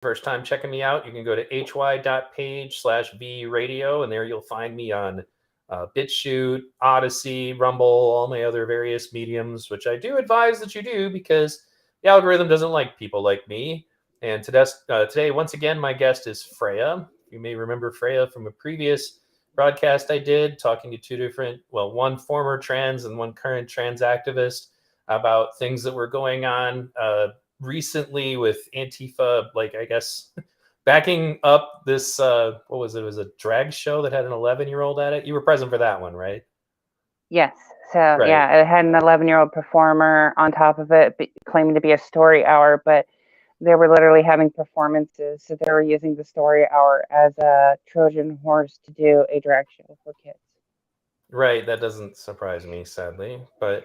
first time checking me out, you can go to hy.page/vradio, and there you'll find me on BitChute, Odyssey, Rumble, all my other various mediums, which I do advise that you do because the algorithm doesn't like people like me. And today, once again, my guest is Freya. You may remember Freya from a previous broadcast I did, talking to two different, well, one former trans and one current trans activist about things that were going on recently with Antifa, like, I guess, backing up this, what was it? It was a drag show that had an 11-year-old at it. You were present for that one, right? Yes. So, Right. yeah, it had an 11-year-old performer on top of it, claiming to be a story hour, but they were literally having performances. So they were using the story hour as a Trojan horse to do a drag show for kids. Right. That doesn't surprise me, sadly, but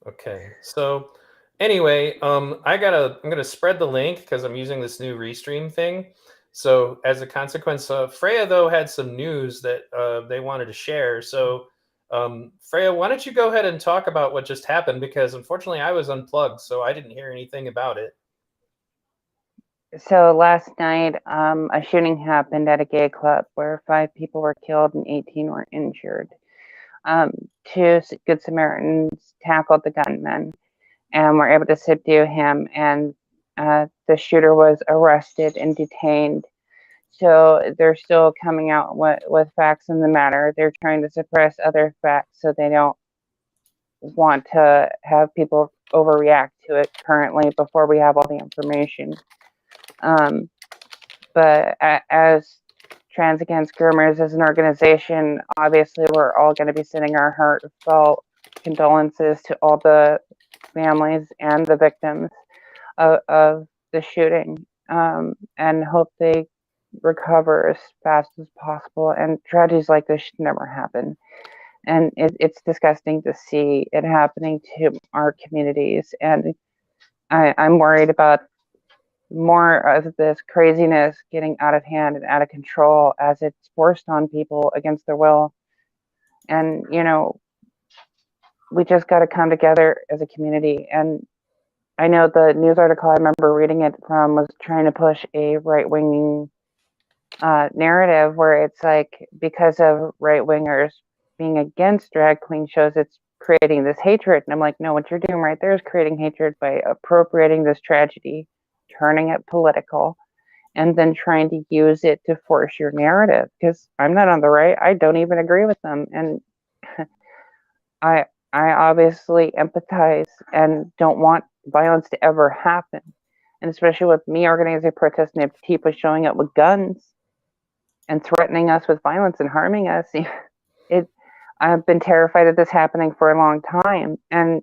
okay. So anyway, I'm gonna spread the link because I'm using this new restream thing. So as a consequence, Freya though had some news that they wanted to share. So Freya, why don't you go ahead and talk about what just happened? Because unfortunately I was unplugged, so I didn't hear anything about it. So last night, a shooting happened at a gay club where 5 people were killed and 18 were injured. 2 Good Samaritans tackled the gunman and were able to subdue him, and the shooter was arrested and detained. So they're still coming out with facts in the matter. They're trying to suppress other facts so they don't want to have people overreact to it currently before we have all the information. But as Trans Against Groomers as an organization, obviously we're all going to be sending our heartfelt condolences to all the families and the victims of the shooting, and hope they recover as fast as possible. And tragedies like this should never happen. And it's disgusting to see it happening to our communities. And I'm worried about more of this craziness getting out of hand and out of control as it's forced on people against their will. And, we just got to come together as a community. And I know the news article I remember reading it from was trying to push a right-wing narrative where it's like, because of right-wingers being against drag queen shows, it's creating this hatred. And I'm like, no, what you're doing right there is creating hatred by appropriating this tragedy, turning it political, and then trying to use it to force your narrative. Because I'm not on the right. I don't even agree with them. And I obviously empathize and don't want violence to ever happen. And especially with me organizing protests and Antifa showing up with guns and threatening us with violence and harming us. I've been terrified of this happening for a long time. And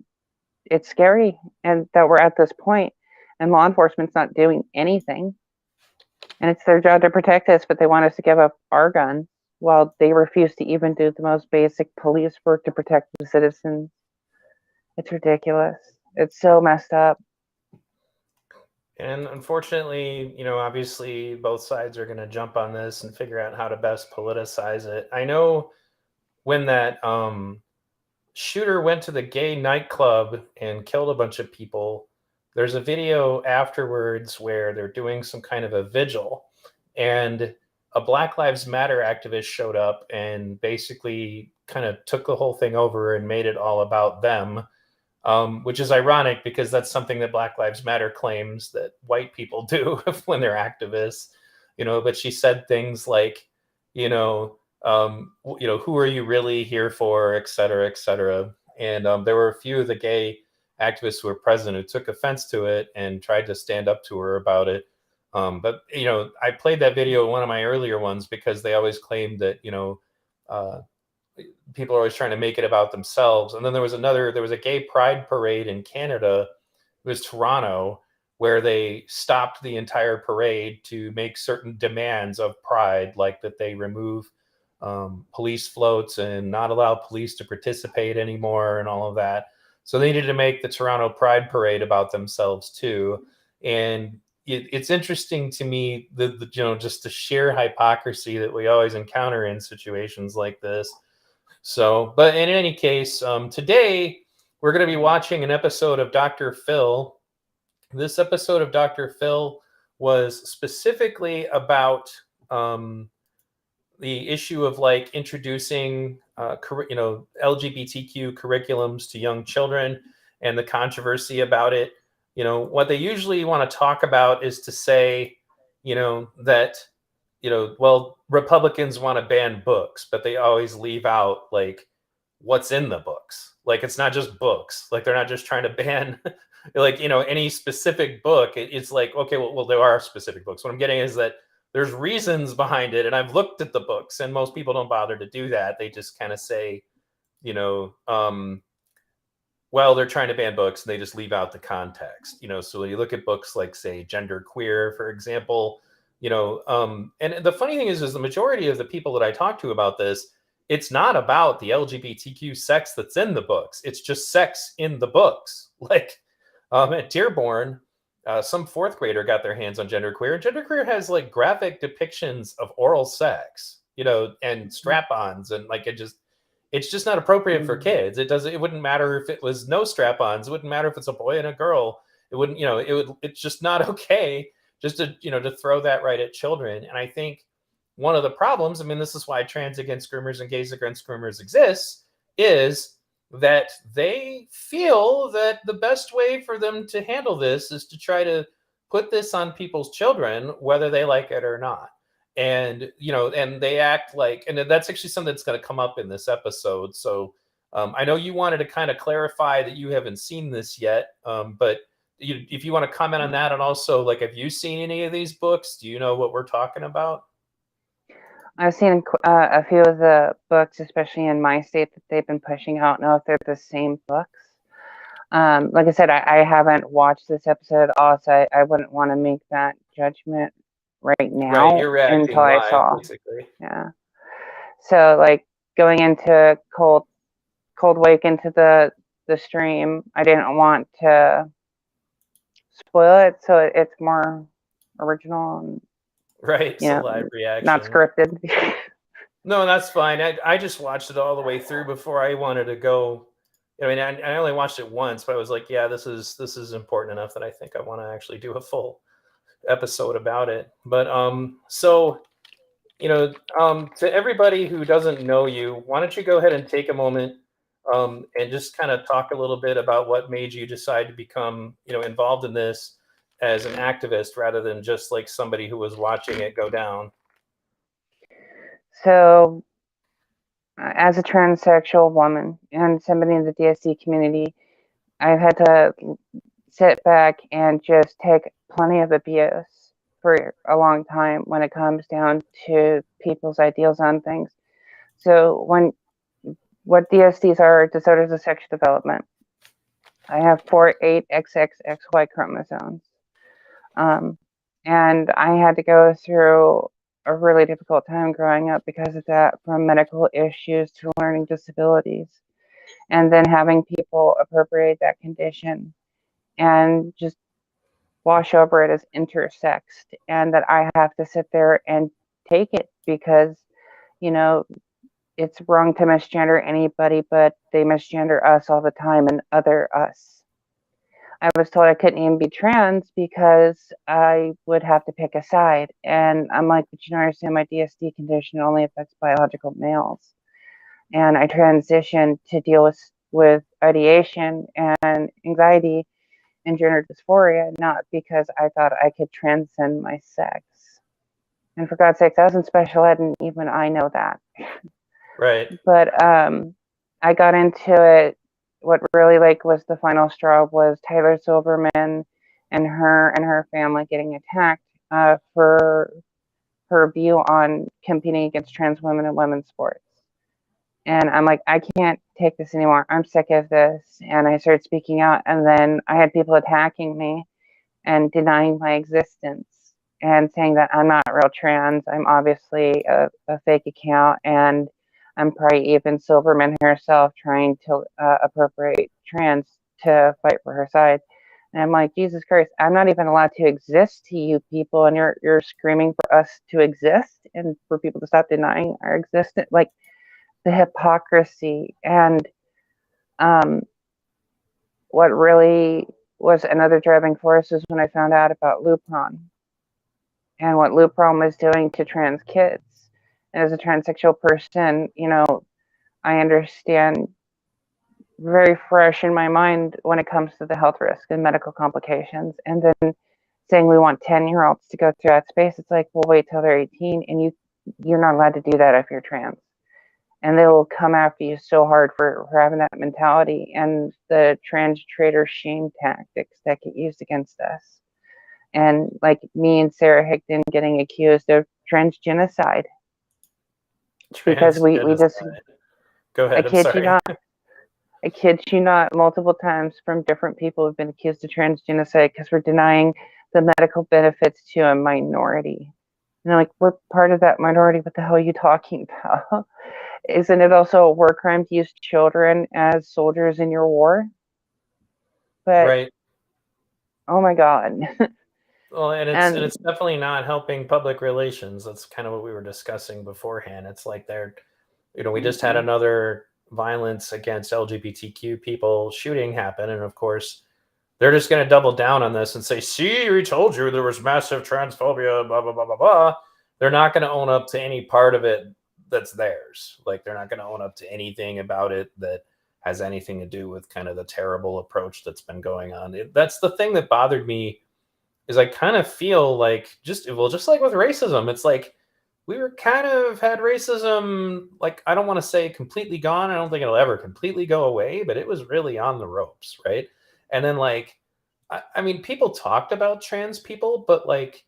it's scary, and that we're at this point and law enforcement's not doing anything. And it's their job to protect us, but they want us to give up our guns while they refuse to even do the most basic police work to protect the citizens. It's ridiculous. It's so messed up. And unfortunately, obviously both sides are going to jump on this and figure out how to best politicize it. I know when that shooter went to the gay nightclub and killed a bunch of people, there's a video afterwards where they're doing some kind of a vigil, and a Black Lives Matter activist showed up and basically kind of took the whole thing over and made it all about them, which is ironic because that's something that Black Lives Matter claims that white people do when they're activists, but she said things like, who are you really here for, et cetera, et cetera. And there were a few of the gay activists who were present who took offense to it and tried to stand up to her about it. But I played that video, one of my earlier ones, because they always claimed that, people are always trying to make it about themselves. And then there was a gay pride parade in Canada. It was Toronto, where they stopped the entire parade to make certain demands of pride, like that they remove police floats and not allow police to participate anymore and all of that. So they needed to make the Toronto Pride Parade about themselves too. And it's interesting to me just the sheer hypocrisy that we always encounter in situations like this. So, but in any case, today we're going to be watching an episode of Dr. Phil. This episode of Dr. Phil was specifically about the issue of like introducing, LGBTQ curriculums to young children and the controversy about it. What they usually want to talk about is to say, that, well, Republicans want to ban books, but they always leave out like what's in the books. Like it's not just books. Like they're not just trying to ban like any specific book. It's like, okay, well, there are specific books. What I'm getting is that there's reasons behind it, and I've looked at the books, and most people don't bother to do that. They just kind of say, well, they're trying to ban books, and they just leave out the context. So when you look at books like, say, Gender Queer, for example, and the funny thing is the majority of the people that I talk to about this, it's not about the LGBTQ sex that's in the books. It's just sex in the books. Like at Dearborn, some fourth grader got their hands on Gender Queer. Gender Queer has like graphic depictions of oral sex, and strap-ons, and like it's just not appropriate for kids. It wouldn't matter if it was no strap-ons. It wouldn't matter if it's a boy and a girl. It wouldn't, it's just not okay just to, to throw that right at children. And I think one of the problems, this is why Trans Against Groomers and Gays Against Groomers exists, is that they feel that the best way for them to handle this is to try to put this on people's children, whether they like it or not. And, and they act like, and that's actually something that's going to come up in this episode. So I know you wanted to kind of clarify that you haven't seen this yet, but if you want to comment on that, and also like, have you seen any of these books? Do you know what we're talking about? I've seen a few of the books, especially in my state, that they've been pushing out. I don't know if they're the same books. Like I said, I haven't watched this episode also. I wouldn't want to make that judgment right now. Right, you're reacting until live, I saw. basically. Yeah. So like going into cold wake into the stream, I didn't want to spoil it, so it's more original and right. It's a live reaction, not scripted. No, that's fine. I just watched it all the way through before I wanted to go. I only watched it once, but I was like, yeah, this is important enough that I think I want to actually do a full episode about it. But so to everybody who doesn't know you, why don't you go ahead and take a moment and just kind of talk a little bit about what made you decide to become involved in this as an activist rather than just like somebody who was watching it go down. So as a transsexual woman and somebody in the DSD community, I've had to sit back and just take plenty of abuse for a long time when it comes down to people's ideals on things. So what DSDs are disorders of sexual development. I have 4, 8 XXXY chromosomes. And I had to go through a really difficult time growing up because of that, from medical issues to learning disabilities, and then having people appropriate that condition and just wash over it as intersexed, and that I have to sit there and take it because, it's wrong to misgender anybody, but they misgender us all the time and other us. I was told I couldn't even be trans because I would have to pick a side. And I'm like, but you don't understand, my DSD condition only affects biological males. And I transitioned to deal with ideation and anxiety and gender dysphoria, not because I thought I could transcend my sex. And for God's sakes, I was in special ed, and even I know that. Right. But I got into it. What really was the final straw was Tyler Silverman and her family getting attacked for her view on competing against trans women in women's sports. And I'm like, I can't take this anymore. I'm sick of this. And I started speaking out, and then I had people attacking me and denying my existence and saying that I'm not real trans. I'm obviously a fake account, and I'm probably even Silverman herself trying to appropriate trans to fight for her side. And I'm like, Jesus Christ, I'm not even allowed to exist to you people, and you're screaming for us to exist and for people to stop denying our existence. Like, the hypocrisy. And what really was another driving force is when I found out about Lupron and what Lupron was doing to trans kids. And as a transsexual person, I understand very fresh in my mind when it comes to the health risk and medical complications. And then saying we want 10-year-olds to go through that space, it's like, well, wait till they're 18 and you're not allowed to do that if you're trans. And they will come after you so hard for having that mentality and the trans traitor shame tactics that get used against us. And like me and Sarah Hickton getting accused of trans genocide because we just, Go ahead. I'm sorry. I kid you not, multiple times from different people have been accused of trans genocide because we're denying the medical benefits to a minority. And I'm like, we're part of that minority. What the hell are you talking about? Isn't it also a war crime to use children as soldiers in your war? But right. oh my God. Well, and it's definitely not helping public relations. That's kind of what we were discussing beforehand. It's like we just had another violence against LGBTQ people shooting happen, and of course, they're just going to double down on this and say, "See, we told you there was massive transphobia." Blah blah blah blah blah. They're not going to own up to any part of it that's theirs. Like they're not going to own up to anything about it that has anything to do with kind of the terrible approach that's been going on. That's the thing that bothered me is I kind of feel like just like with racism, it's like we were kind of had racism, like I don't want to say completely gone. I don't think it'll ever completely go away, but it was really on the ropes, right? And then like I mean, people talked about trans people, but like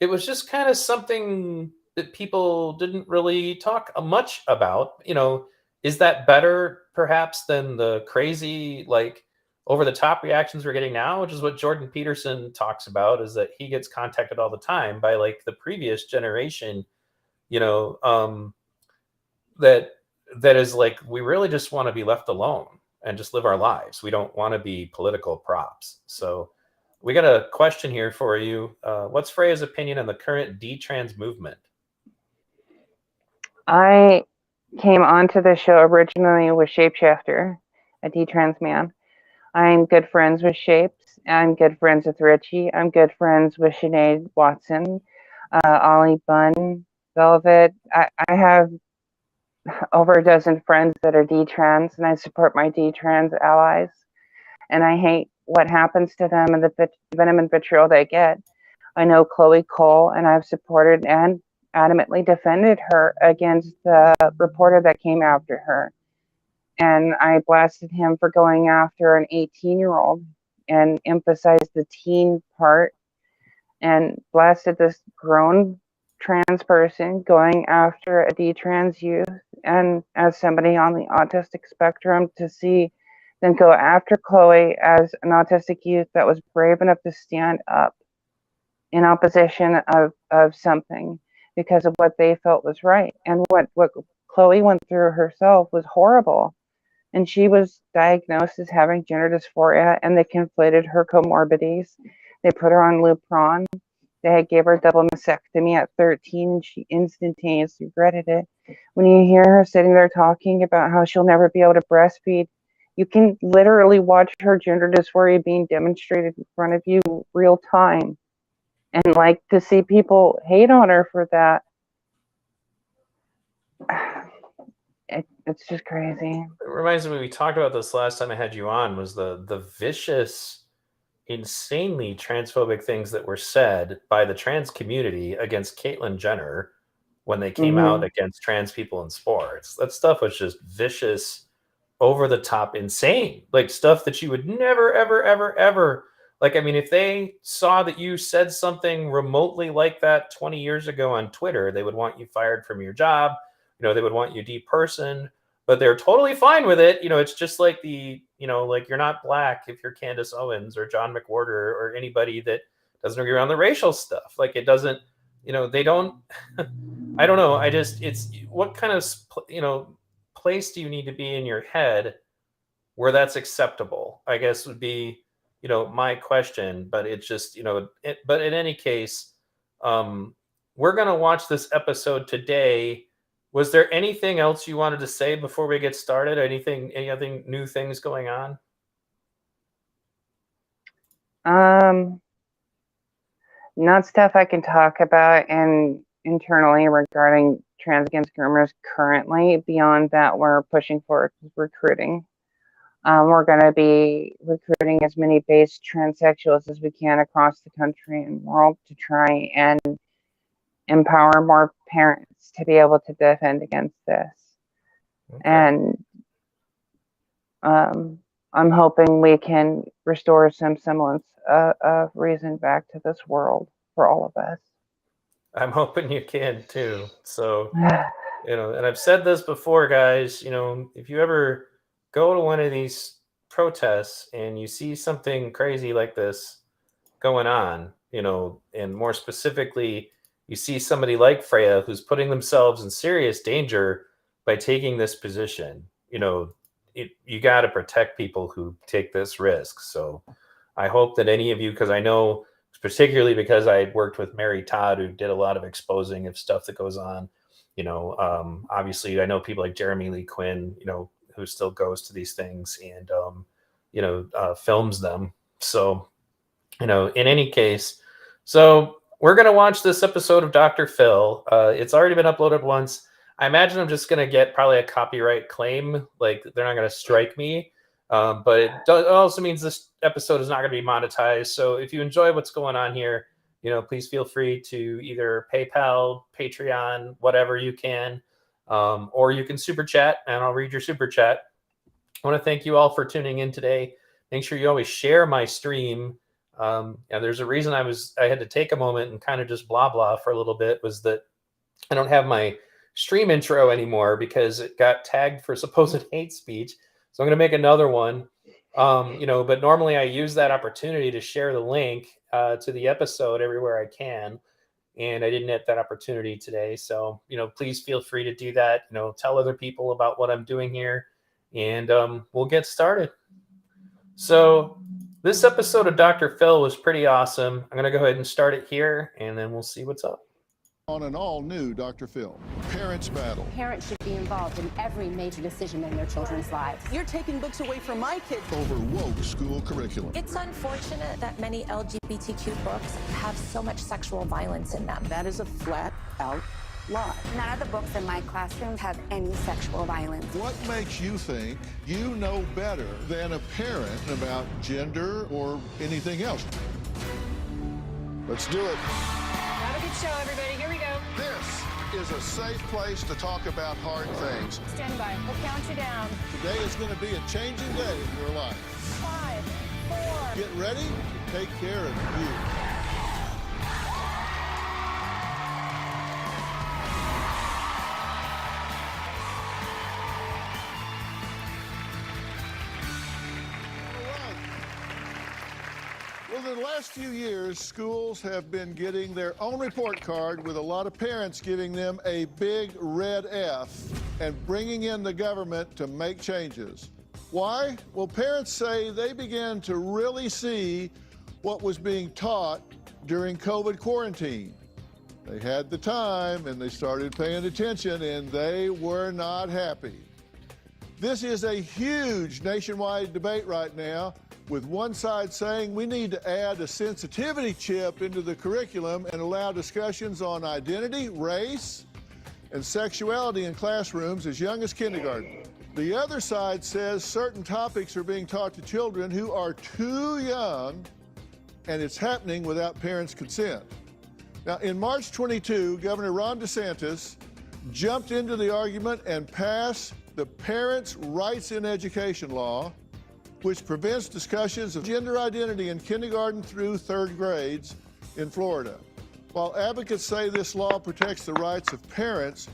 it was just kind of something that people didn't really talk much about. Is that better perhaps than the crazy like over the top reactions we're getting now, which is what Jordan Peterson talks about, is that he gets contacted all the time by like the previous generation, you know, that is like, we really just want to be left alone and just live our lives. We don't want to be political props. So we got a question here for you. What's Freya's opinion on the current D-trans movement? I came onto the show originally with Shapeshifter, a D-trans man. I'm good friends with Shapes. I'm good friends with Richie. I'm good friends with Sinead Watson, Ollie Bunn, Velvet. I have over a dozen friends that are D-trans, and I support my D-trans allies. And I hate what happens to them and the venom and vitriol they get. I know Chloe Cole, and I've supported and adamantly defended her against the reporter that came after her. And I blasted him for going after an 18-year-old and emphasized the teen part, and blasted this grown trans person going after a D-trans youth. And as somebody on the autistic spectrum, to see them go after Chloe as an autistic youth that was brave enough to stand up in opposition of something because of what they felt was right. And what Chloe went through herself was horrible. And she was diagnosed as having gender dysphoria, and they conflated her comorbidities. They put her on Lupron. They gave her a double mastectomy at 13, and she instantaneously regretted it. When you hear her sitting there talking about how she'll never be able to breastfeed, you can literally watch her gender dysphoria being demonstrated in front of you real time. And like, to see people hate on her for that, it's just crazy. It reminds me, we talked about this last time I had you on, was the vicious, insanely transphobic things that were said by the trans community against Caitlyn Jenner when they came out against trans people in sports. That stuff was just vicious, over the top, insane, like stuff that you would never, ever, ever, ever. Like, I mean, if they saw that you said something remotely like that 20 years ago on Twitter, they would want you fired from your job. They would want you depersoned, but they're totally fine with it. It's just like like you're not black if you're Candace Owens or John McWhorter or anybody that doesn't agree on the racial stuff. Like, it doesn't, they don't, I don't know. It's what kind of, place do you need to be in your head where that's acceptable, I guess would be, my question. But it's just, but in any case, we're going to watch this episode today. Was there anything else you wanted to say before we get started? Any other new things going on? Not stuff I can talk about and internally regarding trans against groomers currently. Beyond that, we're pushing for recruiting. We're going to be recruiting as many base transsexuals as we can across the country and world to try and empower more parents to be able to defend against this. Okay. And I'm hoping we can restore some semblance of reason back to this world for all of us. I'm hoping you can too. So, and I've said this before, guys, if you ever go to one of these protests and you see something crazy like this going on, and more specifically, you see somebody like Freya who's putting themselves in serious danger by taking this position, you got to protect people who take this risk. So I hope that any of you, because I know, particularly because I had worked with Mary Todd, who did a lot of exposing of stuff that goes on, obviously I know people like Jeremy Lee Quinn, who still goes to these things and, films them. So, in any case, so we're going to watch this episode of Dr. Phil. It's already been uploaded once. I imagine I'm just going to get probably a copyright claim. Like, they're not going to strike me. But it also means this episode is not going to be monetized. So if you enjoy what's going on here, please feel free to either PayPal, Patreon, whatever you can, or you can super chat and I'll read your super chat. I want to thank you all for tuning in today. Make sure you always share my stream. And there's a reason I had to take a moment and kind of just blah, blah for a little bit, was that I don't have my stream intro anymore because it got tagged for supposed hate speech. So I'm going to make another one, but normally I use that opportunity to share the link to the episode everywhere I can. And I didn't get that opportunity today. So, please feel free to do that. Tell other people about what I'm doing here and we'll get started. So this episode of Dr. Phil was pretty awesome. I'm going to go ahead and start it here and then we'll see what's up. On an all-new Dr. Phil, Parents Battle. Parents should be involved in every major decision in their children's lives. You're taking books away from my kids. Over woke school curriculum. It's unfortunate that many LGBTQ books have so much sexual violence in them. That is a flat-out lie. None of the books in my classroom have any sexual violence. What makes you think you know better than a parent about gender or anything else? Let's do it. Have a good show, everybody. Here we go. This is a safe place to talk about hard things. Stand by. We'll count you down. Today is going to be a changing day in your life. 5, 4. Get ready to take care of you. Well, in the last few years, schools have been getting their own report card with a lot of parents giving them a big red F and bringing in the government to make changes. Why? Well, parents say they began to really see what was being taught during COVID quarantine. They had the time and they started paying attention and they were not happy. This is a huge nationwide debate right now, with one side saying we need to add a sensitivity chip into the curriculum and allow discussions on identity, race, and sexuality in classrooms as young as kindergarten. The other side says certain topics are being taught to children who are too young, and it's happening without parents' consent. Now, in March 22, Governor Ron DeSantis jumped into the argument and passed the Parents' Rights in Education law, which prevents discussions of gender identity in kindergarten through third grades in Florida. While advocates say this law protects the rights of parents,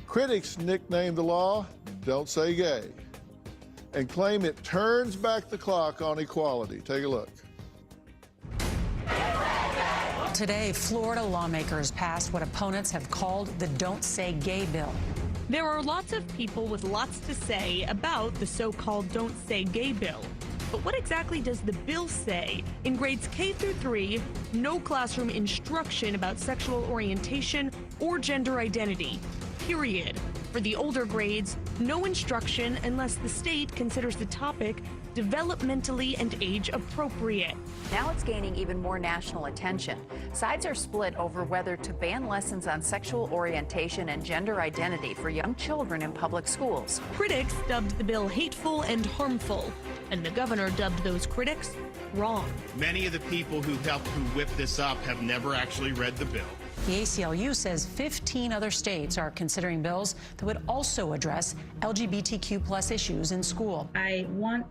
critics nickname the law "Don't Say Gay" and claim it turns back the clock on equality. Take a look. Today, Florida lawmakers passed what opponents have called the Don't Say Gay bill. There are lots of people with lots to say about the so-called Don't Say Gay bill. But what exactly does the bill say? In grades K through 3, no classroom instruction about sexual orientation or gender identity, period. For the older grades, no instruction unless the state considers the topic developmentally and age appropriate. Now it's gaining even more national attention. Sides are split over whether to ban lessons on sexual orientation and gender identity for young children in public schools. Critics dubbed the bill hateful and harmful, and the governor dubbed those critics wrong. Many of the people who whip this up have never actually read the bill. The ACLU says 15 other states are considering bills that would also address LGBTQ plus issues in school. I want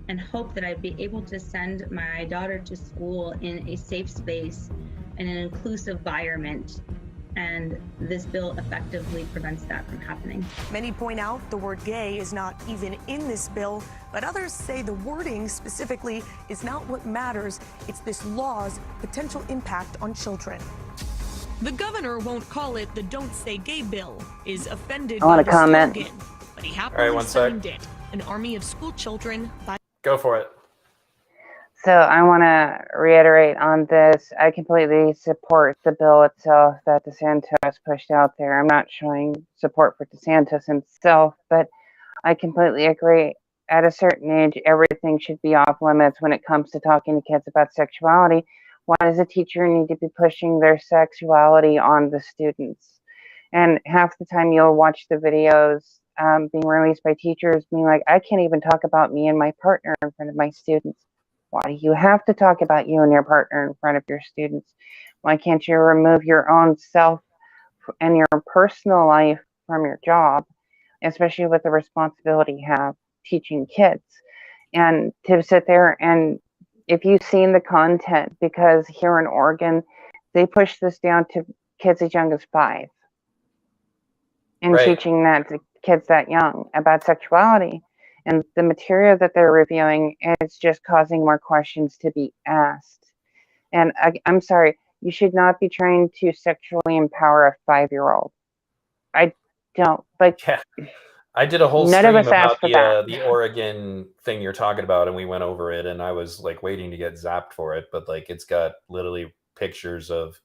and hope that I'd be able to send my daughter to school in a safe space and an inclusive environment. And this bill effectively prevents that from happening. Many point out the word gay is not even in this bill, but others say the wording specifically is not what matters. It's this law's potential impact on children. The governor won't call it the Don't Say Gay bill, is offended I want by to the comment. slogan, but he happily one sec. signed it. An army of school children by Go for it. So I want to reiterate on this. I completely support the bill itself that DeSantis pushed out there. I'm not showing support for DeSantis himself, but I completely agree. At a certain age, everything should be off limits when it comes to talking to kids about sexuality. Why does a teacher need to be pushing their sexuality on the students? And half the time you'll watch the videos being released by teachers being like, I can't even talk about me and my partner in front of my students. Why do you have to talk about you and your partner in front of your students? Why can't you remove your own self and your personal life from your job, especially with the responsibility you have teaching kids? And to sit there and if you've seen the content, because here in Oregon, they push this down to kids as young as 5 and Right. teaching that to kids that young about sexuality. And the material that they're reviewing is just causing more questions to be asked. And I'm sorry, you should not be trying to sexually empower a 5-year-old. I don't like. Yeah. I did a whole None stream of us asked about for the Oregon thing you're talking about, and we went over it, and I was like waiting to get zapped for it, but like it's got literally pictures of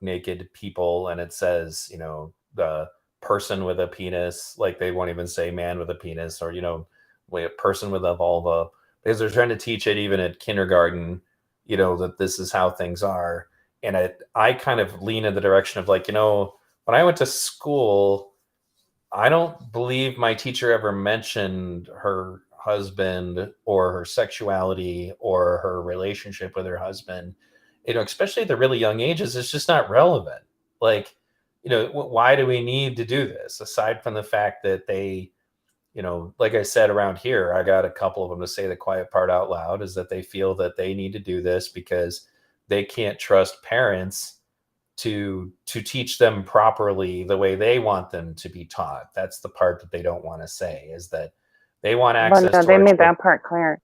naked people, and it says, you know, the person with a penis, like they won't even say man with a penis, or, you know, a person with a vulva, because they're trying to teach it even at kindergarten, you know, that this is how things are. And I kind of lean in the direction of like, you know, when I went to school, I don't believe my teacher ever mentioned her husband or her sexuality or her relationship with her husband, you know, especially at the really young ages. It's just not relevant. Like, you know, why do we need to do this aside from the fact that they, you know, like I said, around here, I got a couple of them to say the quiet part out loud, is that they feel that they need to do this because they can't trust parents to teach them properly the way they want them to be taught. That's the part that they don't want to say, is that they want access Well, no, to they our made that children. part clear.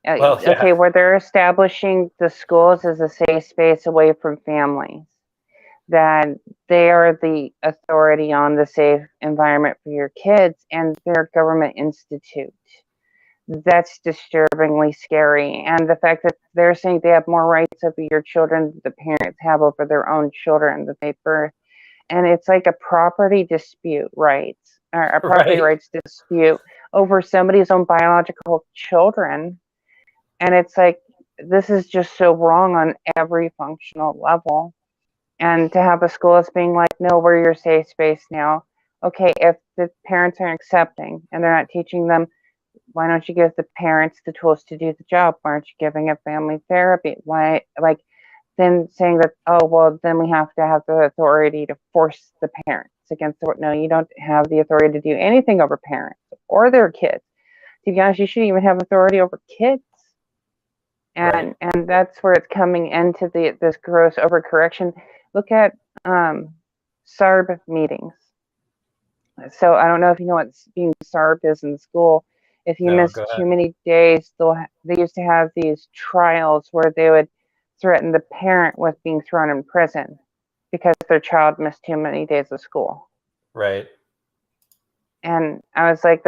Well, yeah. Okay, where they're establishing the schools as a safe space away from families, that they are the authority on the safe environment for your kids, and they're a government institute. That's disturbingly scary. And the fact that they're saying they have more rights over your children than the parents have over their own children that they birth. And it's like a property dispute rights, or a property Right. rights dispute over somebody's own biological children. And it's like, this is just so wrong on every functional level. And to have a school that's being like, no, we're your safe space now. Okay, if the parents aren't accepting and they're not teaching them, why don't you give the parents the tools to do the job? Why aren't you giving a family therapy? Why, like, then saying that, oh, well, then we have to have the authority to force the parents against the, no, you don't have the authority to do anything over parents or their kids. To be honest, you shouldn't even have authority over kids. And and that's where it's coming into this gross overcorrection. Look at SARB meetings. So I don't know if you know what being SARB is in school. If you miss too many days, they used to have these trials where they would threaten the parent with being thrown in prison because their child missed too many days of school. Right. And I was like,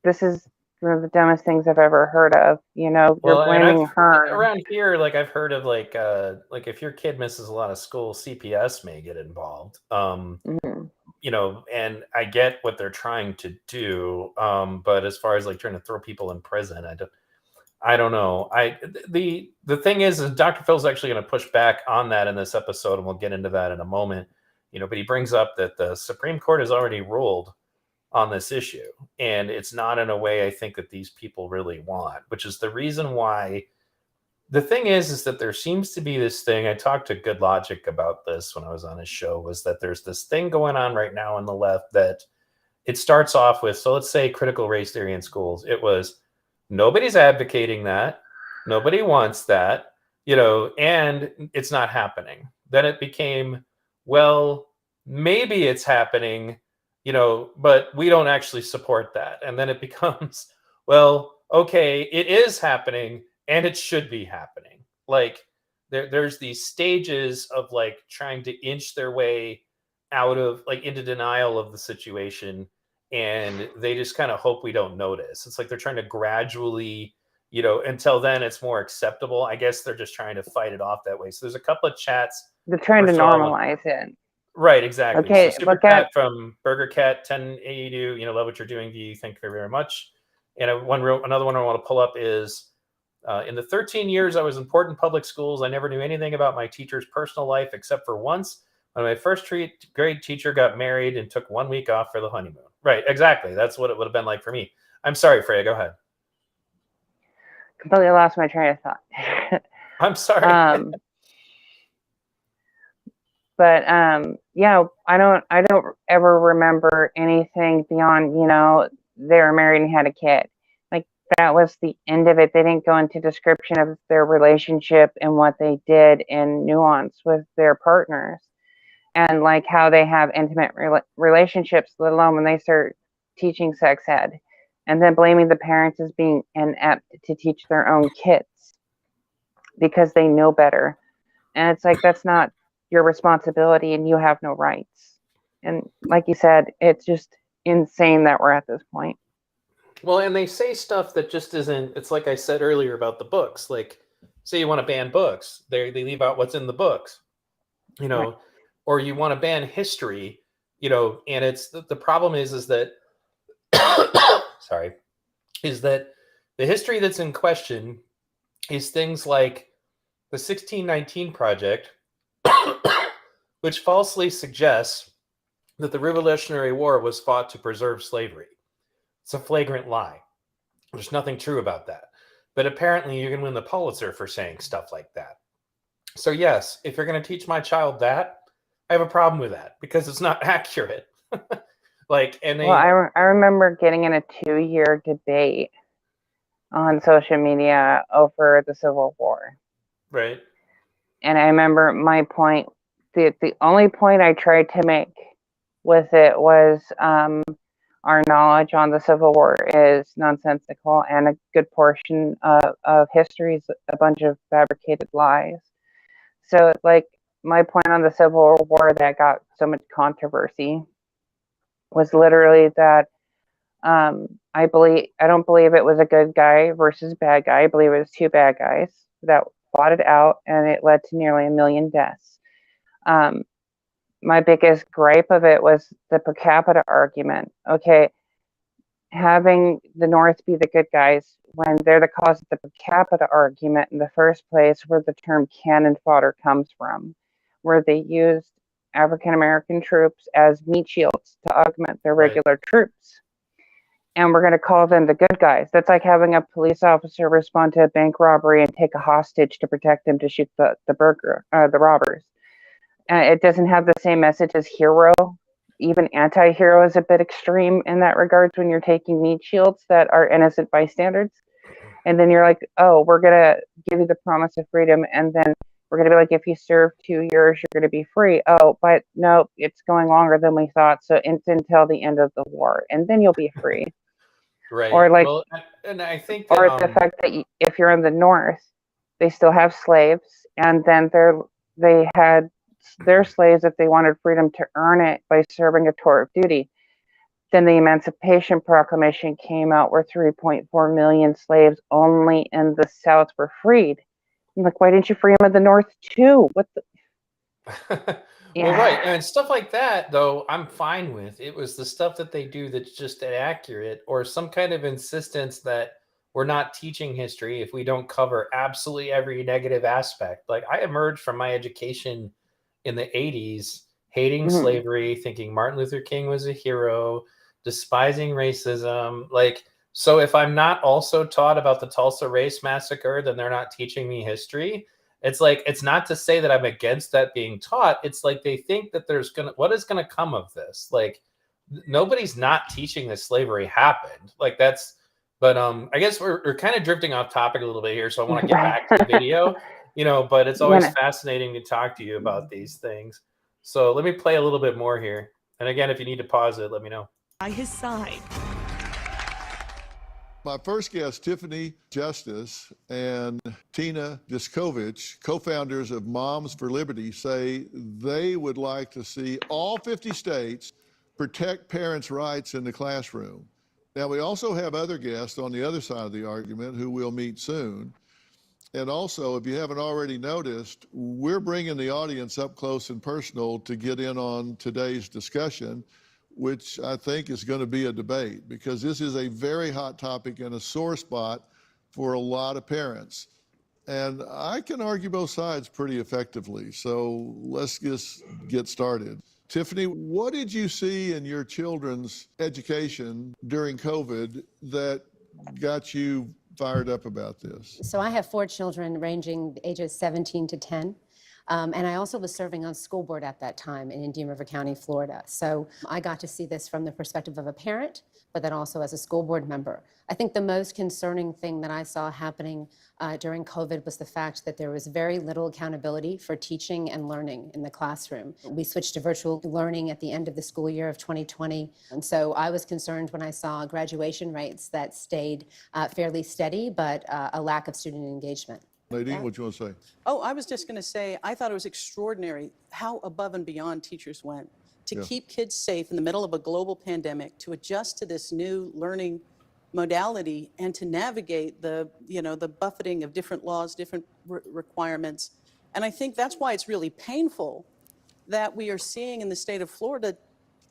this is one of the dumbest things I've ever heard of. You know, you're blaming her. Around here, like I've heard of like if your kid misses a lot of school, CPS may get involved. You know, and I get what they're trying to do, but as far as like trying to throw people in prison, I don't know. The thing is Dr. Phil's actually going to push back on that in this episode, and we'll get into that in a moment. But he brings up that the Supreme Court has already ruled on this issue, and it's not in a way I think that these people really want, which is the reason why. The thing is that there seems to be this thing. I talked to Good Logic about this when I was on his show, was that there's this thing going on right now on the left that it starts off with, so let's say critical race theory in schools. It was, nobody's advocating that. Nobody wants that, and it's not happening. Then it became, well, maybe it's happening, but we don't actually support that. And then it becomes, well, okay, it is happening and it should be happening. Like there's these stages of like trying to inch their way out of like into denial of the situation. And they just kind of hope we don't notice. It's like they're trying to gradually, until then it's more acceptable. I guess they're just trying to fight it off that way. So there's a couple of chats. They're trying to normalize it. Right, exactly. Okay, so Super Cat from Burger Cat 1082, love what you're doing. Do you thank you very much? And another one I want to pull up is, in the 13 years I was in important public schools, I never knew anything about my teacher's personal life except for once when my first grade teacher got married and took 1 week off for the honeymoon. Right, exactly. That's what it would have been like for me. I'm sorry, Freya, go ahead. Completely lost my train of thought. I'm sorry. But I don't ever remember anything beyond, they were married and had a kid. Like that was the end of it. They didn't go into description of their relationship and what they did in nuance with their partners, and like how they have intimate relationships, let alone when they start teaching sex ed, and then blaming the parents as being inept to teach their own kids because they know better. And it's like, that's not your responsibility and you have no rights. And like you said, it's just insane that we're at this point. Well, and they say stuff that just isn't, it's like I said earlier about the books. Like, say you want to ban books, they leave out what's in the books, Right. Or you want to ban history, and it's the problem is that sorry, is that the history that's in question is things like the 1619 Project, which falsely suggests that the Revolutionary War was fought to preserve slavery. It's a flagrant lie. There's nothing true about that. But apparently you can win the Pulitzer for saying stuff like that. So yes, if you're going to teach my child that, I have a problem with that because it's not accurate. I remember getting in a 2-year debate on social media over the Civil War. Right. And I remember my point, the only point I tried to make with it was our knowledge on the Civil War is nonsensical, and a good portion of history is a bunch of fabricated lies. So, like, my point on the Civil War that got so much controversy was literally that I don't believe it was a good guy versus bad guy. I believe it was two bad guys that fought it out, and it led to nearly 1 million deaths. My biggest gripe of it was the per capita argument. Okay, having the North be the good guys when they're the cause of the per capita argument in the first place, where the term cannon fodder comes from, where they used African American troops as meat shields to augment their regular troops. And we're going to call them the good guys. That's like having a police officer respond to a bank robbery and take a hostage to protect them to shoot the robbers. It doesn't have the same message as hero. Even anti-hero is a bit extreme in that regards when you're taking meat shields that are innocent bystanders. And then you're like, oh, we're going to give you the promise of freedom. And then we're going to be like, if you serve 2 years, you're going to be free. Oh, but no, it's going longer than we thought. So it's until the end of the war. And then you'll be free. Right. Or like, well, and I think that, or the fact that if you're in the North, they still have slaves. And then they had their slaves if they wanted freedom to earn it by serving a tour of duty. Then the Emancipation Proclamation came out where 3.4 million slaves only in the South were freed. I'm like, why didn't you free them in the North too? What the? Well, right. And stuff like that, though, I'm fine with. It was the stuff that they do that's just inaccurate, or some kind of insistence that we're not teaching history if we don't cover absolutely every negative aspect. Like, I emerged from my education in the 80s hating slavery, thinking Martin Luther King was a hero, despising racism. Like, so if I'm not also taught about the Tulsa Race Massacre, then they're not teaching me history. It's like, it's not to say that I'm against that being taught. It's like they think that what is gonna come of this? Like, nobody's not teaching that slavery happened. Like, that's, but I guess we're kind of drifting off topic a little bit here, so I want to get back to the video, but it's always fascinating to talk to you about these things. So let me play a little bit more here. And again, if you need to pause it, let me know. By his side. My first guest, Tiffany Justice and Tina Diskovich, co-founders of Moms for Liberty, say they would like to see all 50 states protect parents' rights in the classroom. Now, we also have other guests on the other side of the argument who we'll meet soon. And also, if you haven't already noticed, we're bringing the audience up close and personal to get in on today's discussion, which I think is going to be a debate, because this is a very hot topic and a sore spot for a lot of parents. And I can argue both sides pretty effectively. So let's just get started. Tiffany, what did you see in your children's education during COVID that got you fired up about this? So I have 4 children ranging ages 17 to 10. And I also was serving on school board at that time in Indian River County, Florida. So I got to see this from the perspective of a parent, but then also as a school board member. I think the most concerning thing that I saw happening during COVID was the fact that there was very little accountability for teaching and learning in the classroom. We switched to virtual learning at the end of the school year of 2020. And so I was concerned when I saw graduation rates that stayed fairly steady, but a lack of student engagement. Nadine, what you want to say? Oh, I was just going to say, I thought it was extraordinary how above and beyond teachers went to keep kids safe in the middle of a global pandemic, to adjust to this new learning modality, and to navigate the buffeting of different laws, different requirements. And I think that's why it's really painful that we are seeing in the state of Florida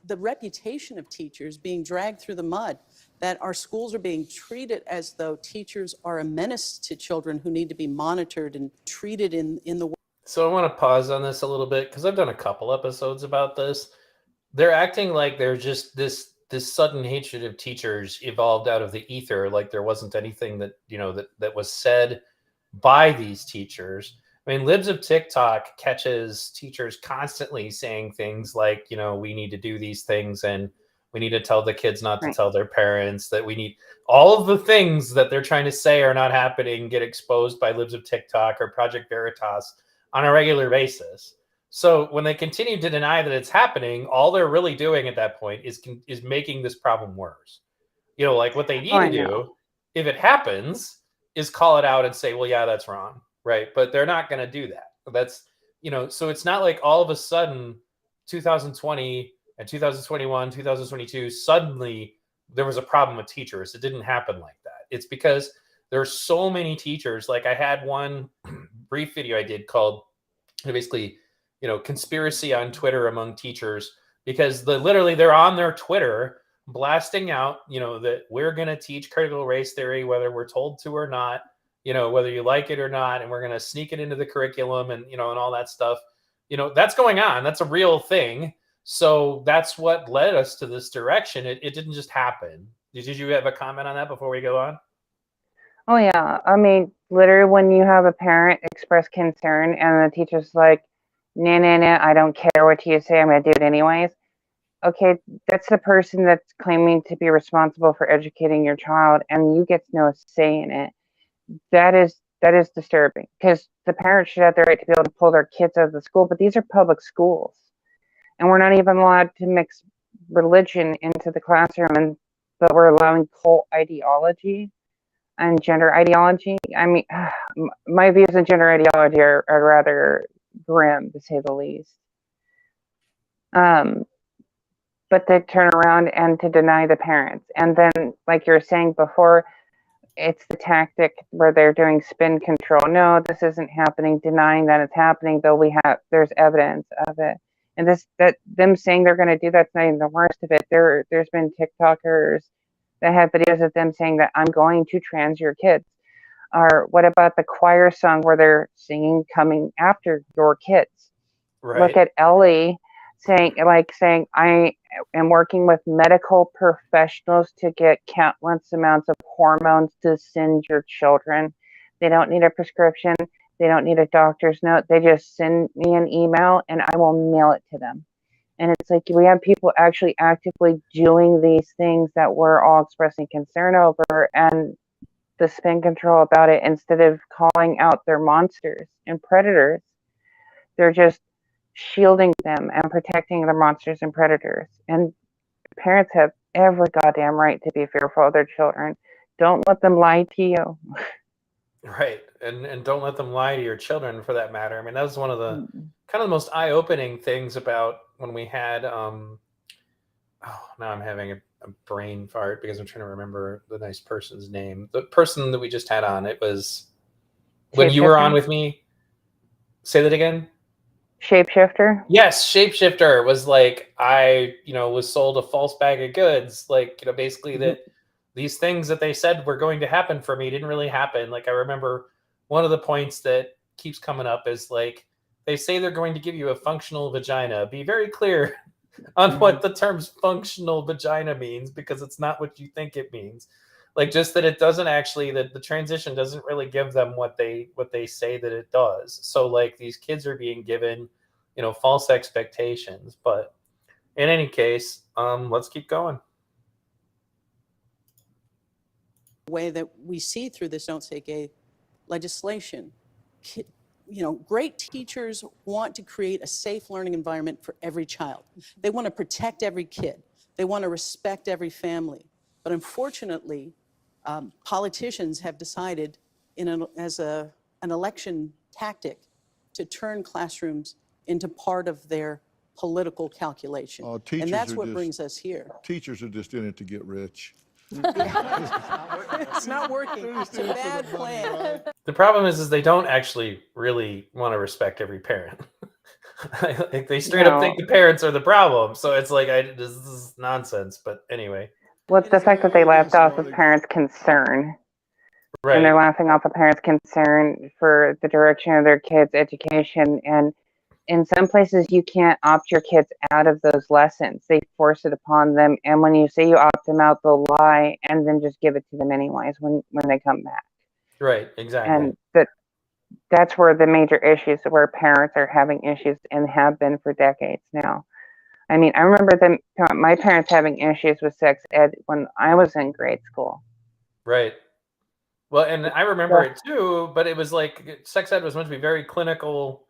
the reputation of teachers being dragged through the mud, that our schools are being treated as though teachers are a menace to children who need to be monitored and treated in the. So I want to pause on this a little bit, because I've done a couple episodes about this. They're acting like there's just this sudden hatred of teachers evolved out of the ether, like there wasn't anything that that was said by these teachers. I mean, Libs of TikTok catches teachers constantly saying things like, we need to do these things, and we need to tell the kids not to tell their parents, that we need all of the things that they're trying to say are not happening, get exposed by Libs of TikTok or Project Veritas on a regular basis. So when they continue to deny that it's happening, all they're really doing at that point is making this problem worse. Like what they need to do, if it happens, is call it out and say, well, yeah, that's wrong. Right. But they're not going to do that. That's, so it's not like all of a sudden 2020 and 2021, 2022, suddenly there was a problem with teachers. It didn't happen like that. It's because there are so many teachers. Like, I had one brief video I did called basically, conspiracy on Twitter among teachers, because they're on their Twitter blasting out, that we're going to teach critical race theory, whether we're told to or not, whether you like it or not, and we're going to sneak it into the curriculum and, and all that stuff. That's going on. That's a real thing. So that's what led us to this direction. It didn't just happen. Did you have a comment on that before we go on? Oh, yeah. I mean, literally, when you have a parent express concern and the teacher's like, no, I don't care what you say, I'm going to do it anyways. Okay, that's the person that's claiming to be responsible for educating your child, and you get no say in it. That is disturbing, because the parents should have the right to be able to pull their kids out of the school, but these are public schools, and we're not even allowed to mix religion into the classroom, but we're allowing cult ideology and gender ideology. I mean, my views on gender ideology are rather grim, to say the least. But they turn around and to deny the parents. And then, like you were saying before, it's the tactic where they're doing spin control. No, this isn't happening, denying that it's happening, though there's evidence of it. And them saying they're going to do that's not even the worst of it. There's been TikTokers that have videos of them saying that I'm going to trans your kids. Or what about the choir song where they're singing coming after your kids? Right. Look at Ellie saying I am working with medical professionals to get countless amounts of hormones to send your children. They don't need a prescription. They don't need a doctor's note. They just send me an email and I will mail it to them. And it's like we have people actually actively doing these things that we're all expressing concern over, and the spin control about it, instead of calling out their monsters and predators, they're just shielding them and protecting their monsters and predators. And parents have every goddamn right to be fearful of their children. Don't let them lie to you. Right. And don't let them lie to your children, for that matter. I mean, that was one of the kind of the most eye-opening things about when we had now I'm having a brain fart because I'm trying to remember the nice person's name. The person that we just had on, it was when you were on with me. Say that again. Shapeshifter? Yes, Shapeshifter was like, I, was sold a false bag of goods. Like, basically that these things that they said were going to happen for me didn't really happen. Like, I remember one of the points that keeps coming up is like, they say they're going to give you a functional vagina. Be very clear on what the term functional vagina means, because it's not what you think it means. Like, just that it doesn't actually, that the transition doesn't really give them what they say that it does. So like these kids are being given, false expectations. But in any case, let's keep going. The way that we see through this Don't Say Gay legislation, great teachers want to create a safe learning environment for every child. They want to protect every kid. They want to respect every family. But unfortunately, politicians have decided as an election tactic to turn classrooms into part of their political calculation. And that's what brings us here. Teachers are just in it to get rich. It's not working. It's a bad plan. The problem is they don't actually really want to respect every parent. Like they straight up think the parents are the problem. So it's like, this is nonsense. But anyway. Well, it's the fact that they left off of parents' concern. Right. And they're laughing off of parents' concern for the direction of their kids' education. And in some places, you can't opt your kids out of those lessons. They force it upon them. And when you say you opt them out, they'll lie and then just give it to them anyways when they come back. Right, exactly. And that's where the major issues, where parents are having issues and have been for decades now. I mean, I remember my parents having issues with sex ed when I was in grade school. Right. Well, and I remember it too, but it was like sex ed was meant to be very clinical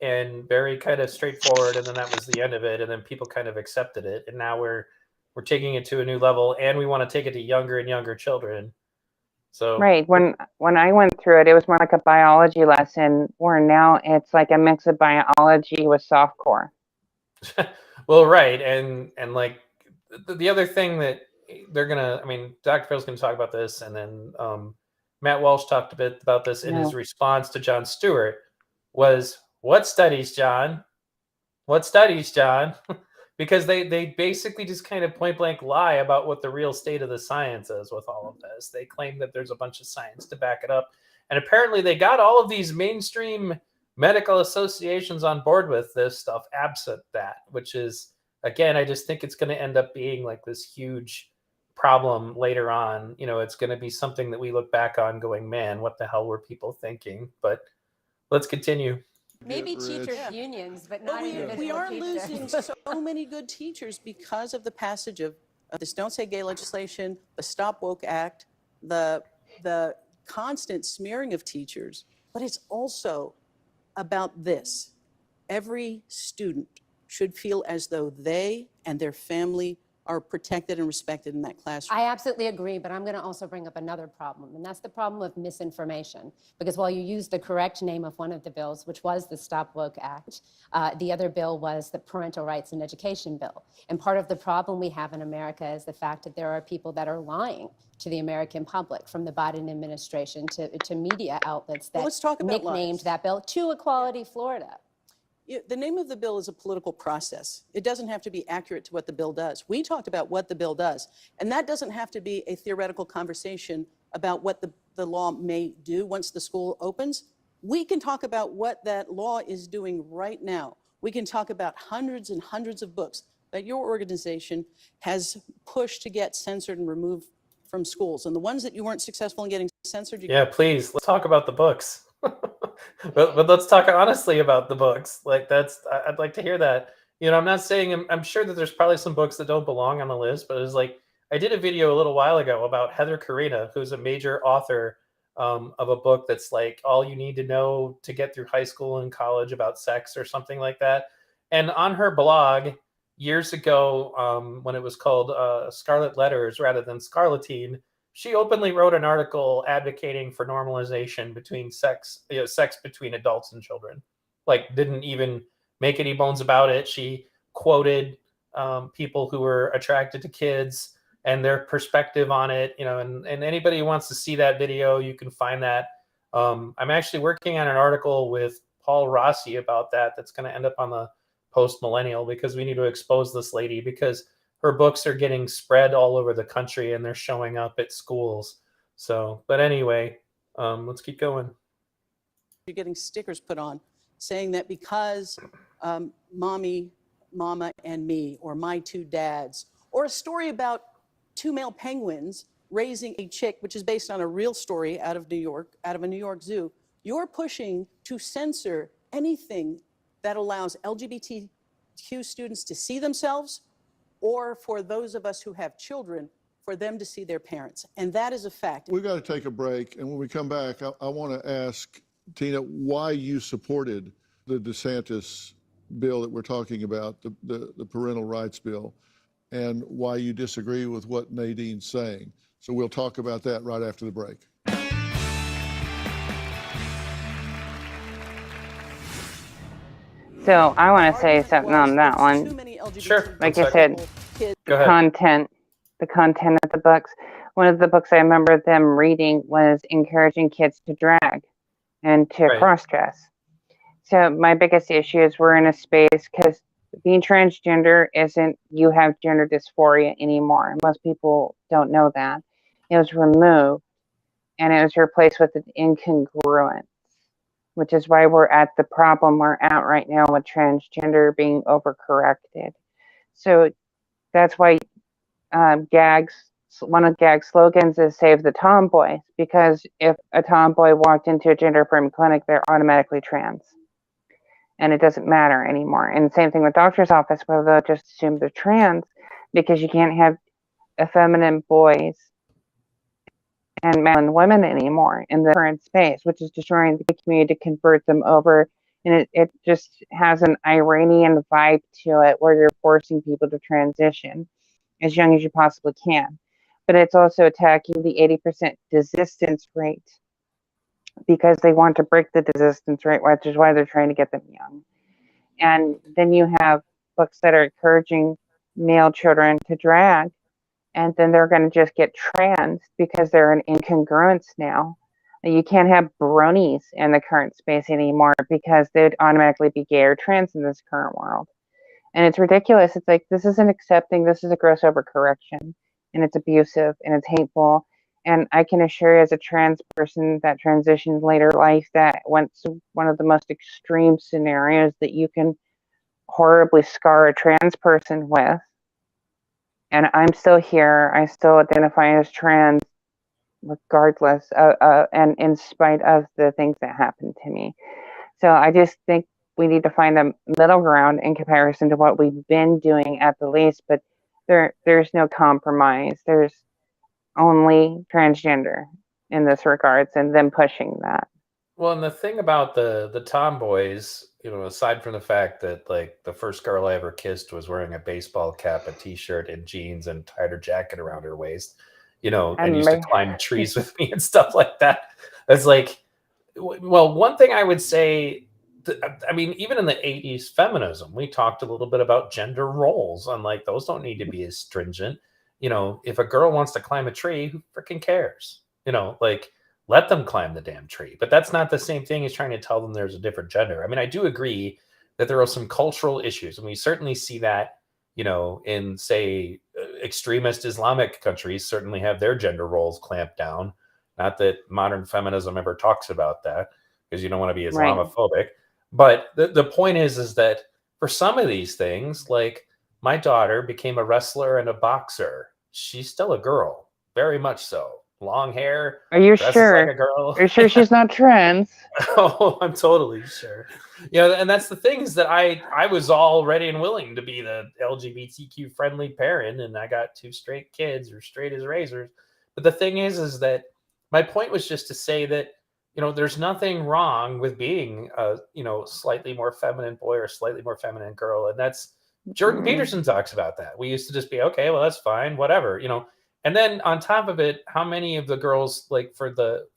and very kind of straightforward, and then that was the end of it, and then people kind of accepted it, and now we're taking it to a new level, and we want to take it to younger and younger children. So right, when I went through it, it was more like a biology lesson, where now it's like a mix of biology with softcore. Well, right, and like the other thing that they're gonna, I mean, Dr. Phil's gonna talk about this, and then Matt Walsh talked a bit about this in his response to Jon Stewart. Was what studies, John? What studies, John? Because they basically just kind of point blank lie about what the real state of the science is with all of this. They claim that there's a bunch of science to back it up, and apparently they got all of these mainstream medical associations on board with this stuff, absent that, which is, again, I just think it's going to end up being like this huge problem later on. It's going to be something that we look back on going, man, what the hell were people thinking? But let's continue. Maybe teacher unions, but not individual we are teachers. losing so many good teachers because of the passage of this Don't Say Gay legislation, the Stop Woke Act, the constant smearing of teachers. But it's also about this. Every student should feel as though they and their family are protected and respected in that classroom. I absolutely agree, but I'm going to also bring up another problem, and that's the problem of misinformation. Because while you used the correct name of one of the bills, which was the Stop Woke Act, the other bill was the Parental Rights in Education bill. And part of the problem we have in America is the fact that there are people that are lying to the American public, from the Biden administration to media outlets that let's talk about nicknamed lies. that bill to Equality Florida. The name of the bill is a political process. It doesn't have to be accurate to what the bill does. We talked about what the bill does, and that doesn't have to be a theoretical conversation about what the law may do once the school opens. We can talk about what that law is doing right now. We can talk about hundreds and hundreds of books that your organization has pushed to get censored and removed from schools. And the ones that you weren't successful in getting censored, Yeah, please, let's talk about the books. but let's talk honestly about the books. Like I'd like to hear that. You know, I'm not saying I'm sure that there's probably some books that don't belong on the list, but it was like I did a video a little while ago about Heather Karina, who's a major author of a book that's like all you need to know to get through high school and college about sex or something like that. And on her blog years ago, when it was called Scarlet Letters rather than Scarletine, she openly wrote an article advocating for normalization between sex between adults and children. Like, didn't even make any bones about it. She quoted people who were attracted to kids and their perspective on it. You know, and anybody who wants to see that video, you can find that. I'm actually working on an article with Paul Rossi about that. That's going to end up on the Post Millennial, because we need to expose this lady, because her books are getting spread all over the country and they're showing up at schools. So, but anyway, let's keep going. you're getting stickers put on saying that because mommy, mama, and me, or my two dads, or a story about two male penguins raising a chick, which is based on a real story out of New York, out of a New York zoo, you're pushing to censor anything that allows LGBTQ students to see themselves, or for those of us who have children, for them to see their parents. And that is a fact. We've got to take a break. And when we come back, I want to ask Tina why you supported the DeSantis bill that we're talking about, the parental rights bill, and why you disagree with what Nadine's saying. So we'll talk about that right after the break. So I want to say something on that one. Sure. Like I said, Go ahead. the content of the books. One of the books I remember them reading was encouraging kids to drag and to cross-dress. So my biggest issue is we're in a space, because being transgender isn't you have gender dysphoria anymore. Most people don't know that. It was removed and it was replaced with an incongruence, which is why we're at the problem we're at right now with transgender being overcorrected. So that's why one of GAG's slogans is Save the Tomboys, because if a tomboy walked into a gender affirming clinic, they're automatically trans. And it doesn't matter anymore. And same thing with doctor's office, where they'll just assume they're trans, because you can't have effeminate boys and masculine women anymore in the current space, which is destroying the community to convert them over. And it just has an Iranian vibe to it, where you're forcing people to transition as young as you possibly can. But it's also attacking the 80% desistance rate, because they want to break the desistance rate, which is why they're trying to get them young. And then you have books that are encouraging male children to drag, and then they're going to just get trans because they're an incongruence now. You can't have bronies in the current space anymore, because they'd automatically be gay or trans in this current world. And it's ridiculous. It's like, this isn't accepting, this is a gross overcorrection, and it's abusive and it's hateful. And I can assure you, as a trans person that transitioned later life, that went to one of the most extreme scenarios that you can horribly scar a trans person with. And I'm still here. I still identify as trans, regardless, and in spite of the things that happened to me. So I just think we need to find a middle ground in comparison to what we've been doing at the least. But there's no compromise. There's only transgender in this regards, and them pushing that. Well, and the thing about the tomboys, you know, aside from the fact that like the first girl I ever kissed was wearing a baseball cap, a t-shirt, and jeans, and tied her jacket around her waist, you know, and used to climb trees with me and stuff like that. It's like, well, one thing I would say, I mean, even in the 80s feminism, we talked a little bit about gender roles, and like those don't need to be as stringent. You know, if a girl wants to climb a tree, who freaking cares? You know, like, let them climb the damn tree. But that's not the same thing as trying to tell them there's a different gender. I mean, I do agree that there are some cultural issues, and we certainly see that, in, say, extremist Islamic countries certainly have their gender roles clamped down. Not that modern feminism ever talks about that, because you don't want to be Right. Islamophobic. But the point is that for some of these things, like my daughter became a wrestler and a boxer. She's still a girl, very much so. Long hair, Are you dresses like sure? a girl. Are you sure she's not trans? Oh, I'm totally sure. And that's the thing, is that I was all ready and willing to be the LGBTQ friendly parent, and I got 2 straight kids, or straight as razors. But the thing is that my point was just to say that, there's nothing wrong with being a, slightly more feminine boy or slightly more feminine girl. And that's, Jordan Peterson talks about that. We used to just be, okay, well, that's fine, whatever. And then on top of it, how many of the girls, like, for the,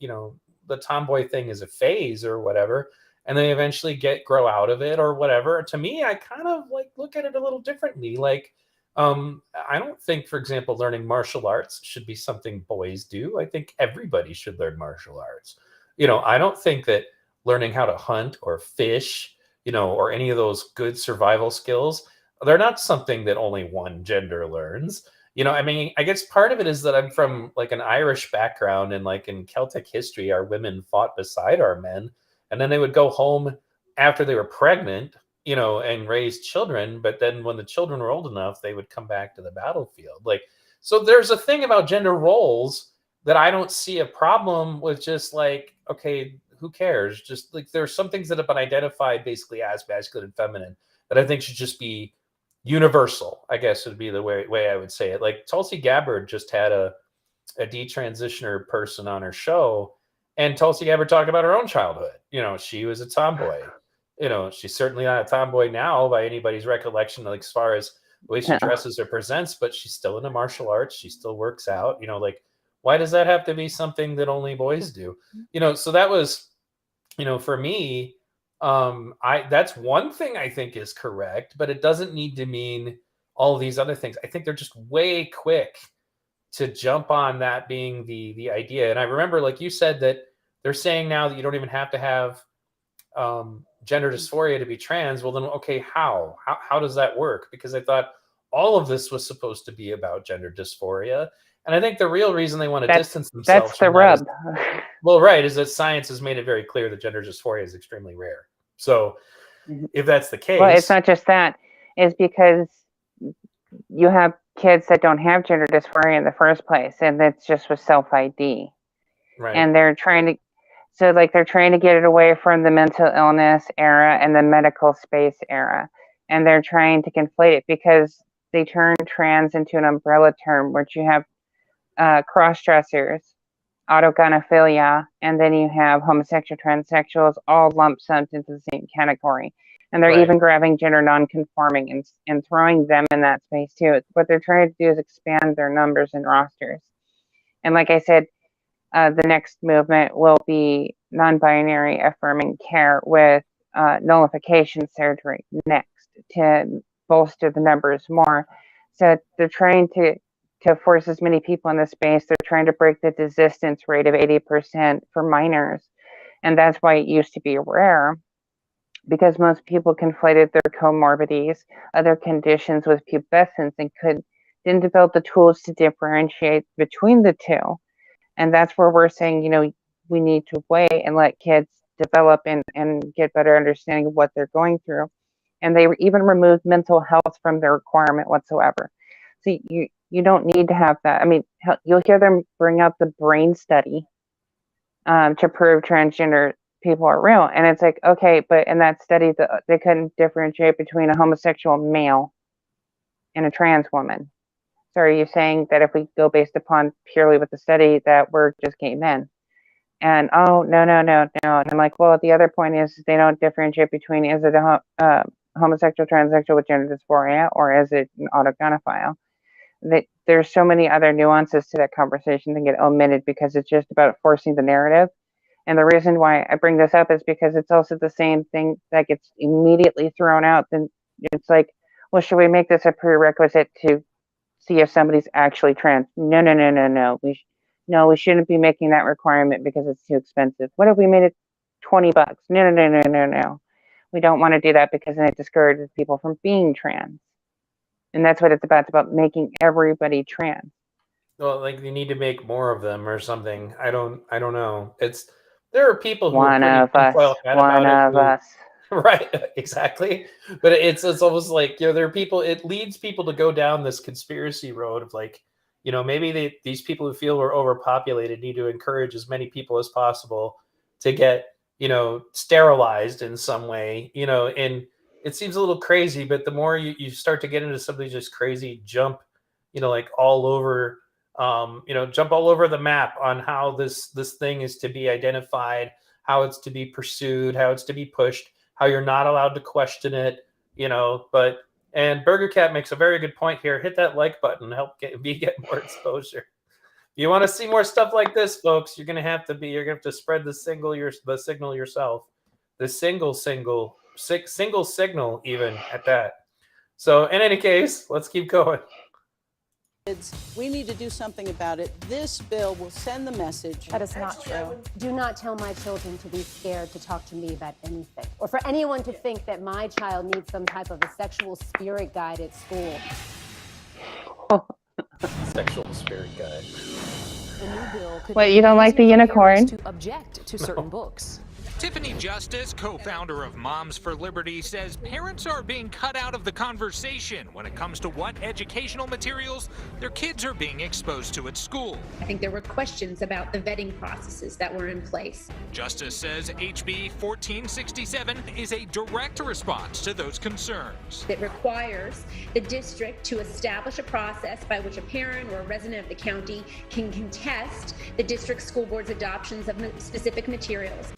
the tomboy thing is a phase or whatever, and they eventually grow out of it or whatever. To me, I kind of like look at it a little differently. Like, I don't think, for example, learning martial arts should be something boys do. I think everybody should learn martial arts. I don't think that learning how to hunt or fish, or any of those good survival skills, they're not something that only one gender learns. I mean, I guess part of it is that I'm from like an Irish background, and like in Celtic history, our women fought beside our men, and then they would go home after they were pregnant, and raise children. But then when the children were old enough, they would come back to the battlefield. Like, so there's a thing about gender roles that I don't see a problem with. Just like, okay, who cares? Just like, there's some things that have been identified basically as masculine and feminine that I think should just be universal, I guess would be the way I would say it. Like, Tulsi Gabbard just had a detransitioner person on her show, and Tulsi Gabbard talked about her own childhood. She was a tomboy. She's certainly not a tomboy now by anybody's recollection, like, as far as the way she dresses or presents, but she's still into martial arts. She still works out. Like, why does that have to be something that only boys do? So that was, for me, that's one thing I think is correct, but it doesn't need to mean all these other things. I think they're just way quick to jump on that being the idea. And I remember, like you said, that they're saying now that you don't even have to have gender dysphoria to be trans. Well, then, okay, how does that work? Because I thought all of this was supposed to be about gender dysphoria. And I think the real reason they want to distance themselves That's the from rub. is that science has made it very clear that gender dysphoria is extremely rare. So if that's the case... Well, it's not just that. It's because you have kids that don't have gender dysphoria in the first place, and that's just with self-ID. Right. And they're trying to get it away from the mental illness era and the medical space era. And they're trying to conflate it because they turn trans into an umbrella term, which you have cross-dressers, autogynephilia, and then you have homosexual, transsexuals, all lump summed into the same category. And they're even grabbing gender non-conforming and throwing them in that space too. What they're trying to do is expand their numbers and rosters. And like I said, the next movement will be non-binary affirming care with nullification surgery next to bolster the numbers more. So they're trying to force as many people in the space. They're trying to break the desistance rate of 80% for minors. And that's why it used to be rare, because most people conflated their comorbidities, other conditions with pubescence, and didn't develop the tools to differentiate between the two. And that's where we're saying, we need to wait and let kids develop and get better understanding of what they're going through. And they even removed mental health from their requirement whatsoever. So you don't need to have that. I mean, you'll hear them bring up the brain study to prove transgender people are real. And it's like, okay, but in that study, they couldn't differentiate between a homosexual male and a trans woman. So are you saying that if we go based upon purely with the study that we're just gay men? And no. And I'm like, well, the other point is they don't differentiate between, is it a homosexual, transsexual with gender dysphoria, or is it an autogynephile? There's so many other nuances to that conversation that get omitted because it's just about forcing the narrative. And the reason why I bring this up is because it's also the same thing that gets immediately thrown out. Then it's like, well, should we make this a prerequisite to see if somebody's actually trans? No. We shouldn't be making that requirement because it's too expensive. What if we made it $20? No. We don't want to do that because then it discourages people from being trans. And that's what it's about. It's about making everybody trans. Well, like you need to make more of them or something. I don't know. There are people who are One pretty of us, one of us. Right, exactly. But it's almost like, there are people, it leads people to go down this conspiracy road of like, maybe these people who feel we're overpopulated need to encourage as many people as possible to get, sterilized in some way, and it seems a little crazy, but the more you start to get into something just crazy jump, like all over, jump all over the map on how this thing is to be identified, how it's to be pursued, how it's to be pushed, how you're not allowed to question it, and Burger Cat makes a very good point here. Hit that like button, help get more exposure. If you want to see more stuff like this, folks, you're gonna have to spread the signal yourself. The single signal even at that. So in any case, let's keep going. We need to do something about it. This bill will send the message. That is not true. Do not tell my children to be scared to talk to me about anything, or for anyone to think that my child needs some type of a sexual spirit guide at school. Sexual spirit guide. The new bill could What, you don't like the unicorn? to object to certain books. Tiffany Justice, co-founder of Moms for Liberty, says parents are being cut out of the conversation when it comes to what educational materials their kids are being exposed to at school. I think there were questions about the vetting processes that were in place. Justice says HB 1467 is a direct response to those concerns. It requires the district to establish a process by which a parent or a resident of the county can contest the district school board's adoptions of specific materials.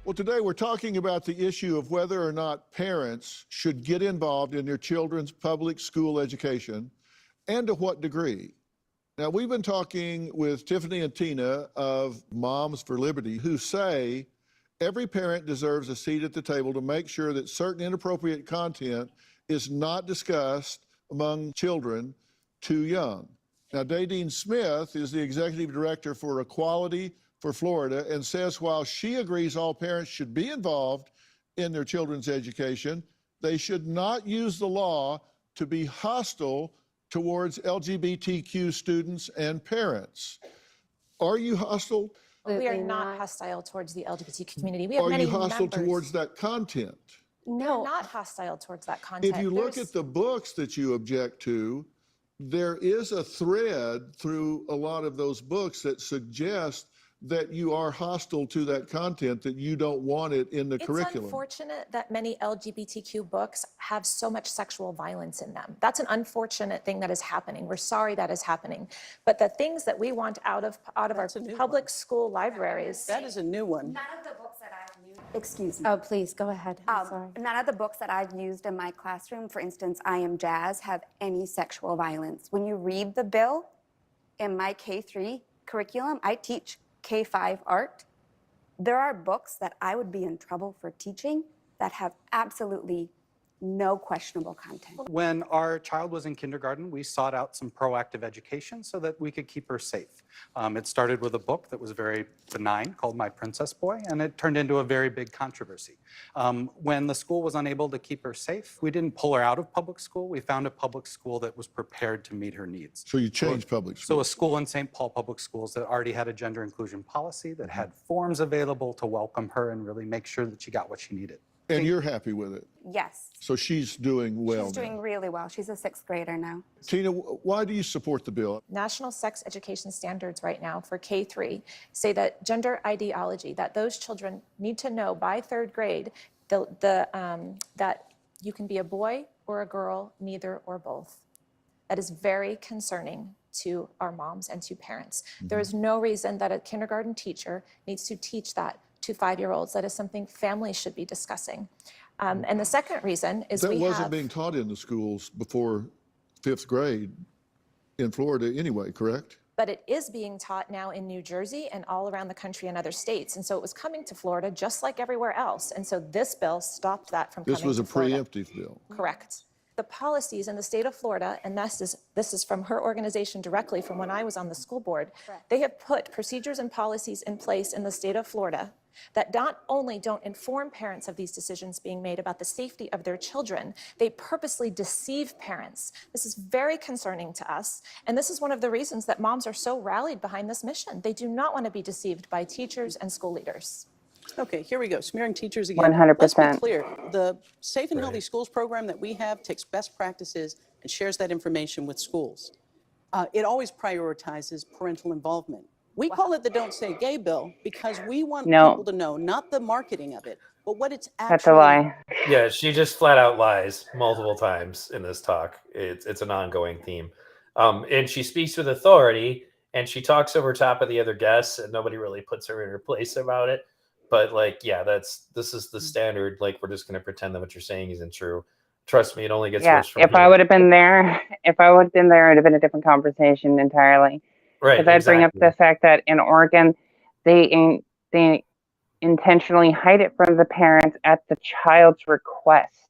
Well, today we're talking about the issue of whether or not parents should get involved in their children's public school education and to what degree. Now, we've been talking with Tiffany and Tina of Moms for Liberty, who say every parent deserves a seat at the table to make sure that certain inappropriate content is not discussed among children too young. Now, Nadine Smith is the executive director for Equality for Florida and says while she agrees all parents should be involved in their children's education, they should not use the law to be hostile towards LGBTQ students and parents. Are you hostile? We are not hostile towards the LGBTQ community. We have Are many you hostile members. towards that content? No, we're not hostile towards that content. If you look at the books that you object to, there is a thread through a lot of those books that suggest that you are hostile to that content, that you don't want it in the curriculum. It's unfortunate that many LGBTQ books have so much sexual violence in them. That's an unfortunate thing that is happening. We're sorry that is happening. But the things that we want out of our public school libraries. That is a new one. None of the books that I've used, excuse me. Oh, please, go ahead. I'm sorry. None of the books that I've used in my classroom, for instance, I Am Jazz, have any sexual violence. When you read the bill, in my K-3 curriculum, I teach K-5 art. There are books that I would be in trouble for teaching that have absolutely no questionable content. When our child was in kindergarten, we sought out some proactive education so that we could keep her safe. It started with a book that was very benign called My Princess Boy, and it turned into a very big controversy. When the school was unable to keep her safe, we didn't pull her out of public school. We found a public school that was prepared to meet her needs. So you changed public school? So a school in St. Paul Public Schools that already had a gender inclusion policy, that had forms available to welcome her and really make sure that she got what she needed. And you're happy with it? Yes. So she's doing well She's now. doing really well. She's a 6th grader now. Tina, why do you support the bill? National sex education standards right now for K-3 say that gender ideology, that those children need to know by 3rd grade that you can be a boy or a girl, neither or both. That is very concerning to our moms and to parents. There is no reason that a kindergarten teacher needs to teach that to 5-year-olds. That is something families should be discussing. And the second reason is that wasn't being taught in the schools before 5th grade in Florida anyway, correct? But it is being taught now in New Jersey and all around the country and other states. And so it was coming to Florida just like everywhere else. And so this bill stopped that from coming to Florida. This was a preemptive bill. Correct. The policies in the state of Florida, and this is from her organization directly from when I was on the school board, they have put procedures and policies in place in the state of Florida that not only don't inform parents of these decisions being made about the safety of their children, they purposely deceive parents. This is very concerning to us, and this is one of the reasons that moms are so rallied behind this mission. They do not want to be deceived by teachers and school leaders. Okay, here we go. Smearing teachers again. 100%. Let's be clear. The Safe and Healthy Schools program that we have takes best practices and shares that information with schools. It always prioritizes parental involvement. We call it the Don't Say Gay bill because we want people to know, not the marketing of it, but what it's actually. That's a lie. Yeah, she just flat out lies multiple times in this talk. It's an ongoing theme. And she speaks with authority, and she talks over top of the other guests, and nobody really puts her in her place about it. But like, yeah, this is the standard. Like, we're just going to pretend that what you're saying isn't true. Trust me, it only gets worse from if here. I would have been there, it would have been a different conversation entirely. Right. Because I'd bring up the fact that in Oregon, they intentionally hide it from the parents at the child's request.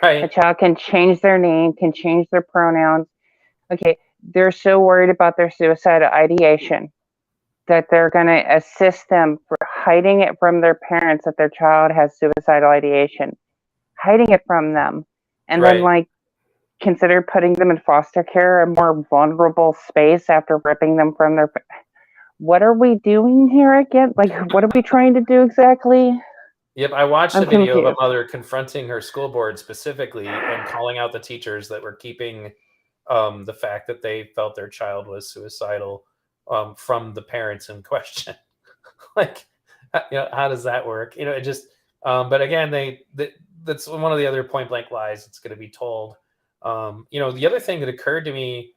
Right. The child can change their name, can change their pronouns. Okay, they're so worried about their suicidal ideation that they're going to assist them for hiding it from their parents that their child has suicidal ideation, hiding it from them, and then like consider putting them in foster care, a more vulnerable space after ripping them from their. What are we doing here again? Like, what are we trying to do exactly? Yep, I watched I'm a video of a confused. mother confronting her school board specifically and calling out the teachers that were keeping the fact that they felt their child was suicidal from the parents in question. Like, how does that work? It just. But again, that's one of the other point blank lies that's going to be told. The other thing that occurred to me,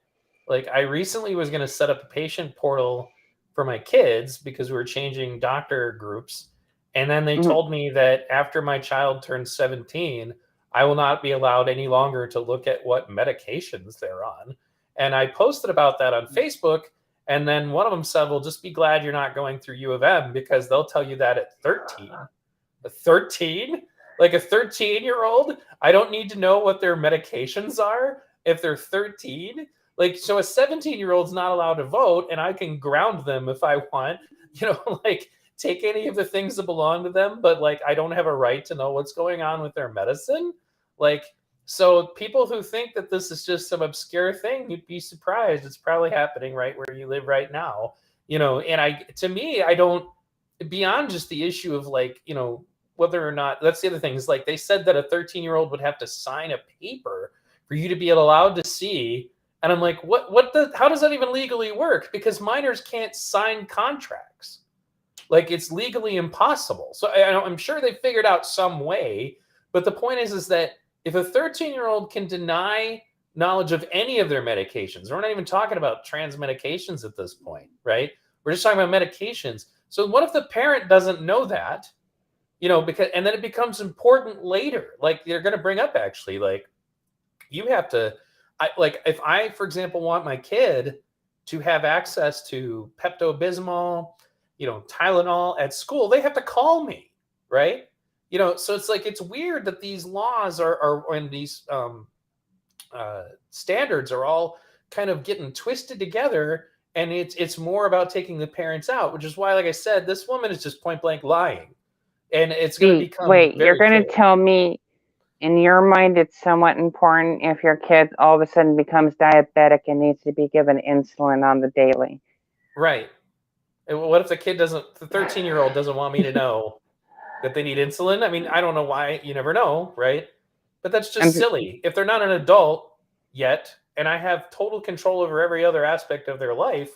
like, I recently was going to set up a patient portal for my kids because we were changing doctor groups. And then they told me that after my child turns 17, I will not be allowed any longer to look at what medications they're on. And I posted about that on Facebook. And then one of them said, well, just be glad you're not going through U of M because they'll tell you that at 13. A 13? Like a 13-year-old? I don't need to know what their medications are if they're 13. Like, so a 17-year-old's not allowed to vote, and I can ground them if I want, like take any of the things that belong to them, but like I don't have a right to know what's going on with their medicine. Like, so people who think that this is just some obscure thing, you'd be surprised. It's probably happening right where you live right now. And to me, I don't, beyond just the issue of like, whether or not, that's the other thing, is like they said that a 13-year-old would have to sign a paper for you to be allowed to see. And I'm like, how does that even legally work? Because minors can't sign contracts. Like, it's legally impossible. So I'm sure they figured out some way. But the point is that if a 13-year-old can deny knowledge of any of their medications, we're not even talking about trans medications at this point, right? We're just talking about medications. So what if the parent doesn't know that? Because, and then it becomes important later. Like, they're going to bring up, actually, like, you have to, if I, for example, want my kid to have access to Pepto-Bismol, Tylenol at school, they have to call me, right? So it's like, it's weird that these laws are and these standards are all kind of getting twisted together, and it's more about taking the parents out, which is why, like I said, this woman is just point blank lying. And it's going to become you're going to tell me in your mind it's somewhat important if your kid all of a sudden becomes diabetic and needs to be given insulin on the daily. Right. And what if the 13-year-old doesn't want me to know that they need insulin? I mean, I don't know why. You never know, right? But that's just silly. If they're not an adult yet, and I have total control over every other aspect of their life,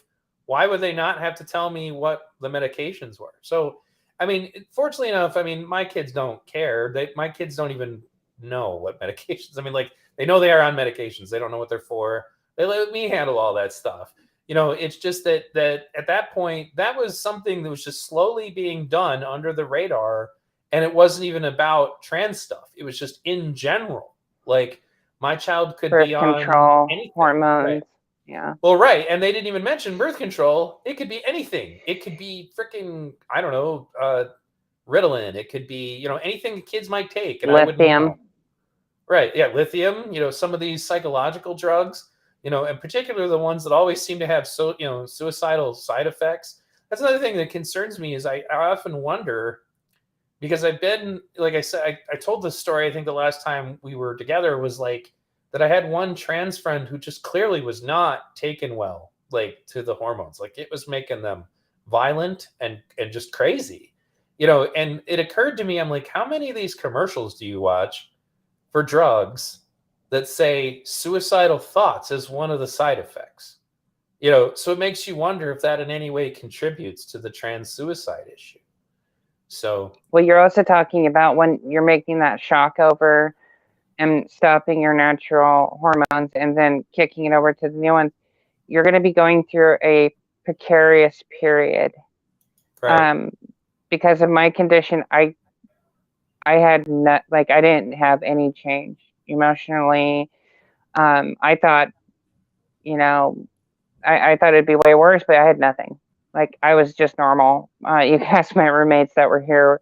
why would they not have to tell me what the medications were? So, I mean, fortunately enough, my kids don't care. My kids don't even know what medications. Like, they know they are on medications. They don't know what they're for. They let me handle all that stuff. It's just that at that point, that was something that was just slowly being done under the radar. And it wasn't even about trans stuff. It was just in general. Like, my child could birth be on control, anything. hormones. Right. Yeah. Well, right. And they didn't even mention birth control. It could be anything. It could be freaking, I don't know, Ritalin. It could be, anything kids might take. And I wouldn't know. Right. Yeah. Lithium, some of these psychological drugs, in particular, the ones that always seem to have suicidal side effects, that's another thing that concerns me is I often wonder, because I've been, like I said, I told this story, I think the last time we were together was like that I had one trans friend who just clearly was not taken well, like to the hormones. Like it was making them violent and just crazy, you know. And it occurred to me, I'm like, how many of these commercials do you watch for drugs that say suicidal thoughts is one of the side effects? You know, so it makes you wonder if that in any way contributes to the trans suicide issue. So, well, you're also talking about when you're making that shock over and stopping your natural hormones and then kicking it over to the new ones, you're going to be going through a precarious period. right. Because of my condition, I had not, like, I didn't have any change emotionally. I thought, you know, I thought it'd be way worse, but I had nothing. Like, I was just normal. You can ask my roommates that were here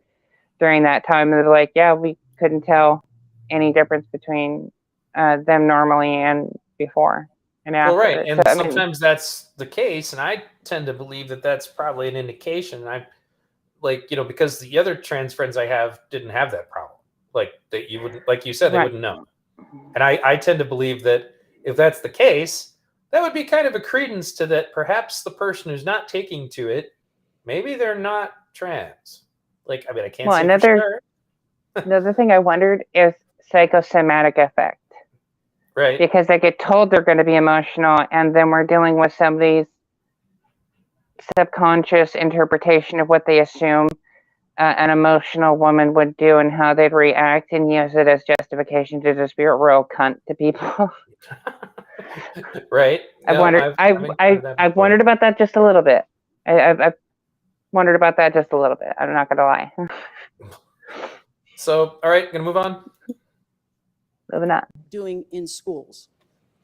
during that time, and they're like, yeah, we couldn't tell any difference between them normally and before and Well, right. after. So, And I mean, sometimes that's the case. And I tend to believe that that's probably an indication. I like, you know, because the other trans friends I have didn't have that problem. Like that you wouldn't, like you said, they right. wouldn't know. And I tend to believe that if that's the case, that would be kind of a credence to that perhaps the person who's not taking to it, maybe they're not trans. Like, I mean, I can't Well, say for sure. another thing I wondered is psychosomatic effect. Right. Because they get told they're going to be emotional, and then we're dealing with somebody's subconscious interpretation of what they assume an emotional woman would do and how they'd react, and use it as justification to just be a real cunt to people. Right. I've No, wondered. I've wondered about that just a little bit. I've wondered about that just a little bit. I'm not going to lie. So, all right, gonna move on. Moving on. Doing in schools.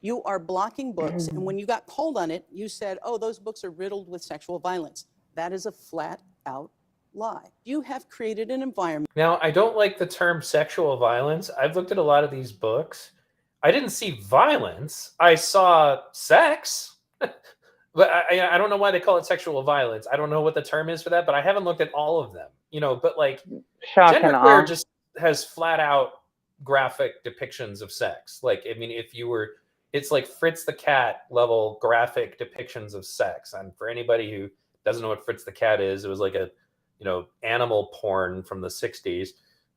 You are blocking books, and when you got called on it, you said, oh, those books are riddled with sexual violence. That is a flat out lie. You have created an environment. Now, I don't like the term sexual violence. I've looked at a lot of these books. I didn't see violence. I saw sex. But I don't know why they call it sexual violence. I don't know what the term is for that, but I haven't looked at all of them. You know, but like Shock and genderqueer awe. just has flat out graphic depictions of sex. Like, I mean, if you were, it's like Fritz the Cat level graphic depictions of sex. And for anybody who doesn't know what Fritz the Cat is, it was like a, you know, animal porn from the 60s.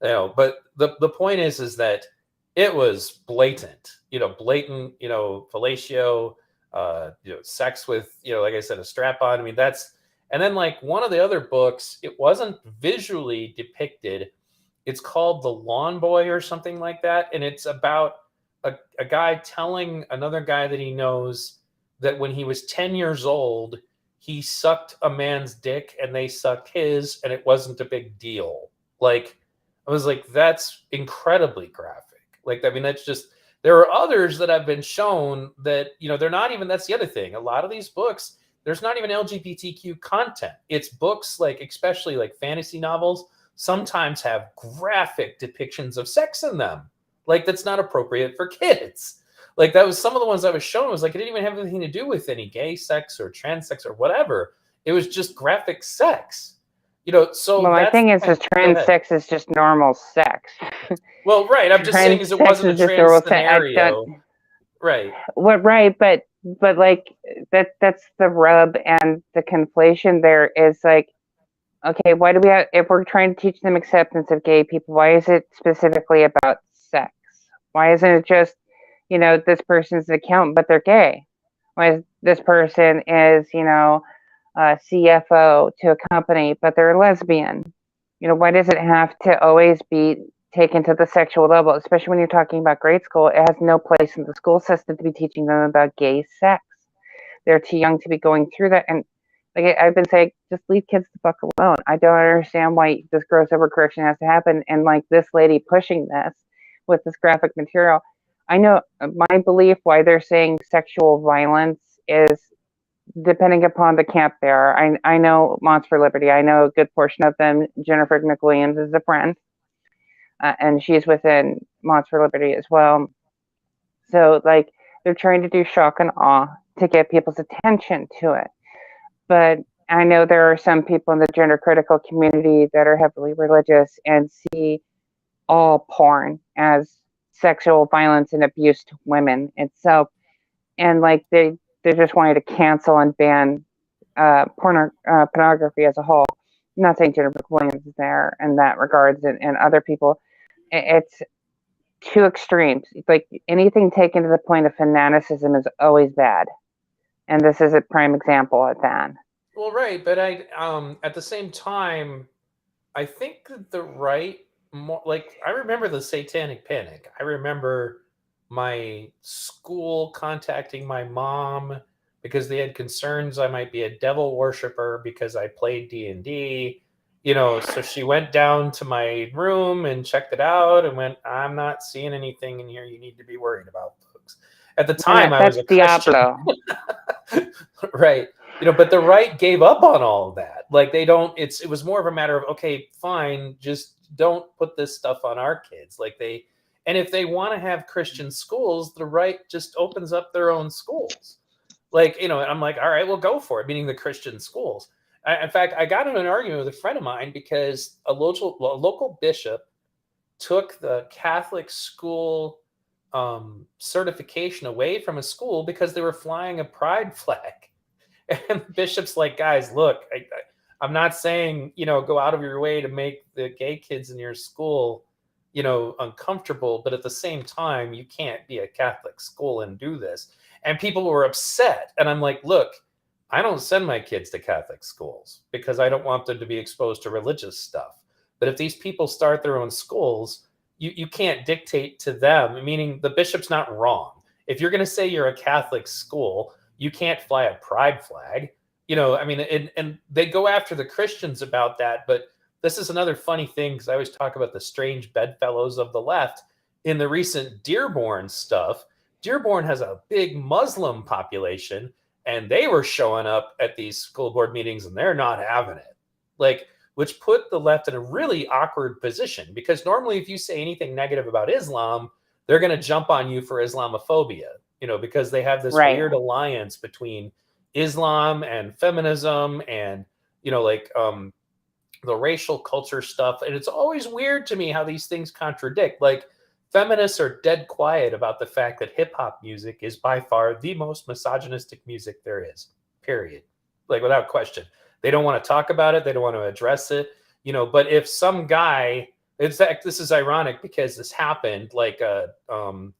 You know, but the point is that it was blatant, you know, fellatio, you know, sex with, you know, like I said, a strap on. I mean, that's, and then like one of the other books, it wasn't visually depicted. It's called The Lawn Boy or something like that. And it's about a guy telling another guy that he knows that when he was 10 years old, he sucked a man's dick and they sucked his, and it wasn't a big deal. Like, I was like, that's incredibly graphic. Like, I mean, that's just, there are others that have been shown that, you know, they're not even, that's the other thing. A lot of these books, there's not even LGBTQ content. It's books like, especially like fantasy novels, sometimes have graphic depictions of sex in them. Like, that's not appropriate for kids. Like, that was some of the ones I was shown was like, it didn't even have anything to do with any gay sex or trans sex or whatever. It was just graphic sex. You know, so well, my thing is trans sex is just normal sex. Well, right. I'm just saying is it wasn't a trans scenario. Right. Well, right, but like that's the rub and the conflation there is like, okay, why do we have, if we're trying to teach them acceptance of gay people, why is it specifically about sex? Why isn't it just, you know, this person's an accountant, but they're gay? Why is this person is, you know, CFO to a company, but they're a lesbian? You know, why does it have to always be taken to the sexual level, especially when you're talking about grade school? It has no place in the school system to be teaching them about gay sex. They're too young to be going through that. And like I've been saying, just leave kids the fuck alone. I don't understand why this gross overcorrection has to happen. And like this lady pushing this with this graphic material, I know my belief why they're saying sexual violence is depending upon the camp they are. I know Moms for Liberty. I know a good portion of them. Jennifer McWilliams is a friend. And she's within Moms for Liberty as well. So, like, they're trying to do shock and awe to get people's attention to it. But I know there are some people in the gender critical community that are heavily religious and see all porn as sexual violence and abuse to women itself, and like they're just wanting to cancel and ban pornography as a whole. I'm not saying Jennifer Williams is there in that regards, and other people. It's two extremes. Like anything taken to the point of fanaticism is always bad, and this is a prime example of that. Well, right, but I at the same time, I think that the right, like I remember the Satanic Panic. I remember my school contacting my mom because they had concerns I might be a devil worshiper because I played D&D. You know, so she went down to my room and checked it out and went, "I'm not seeing anything in here you need to be worried about, folks." At the time, I was a Christian. Right. You know, but the right gave up on all of that. Like they don't, it was more of a matter of, okay, fine, just don't put this stuff on our kids. Like and if they want to have Christian schools, the right just opens up their own schools. Like, you know, and I'm like, all right, well, go for it, meaning the Christian schools. In fact, I got in an argument with a friend of mine because a local bishop took the Catholic school certification away from a school because they were flying a pride flag. And the bishop's like, guys, look, I'm not saying, you know, go out of your way to make the gay kids in your school, you know, uncomfortable. But at the same time, you can't be a Catholic school and do this. And people were upset. And I'm like, look, I don't send my kids to Catholic schools because I don't want them to be exposed to religious stuff. But if these people start their own schools, you can't dictate to them, meaning the bishop's not wrong. If you're going to say you're a Catholic school, you can't fly a pride flag. You know, I mean, and they go after the Christians about that. But this is another funny thing because I always talk about the strange bedfellows of the left. In the recent Dearborn stuff, Dearborn has a big Muslim population, and they were showing up at these school board meetings and they're not having it. Like, which put the left in a really awkward position because normally if you say anything negative about Islam, they're going to jump on you for Islamophobia, you know, because they have this weird alliance between Islam and feminism and, you know, like the racial culture stuff. And it's always weird to me how these things contradict. Like feminists are dead quiet about the fact that hip hop music is by far the most misogynistic music there is, period. Like without question. They don't want to talk about it. They don't want to address it, you know, but if some guy, in fact, this is ironic because this happened like Sam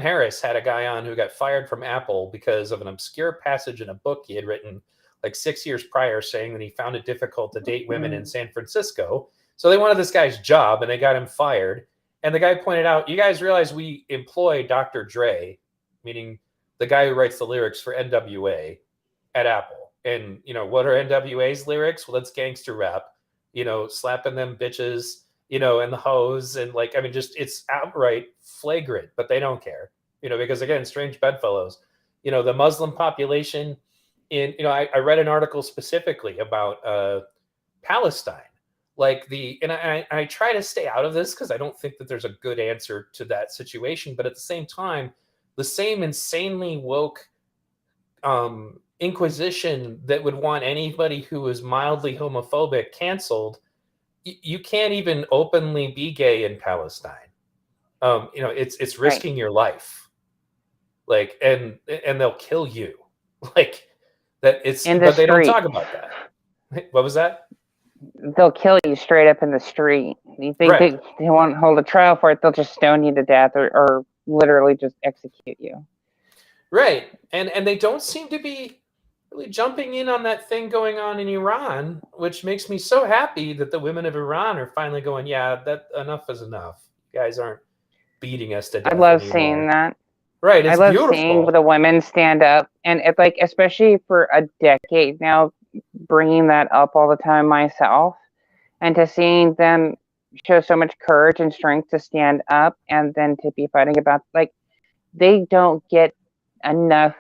Harris had a guy on who got fired from Apple because of an obscure passage in a book he had written like 6 years prior saying that he found it difficult to date women in San Francisco. So they wanted this guy's job and they got him fired. And the guy pointed out, you guys realize we employ Dr. Dre, meaning the guy who writes the lyrics for NWA at Apple. And, you know, what are NWA's lyrics? Well, it's gangster rap, you know, slapping them bitches, you know, and the hoes. And like, I mean, just it's outright flagrant, but they don't care, you know, because again, strange bedfellows, you know, the Muslim population in, you know, I read an article specifically about Palestine. Like and I try to stay out of this because I don't think that there's a good answer to that situation. But at the same time, the same insanely woke Inquisition that would want anybody who was mildly homophobic canceled, you can't even openly be gay in Palestine. You know, it's risking your life. Like, and they'll kill you. Like that. But they don't talk about that. What was that? They'll kill you straight up in the street. You think they won't hold a trial for it? They'll just stone you to death, or literally just execute you. Right, and they don't seem to be really jumping in on that thing going on in Iran, which makes me so happy that the women of Iran are finally going, yeah, that enough is enough. You guys aren't beating us to death. I love anymore. seeing that. Right, it's I love beautiful. seeing the women stand up, and it's like, especially for a decade now, bringing that up all the time myself, and to seeing them show so much courage and strength to stand up, and then to be fighting about, like, they don't get enough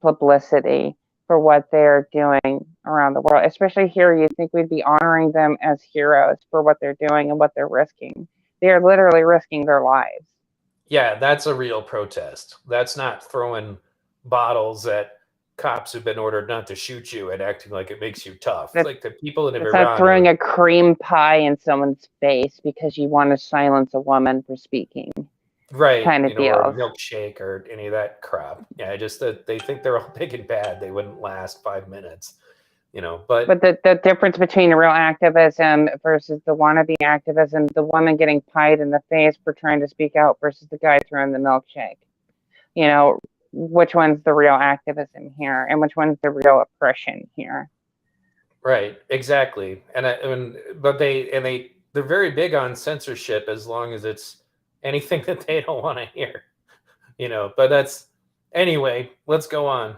publicity for what they're doing around the world, especially here. You'd think we'd be honoring them as heroes for what they're doing and what they're risking. They are literally risking their lives. Yeah, that's a real protest. That's not throwing bottles at cops who've been ordered not to shoot you and acting like it makes you tough. That's, Like the people in it's Iran. not throwing a cream pie in someone's face because you want to silence a woman for speaking. Right, Kind of or a deals. milkshake or any of that crap. Yeah, just that they think they're all big and bad. They wouldn't last 5 minutes, But the difference between real activism versus the wannabe activism, the woman getting pied in the face for trying to speak out versus the guy throwing the milkshake. Which one's the real activism here, and which one's the real oppression here? right, exactly. But they're very big on censorship as long as it's anything that they don't want to hear, But that's anyway. Let's go on.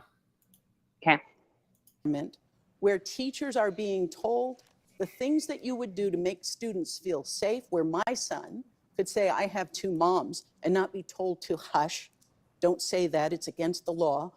Okay. Where teachers are being told the things that you would do to make students feel safe, where my son could say, I have 2 moms, and not be told to hush. Don't say that, it's against the law.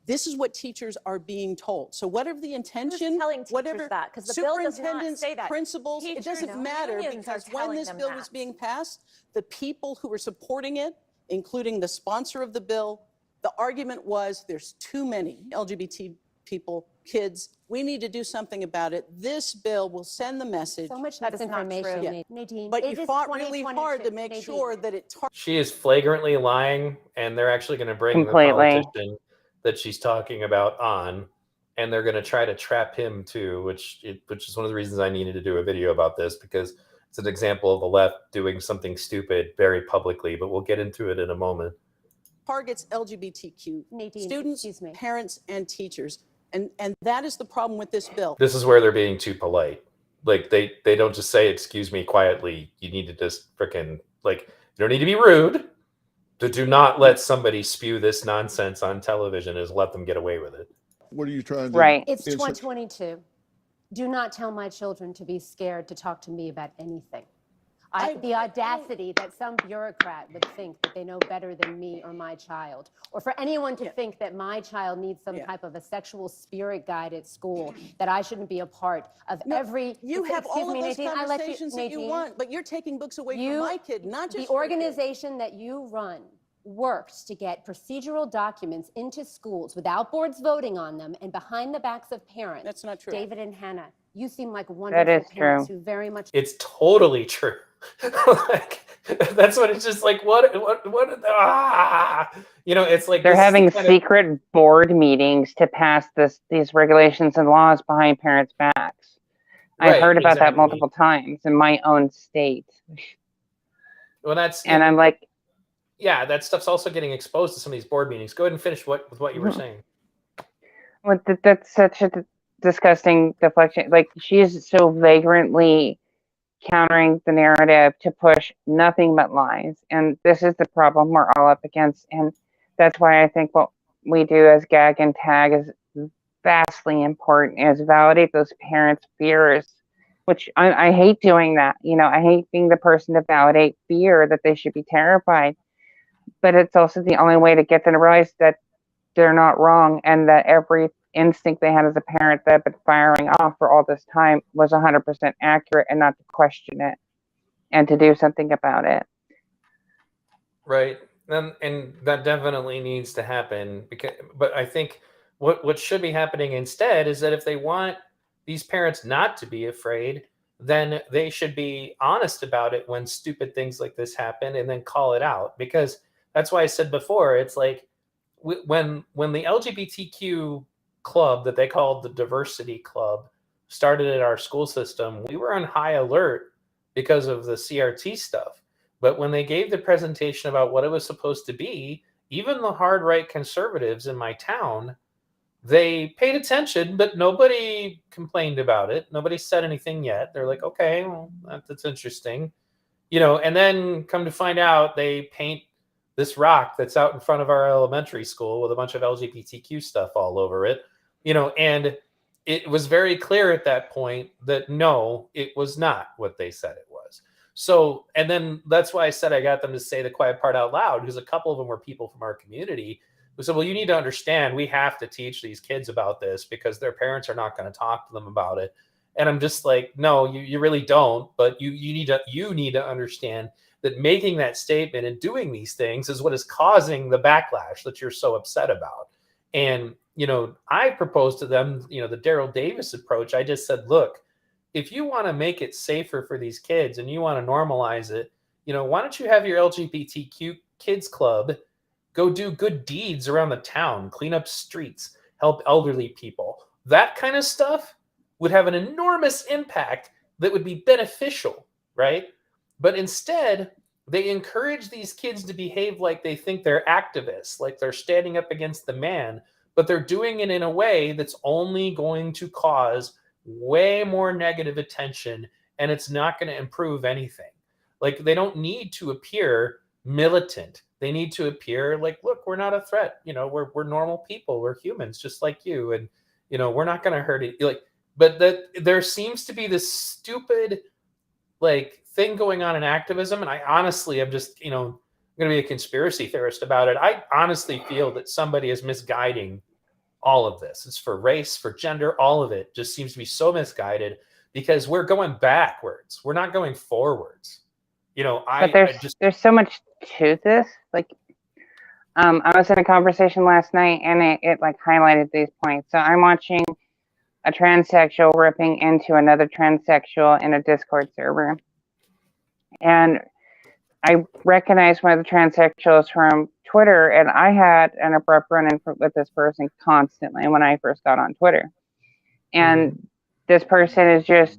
This is what teachers are being told. So whatever the intention, Who's telling teachers whatever that? 'Cause the bill does not superintendents, say that. principals, Teachers, it doesn't matter, unions are because when telling this them bill that. was being passed, the people who were supporting it, including the sponsor of the bill, the argument was there's too many LGBT people, kids. We need to do something about it. This bill will send the message. So much That is not misinformation, true. Nadine. But It you is fought really 2022, hard to make Nadine. sure that it She is flagrantly lying, and they're actually going to bring Completely. the politician that she's talking about on, and they're going to try to trap him too, which is one of the reasons I needed to do a video about this, because it's an example of the left doing something stupid very publicly, but we'll get into it in a moment. targets LGBTQ Nadine, students, excuse me. parents, and teachers. And that is the problem with this bill. This is where they're being too polite. Like they don't just say excuse me quietly. You need to just freaking you don't need to be rude. To do not let somebody spew this nonsense on television is let them get away with it. What are you trying to Right. It's 2022. Do not tell my children to be scared to talk to me about anything. The audacity that some bureaucrat would think that they know better than me or my child, or for anyone to think that my child needs some type of a sexual spirit guide at school, that I shouldn't be a part of every. You have all of those Nadine, conversations that you want, but you're taking books away from my kid, not just the organization that you run worked to get procedural documents into schools without boards voting on them and behind the backs of parents. That's not true. David and Hannah, you seem like wonderful is parents true. who very much. It's totally true. That's what it's just like. What? It's like They're having kind secret board meetings to pass these regulations and laws behind parents' backs. I've Right, heard about that exactly. multiple times in my own state. Well, and I'm like, yeah, that stuff's also getting exposed to some of these board meetings. Go ahead and finish with what you were saying. well, that's such a disgusting deflection. Like, she is so vagrantly countering the narrative to push nothing but lies. And this is the problem we're all up against. And that's why I think what we do as GAG and TAG is vastly important, is validate those parents' fears, which I hate doing that. I hate being the person to validate fear that they should be terrified. But it's also the only way to get them to realize that they're not wrong, and that every instinct they had as a parent that had been firing off for all this time was 100% accurate, and not to question it and to do something about it. Right. And that definitely needs to happen, but I think what should be happening instead is that if they want these parents not to be afraid, then they should be honest about it when stupid things like this happen, and then call it out. Because that's why I said before, it's like when the LGBTQ club that they called the diversity club started at our school system, we were on high alert because of the CRT stuff. But when they gave the presentation about what it was supposed to be, even the hard right conservatives in my town, they paid attention, but nobody complained about it. Nobody said anything yet. They're like, okay, well, that's interesting. And then come to find out, they paint this rock that's out in front of our elementary school with a bunch of LGBTQ stuff all over it, and it was very clear at that point that no, it was not what they said it was. So, and then that's why I said I got them to say the quiet part out loud, because a couple of them were people from our community who said, well, you need to understand, we have to teach these kids about this because their parents are not going to talk to them about it. And I'm just like, no, you really don't. But you need to understand that making that statement and doing these things is what is causing the backlash that you're so upset about. And I proposed to them, the Daryl Davis approach. I just said, look, if you want to make it safer for these kids and you want to normalize it, why don't you have your LGBTQ kids club go do good deeds around the town, clean up streets, help elderly people. That kind of stuff would have an enormous impact that would be beneficial, right? But instead, they encourage these kids to behave like they think they're activists, like they're standing up against the man, but they're doing it in a way that's only going to cause way more negative attention, and it's not going to improve anything. Like, they don't need to appear militant. They need to appear like, look, we're not a threat. We're normal people. We're humans just like you. And, we're not going to hurt it. But there seems to be this stupid, thing going on in activism. And I honestly am just, going to be a conspiracy theorist about it. I honestly feel that somebody is misguiding all of this. It's for race, for gender, all of it just seems to be so misguided because we're going backwards. We're not going forwards. But there's so much to this. I was in a conversation last night and it highlighted these points. So I'm watching a transsexual ripping into another transsexual in a Discord server. And I recognized one of the transsexuals from Twitter, and I had an abrupt run-in with this person constantly when I first got on Twitter. And this person is just,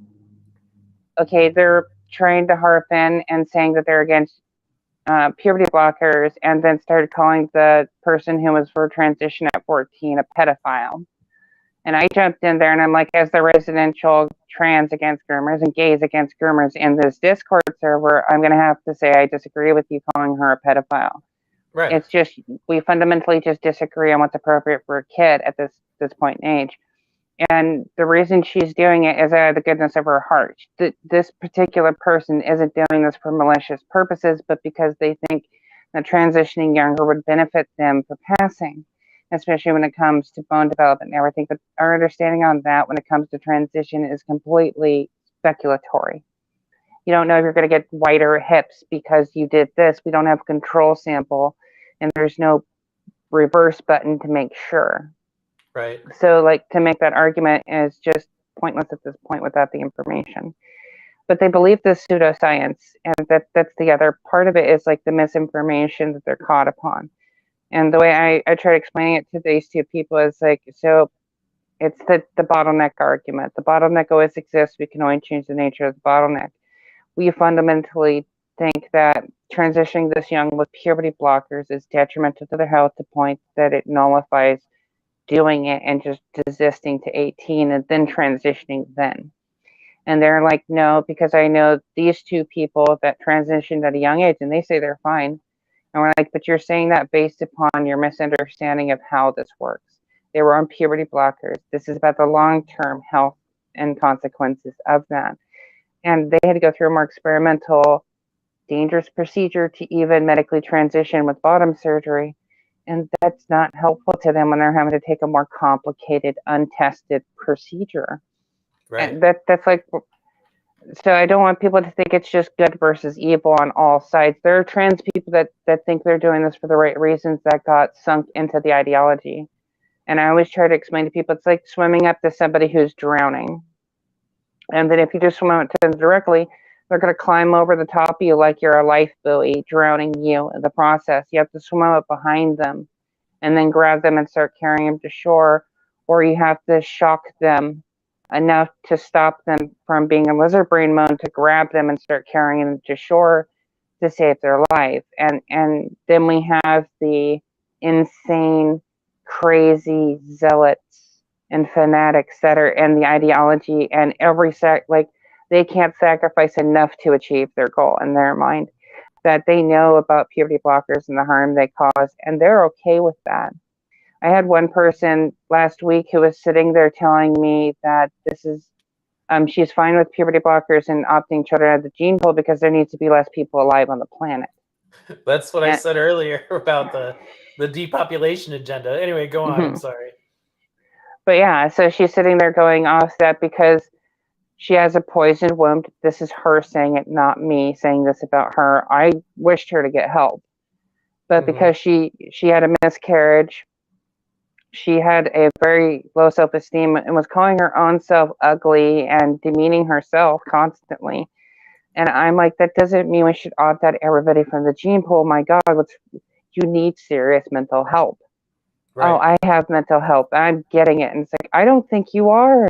okay, they're trying to harp in and saying that they're against puberty blockers, and then started calling the person who was for transition at 14 a pedophile. And I jumped in there and I'm like, as the residential trans against groomers and gays against groomers in this Discord server, I'm going to have to say I disagree with you calling her a pedophile. Right. It's just, we fundamentally just disagree on what's appropriate for a kid at this point in age. And the reason she's doing it is out of the goodness of her heart. This particular person isn't doing this for malicious purposes, but because they think that transitioning younger would benefit them for passing, especially when it comes to bone development and everything. But our understanding on that when it comes to transition is completely speculatory. You don't know if you're going to get wider hips because you did this. We don't have a control sample, and there's no reverse button to make sure. Right. So to make that argument is just pointless at this point without the information. But they believe this pseudoscience, and that's the other part of it is the misinformation that they're caught upon. And the way I try to explain it to these two people is so it's the bottleneck argument. The bottleneck always exists. We can only change the nature of the bottleneck. We fundamentally think that transitioning this young with puberty blockers is detrimental to their health to the point that it nullifies doing it and just desisting to 18 and then transitioning then. And they're like, no, because I know these two people that transitioned at a young age and they say they're fine. And we're like, but you're saying that based upon your misunderstanding of how this works. They were on puberty blockers. This is about the long-term health and consequences of that. And they had to go through a more experimental, dangerous procedure to even medically transition with bottom surgery. And that's not helpful to them when they're having to take a more complicated, untested procedure. Right. And that's so I don't want people to think it's just good versus evil on all sides. There are trans people that think they're doing this for the right reasons that got sunk into the ideology. And I always try to explain to people, it's like swimming up to somebody who's drowning. And then if you just swim up to them directly, they're going to climb over the top of you like you're a life buoy, drowning you in the process. You have to swim up behind them and then grab them and start carrying them to shore, or you have to shock them enough to stop them from being in lizard brain mode to grab them and start carrying them to shore to save their life. And then we have the insane, crazy zealots and fanatics that are in the ideology, and they can't sacrifice enough to achieve their goal in their mind, that they know about puberty blockers and the harm they cause, and they're okay with that. I had one person last week who was sitting there telling me that this is, she's fine with puberty blockers and opting children out of the gene pool because there needs to be less people alive on the planet. That's what I said earlier about the depopulation agenda. Anyway, go on. I'm sorry. But yeah, so she's sitting there going off that because she has a poisoned womb. This is her saying it, not me saying this about her. I wished her to get help. But because she had a miscarriage she had a very low self-esteem and was calling her own self ugly and demeaning herself constantly. And I'm like, that doesn't mean we should opt out everybody from the gene pool. My God, you need serious mental help. Right. Oh, I have mental health. I'm getting it. And it's like, I don't think you are.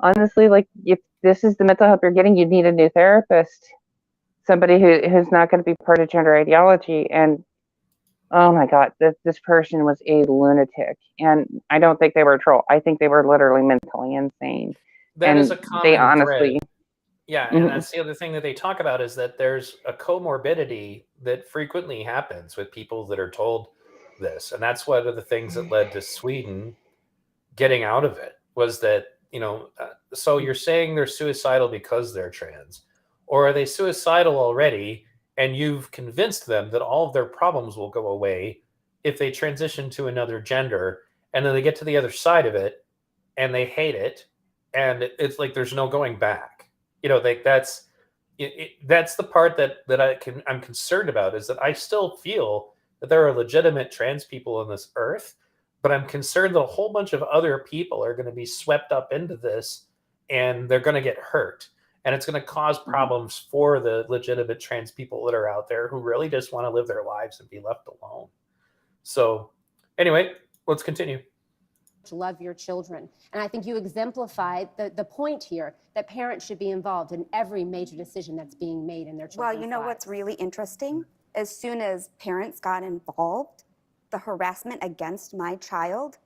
Honestly, like, if this is the mental help you're getting, you need a new therapist. Somebody who's not going to be part of gender ideology. And oh my God, this person was a lunatic. And I don't think they were a troll. I think they were literally mentally insane. That and is a they common honestly, thread. Yeah, and that's the other thing that they talk about is that there's a comorbidity that frequently happens with people that are told this. And that's one of the things that led to Sweden getting out of it, was that, so you're saying they're suicidal because they're trans, or are they suicidal already and you've convinced them that all of their problems will go away if they transition to another gender, and then they get to the other side of it and they hate it, and it's like there's no going back. That's the part that I'm concerned about, is that I still feel that there are legitimate trans people on this earth, but I'm concerned that a whole bunch of other people are going to be swept up into this, and they're going to get hurt, and it's going to cause problems for the legitimate trans people that are out there who really just want to live their lives and be left alone. So anyway, let's continue. Love your children. And I think you exemplified the point here that parents should be involved in every major decision that's being made in their children's Well, you know lives. what's really interesting? As soon as parents got involved, the harassment against my child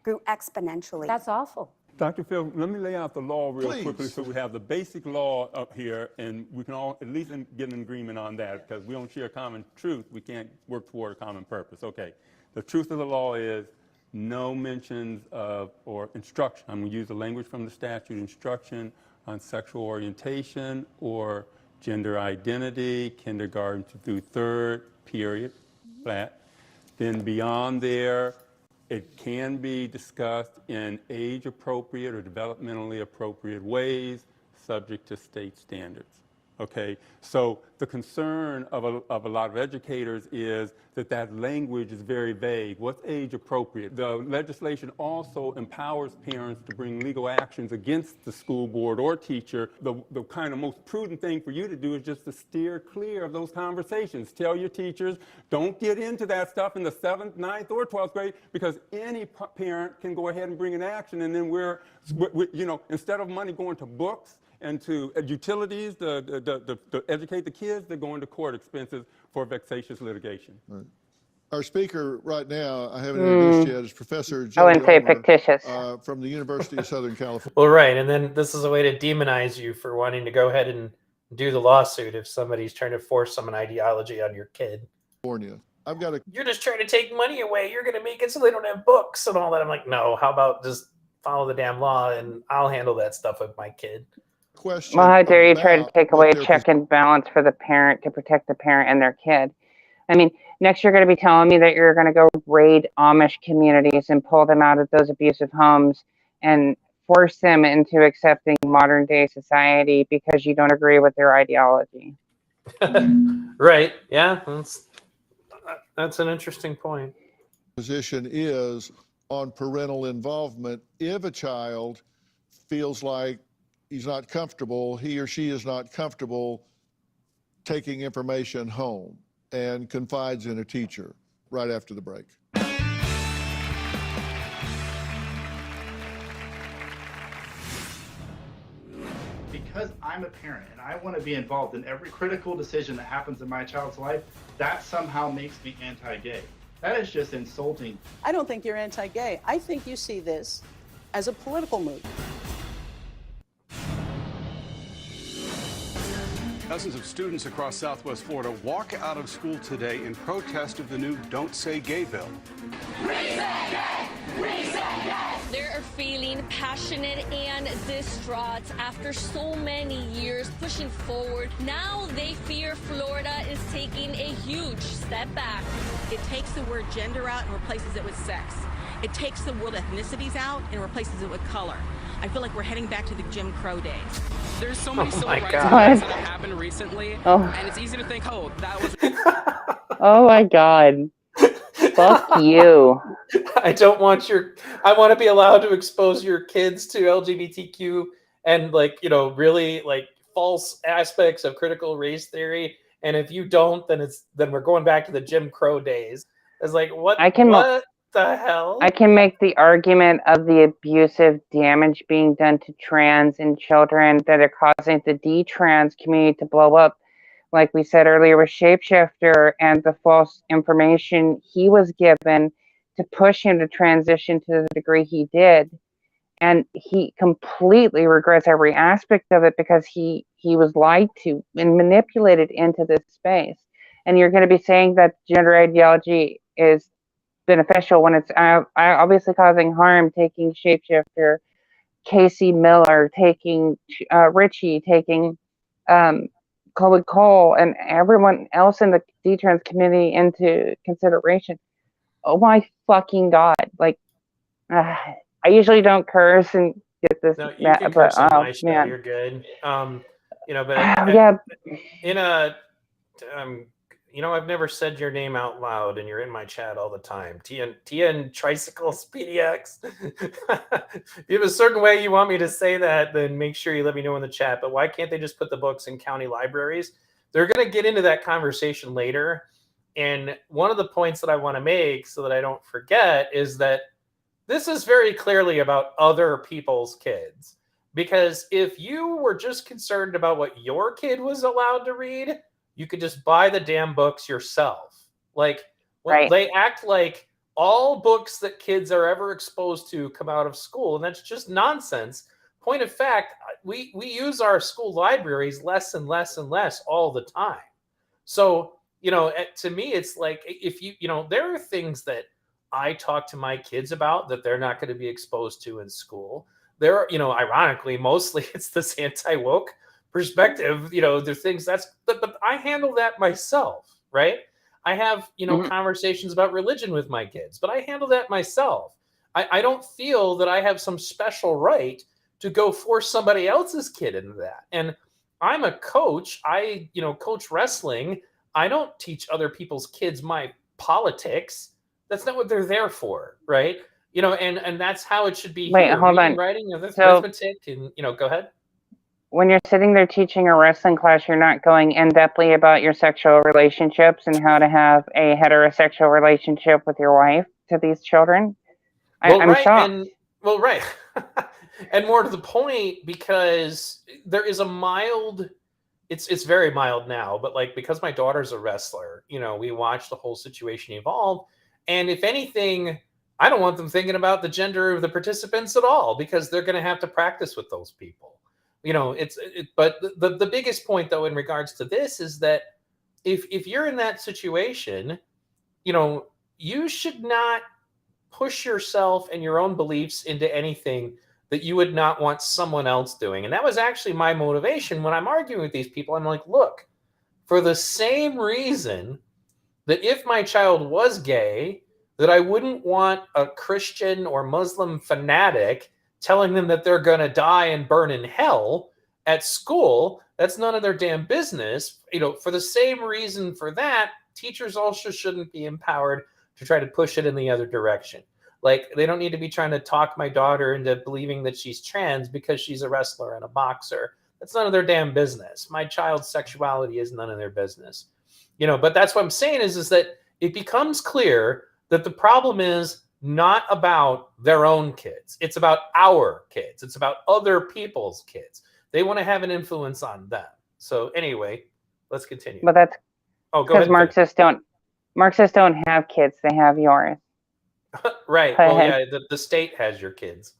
grew exponentially. That's awful. Dr. Phil, let me lay out the law real Please. quickly so we have the basic law up here, and we can all at least get an agreement on that, because we don't share common truth. We can't work toward a common purpose. Okay. The truth of the law is no mentions of or instruction. I'm going to use the language from the statute, instruction on sexual orientation or gender identity, kindergarten through third, period, flat. Then beyond there, it can be discussed in age-appropriate or developmentally appropriate ways, subject to state standards. Okay, so the concern of a lot of educators is that language is very vague. What's age appropriate? The legislation also empowers parents to bring legal actions against the school board or teacher. The kind of most prudent thing for you to do is just to steer clear of those conversations. Tell your teachers, don't get into that stuff in the 7th, 9th, or 12th grade, because any parent can go ahead and bring an action, and then we're instead of money going to books and to utilities to educate the kids, they're going to court expenses for vexatious litigation. Right. Our speaker right now, I haven't introduced yet, is Professor Joe I wouldn't say fictitious. From the University of Southern California. Well, right, and then this is a way to demonize you for wanting to go ahead and do the lawsuit if somebody's trying to force some ideology on your kid. You're just trying to take money away. You're going to make it so they don't have books and all that. I'm like, no, how about just follow the damn law and I'll handle that stuff with my kid. Well, how dare you try to take away check and balance for the parent to protect the parent and their kid? I mean, next you're going to be telling me that you're going to go raid Amish communities and pull them out of those abusive homes and force them into accepting modern day society because you don't agree with their ideology. Right. Yeah. That's an interesting point. Position is on parental involvement. If a child feels like he's not comfortable, he or she is not comfortable taking information home, and confides in a teacher. Right after the break. Because I'm a parent and I want to be involved in every critical decision that happens in my child's life, that somehow makes me anti-gay. That is just insulting. I don't think you're anti-gay. I think you see this as a political move. Dozens of students across Southwest Florida walk out of school today in protest of the new Don't Say Gay bill. They're feeling passionate and distraught after so many years pushing forward. Now they fear Florida is taking a huge step back. It takes the word gender out and replaces it with sex. It takes the word ethnicities out and replaces it with color. I feel like we're heading back to the Jim Crow days. There's so many civil rights God. events that have happened recently, Oh. and it's easy to think, oh, that was... Oh my God. Fuck you. I don't want I want to be allowed to expose your kids to LGBTQ and really false aspects of critical race theory. And if you don't, then we're going back to the Jim Crow days. It's like, what the hell? I can make the argument of the abusive damage being done to trans and children that are causing the detrans community to blow up. Like we said earlier with Shapeshifter and the false information he was given to push him to transition to the degree he did. And he completely regrets every aspect of it because he was lied to and manipulated into this space. And you're going to be saying that gender ideology is beneficial when it's obviously causing harm, taking Shapeshifter, Casey Miller, taking Richie, taking Chloe Cole, and everyone else in the detrans community into consideration. Oh my fucking God. I usually don't curse and get this. No, you can curse on my show. You're good. I've never said your name out loud, and you're in my chat all the time. TN Tricycles PDX. If you have a certain way you want me to say that, then make sure you let me know in the chat. But why can't they just put the books in county libraries? They're going to get into that conversation later. And one of the points that I want to make so that I don't forget is that this is very clearly about other people's kids. Because if you were just concerned about what your kid was allowed to read, you could just buy the damn books yourself. They act like all books that kids are ever exposed to come out of school, and that's just nonsense. Point of fact, we use our school libraries less and less and less all the time. So, to me, it's like if there are things that I talk to my kids about that they're not going to be exposed to in school. There are, ironically, mostly it's this anti-woke perspective, the things but I handle that myself, right? I have, conversations about religion with my kids, but I handle that myself. I don't feel that I have some special right to go force somebody else's kid into that. And I'm a coach. I, coach wrestling. I don't teach other people's kids my politics. That's not what they're there for, right? And that's how it should be. Wait, here. hold Reading, on. writing, So, arithmetic, and go ahead. When you're sitting there teaching a wrestling class, you're not going in-depthly about your sexual relationships and how to have a heterosexual relationship with your wife to these children. I'm shocked. Right. And more to the point, because there is a mild, it's very mild now, but because my daughter's a wrestler, we watch the whole situation evolve. And if anything, I don't want them thinking about the gender of the participants at all, because they're going to have to practice with those people. But the biggest point, though, in regards to this is that if you're in that situation, you should not push yourself and your own beliefs into anything that you would not want someone else doing. And that was actually my motivation when I'm arguing with these people. I'm like, look, for the same reason that if my child was gay, that I wouldn't want a Christian or Muslim fanatic telling them that they're going to die and burn in hell at school. That's none of their damn business. For the same reason for that, teachers also shouldn't be empowered to try to push it in the other direction. They don't need to be trying to talk my daughter into believing that she's trans because she's a wrestler and a boxer. That's none of their damn business. My child's sexuality is none of their business. But that's what I'm saying is that it becomes clear that the problem is not about their own kids. It's about our kids. It's about other people's kids. They want to have an influence on them. So anyway, let's continue. But that's because Marxists don't have kids. They have yours. Right. Well, yeah, the state has your kids.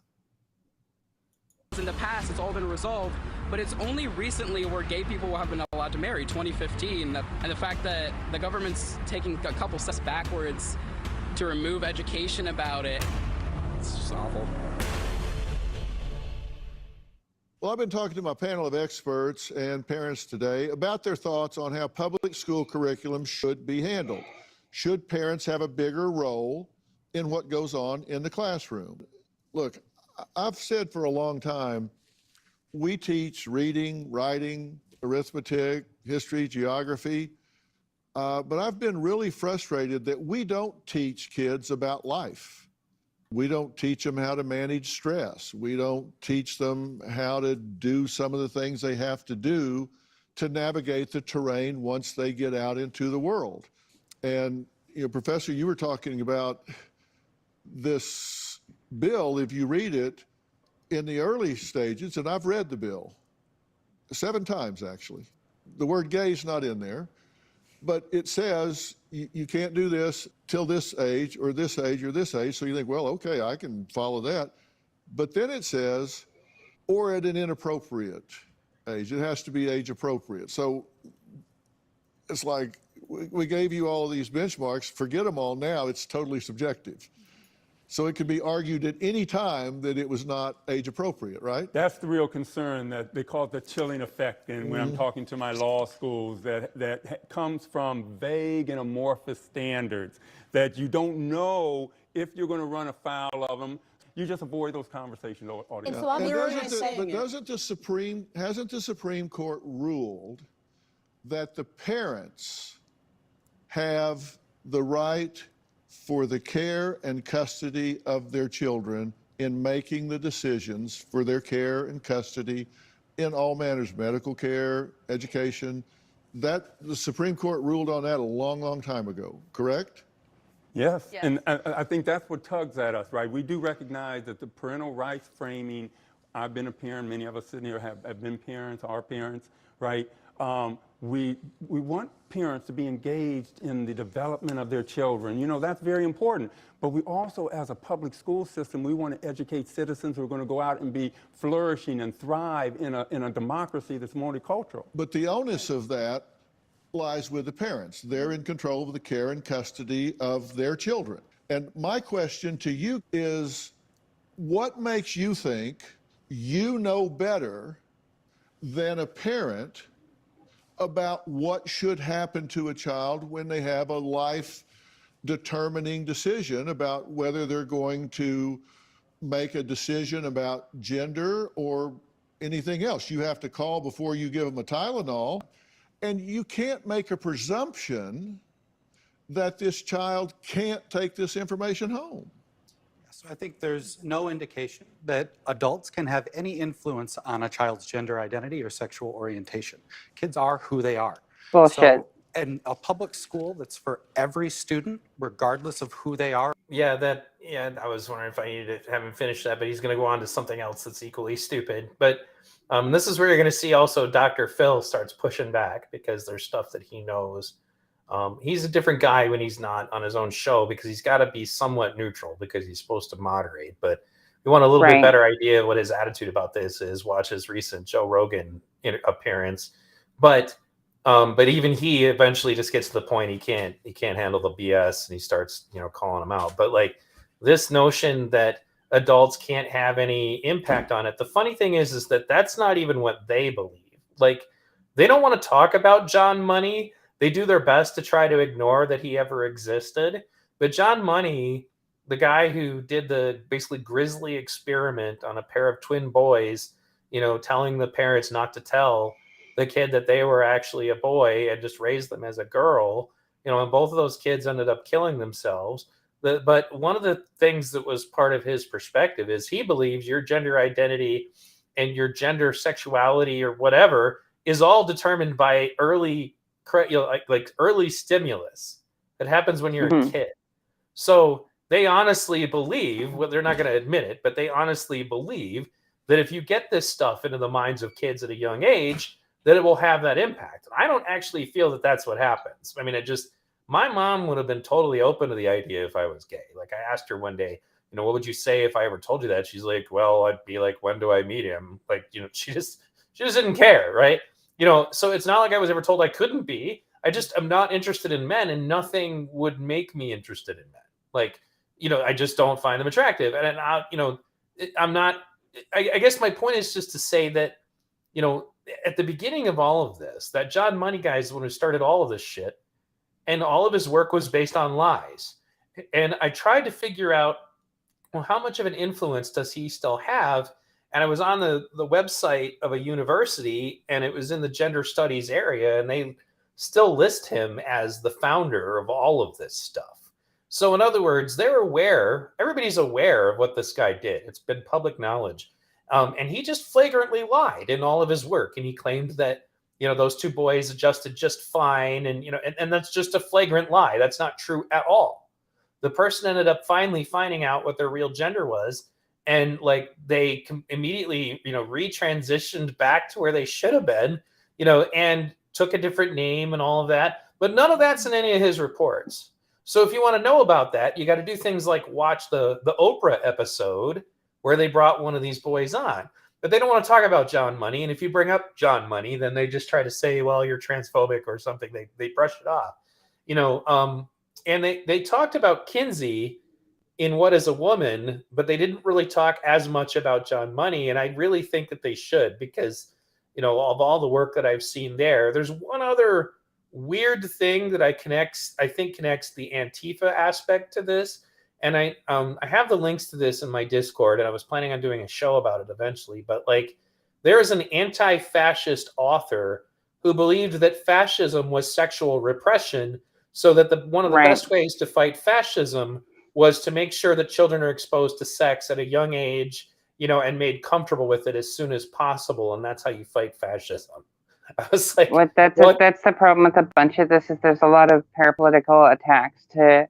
In the past, it's all been resolved, but it's only recently where gay people have been allowed to marry, 2015, and the fact that the government's taking a couple steps backwards to remove education about it, it's just awful. Well, I've been talking to my panel of experts and parents today about their thoughts on how public school curriculum should be handled. Should parents have a bigger role in what goes on in the classroom? Look, I've said for a long time, we teach reading, writing, arithmetic, history, geography. But I've been really frustrated that we don't teach kids about life. We don't teach them how to manage stress. We don't teach them how to do some of the things they have to do to navigate the terrain once they get out into the world. And, you know, Professor, you were talking about this bill, if you read it, in the early stages, and I've read the bill 7 times actually. The word gay is not in there, but it says you can't do this till this age or this age or this age. So you think, well, okay, I can follow that. But then it says, or at an inappropriate age. It has to be age appropriate. So it's like, we gave you all these benchmarks, forget them all now, it's totally subjective. So it can be argued at any time that it was not age appropriate, right? That's the real concern that they call it the chilling effect. And when I'm talking to my law schools, that comes from vague and amorphous standards that you don't know if you're going to run afoul of them. You just avoid those conversations altogether. And so I'm hearing you saying But hasn't the Supreme Court ruled that the parents have the right for the care and custody of their children in making the decisions for their care and custody in all manners, medical care, education? That the Supreme Court ruled on that a long, long time ago, correct? Yes, and I think that's what tugs at us, right? We do recognize that the parental rights framing, I've been a parent, many of us sitting here have been parents, are parents, right? We want parents to be engaged in the development of their children. You know, that's very important. But we also, as a public school system, we want to educate citizens who are going to go out and be flourishing and thrive in a democracy that's multicultural. But the onus of that lies with the parents. They're in control of the care and custody of their children. And my question to you is, what makes you think you know better than a parent about what should happen to a child when they have a life-determining decision about whether they're going to make a decision about gender or anything else? You have to call before you give them a Tylenol, and you can't make a presumption that this child can't take this information home. So I think there's no indication that adults can have any influence on a child's gender identity or sexual orientation. Kids are who they are. Bullshit. So, and a public school that's for every student, regardless of who they are. Yeah, I was wondering if I needed to have him finish that, but he's going to go on to something else that's equally stupid. But this is where you're going to see also Dr. Phil starts pushing back because there's stuff that he knows. He's a different guy when he's not on his own show because he's got to be somewhat neutral because he's supposed to moderate. But if you want a little bit better idea of what his attitude about this is, watch his recent Joe Rogan appearance. But even he eventually just gets to the point he can't handle the BS and he starts, calling them out. But like this notion that adults can't have any impact on it. The funny thing is that that's not even what they believe. Like they don't want to talk about John Money. They do their best to try to ignore that he ever existed. But John Money, the guy who did the basically grisly experiment on a pair of twin boys, telling the parents not to tell the kid that they were actually a boy and just raised them as a girl, and both of those kids ended up killing themselves. But one of the things that was part of his perspective is he believes your gender identity and your gender sexuality or whatever is all determined by early early stimulus that happens when you're a kid. So they honestly believe, well, they're not going to admit it, but they honestly believe that if you get this stuff into the minds of kids at a young age, that it will have that impact. And I don't actually feel that that's what happens. I mean, my mom would have been totally open to the idea if I was gay. Like I asked her one day, what would you say if I ever told you that? She's like, well, I'd be like, when do I meet him? Like, she just didn't care. Right. So it's not like I was ever told I couldn't be. I'm not interested in men, and nothing would make me interested in men. Like, I just don't find them attractive. And I'm not, I guess my point is just to say that, at the beginning of all of this, that John Money guy is the one who started all of this shit, and all of his work was based on lies. And I tried to figure out, well, how much of an influence does he still have? And I was on the website of a university, and it was in the gender studies area, and they still list him as the founder of all of this stuff. So in other words, they're aware, everybody's aware of what this guy did. It's been public knowledge. And he just flagrantly lied in all of his work. And he claimed that, those two boys adjusted just fine. And, and that's just a flagrant lie. That's not true at all. The person ended up finally finding out what their real gender was. And like they immediately, retransitioned back to where they should have been, and took a different name and all of that. But none of that's in any of his reports. So if you want to know about that, you got to do things like watch the Oprah episode where they brought one of these boys on. But they don't want to talk about John Money. And if you bring up John Money, then they just try to say, well, you're transphobic or something. They brush it off. And they talked about Kinsey in What is a Woman, but they didn't really talk as much about John Money. And I really think that they should, because, of all the work that I've seen there, there's one other weird thing that I think connects the Antifa aspect to this. And I have the links to this in my Discord, and I was planning on doing a show about it eventually. But like, there is an anti-fascist author who believed that fascism was sexual repression, so that one of the best ways to fight fascism was to make sure that children are exposed to sex at a young age, and made comfortable with it as soon as possible. And that's how you fight fascism. I was like, that's the problem with a bunch of this, is there's a lot of parapolitical attacks to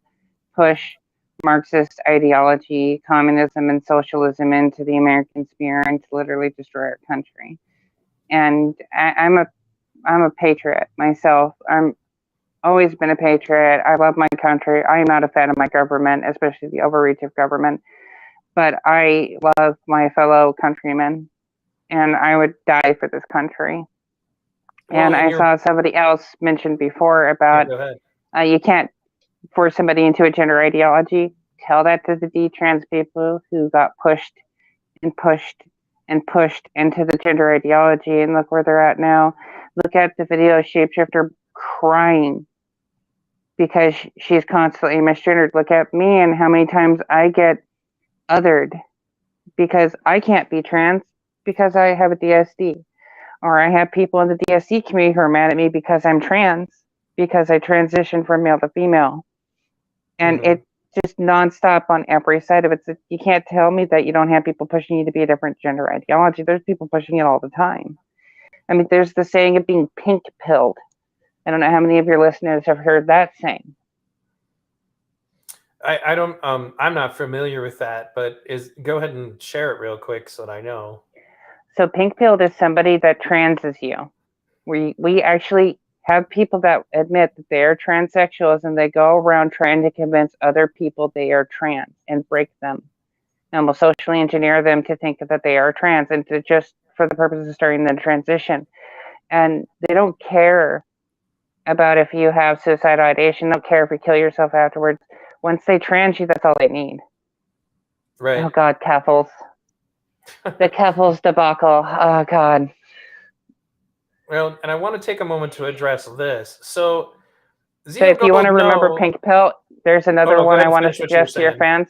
push Marxist ideology, communism, and socialism into the American sphere and to literally destroy our country. And I'm a patriot myself. I'm always been a patriot. I love my country. I am not a fan of my government, especially the overreach of government. But I love my fellow countrymen, and I would die for this country. And I saw somebody else mention before about you can't force somebody into a gender ideology. Tell that to the D-trans people who got pushed and pushed and pushed into the gender ideology, and look where they're at now. Look at the video of Shapeshifter crying because she's constantly misgendered. Look at me and how many times I get othered because I can't be trans because I have a DSD. Or I have people in the DSD community who are mad at me because I'm trans, because I transitioned from male to female. And it's just nonstop on every side of it. So you can't tell me that you don't have people pushing you to be a different gender ideology. There's people pushing it all the time. I mean, there's the saying of being pink-pilled. I don't know how many of your listeners have heard that saying. I don't, I'm not familiar with that, but go ahead and share it real quick so that I know. So pink-pilled is somebody that transes you. We actually have people that admit that they are transsexuals, and they go around trying to convince other people they are trans and break them. And will socially engineer them to think that they are trans, and to just for the purpose of starting the transition. And they don't care about if you have suicidal ideation. They don't care if you kill yourself afterwards. Once they trans you, that's all they need. Right. Oh God, Keffels. The Keffels debacle. Oh God. Well, and I want to take a moment to address this. So if you want to remember pink pill, there's another one I want to suggest to your fans.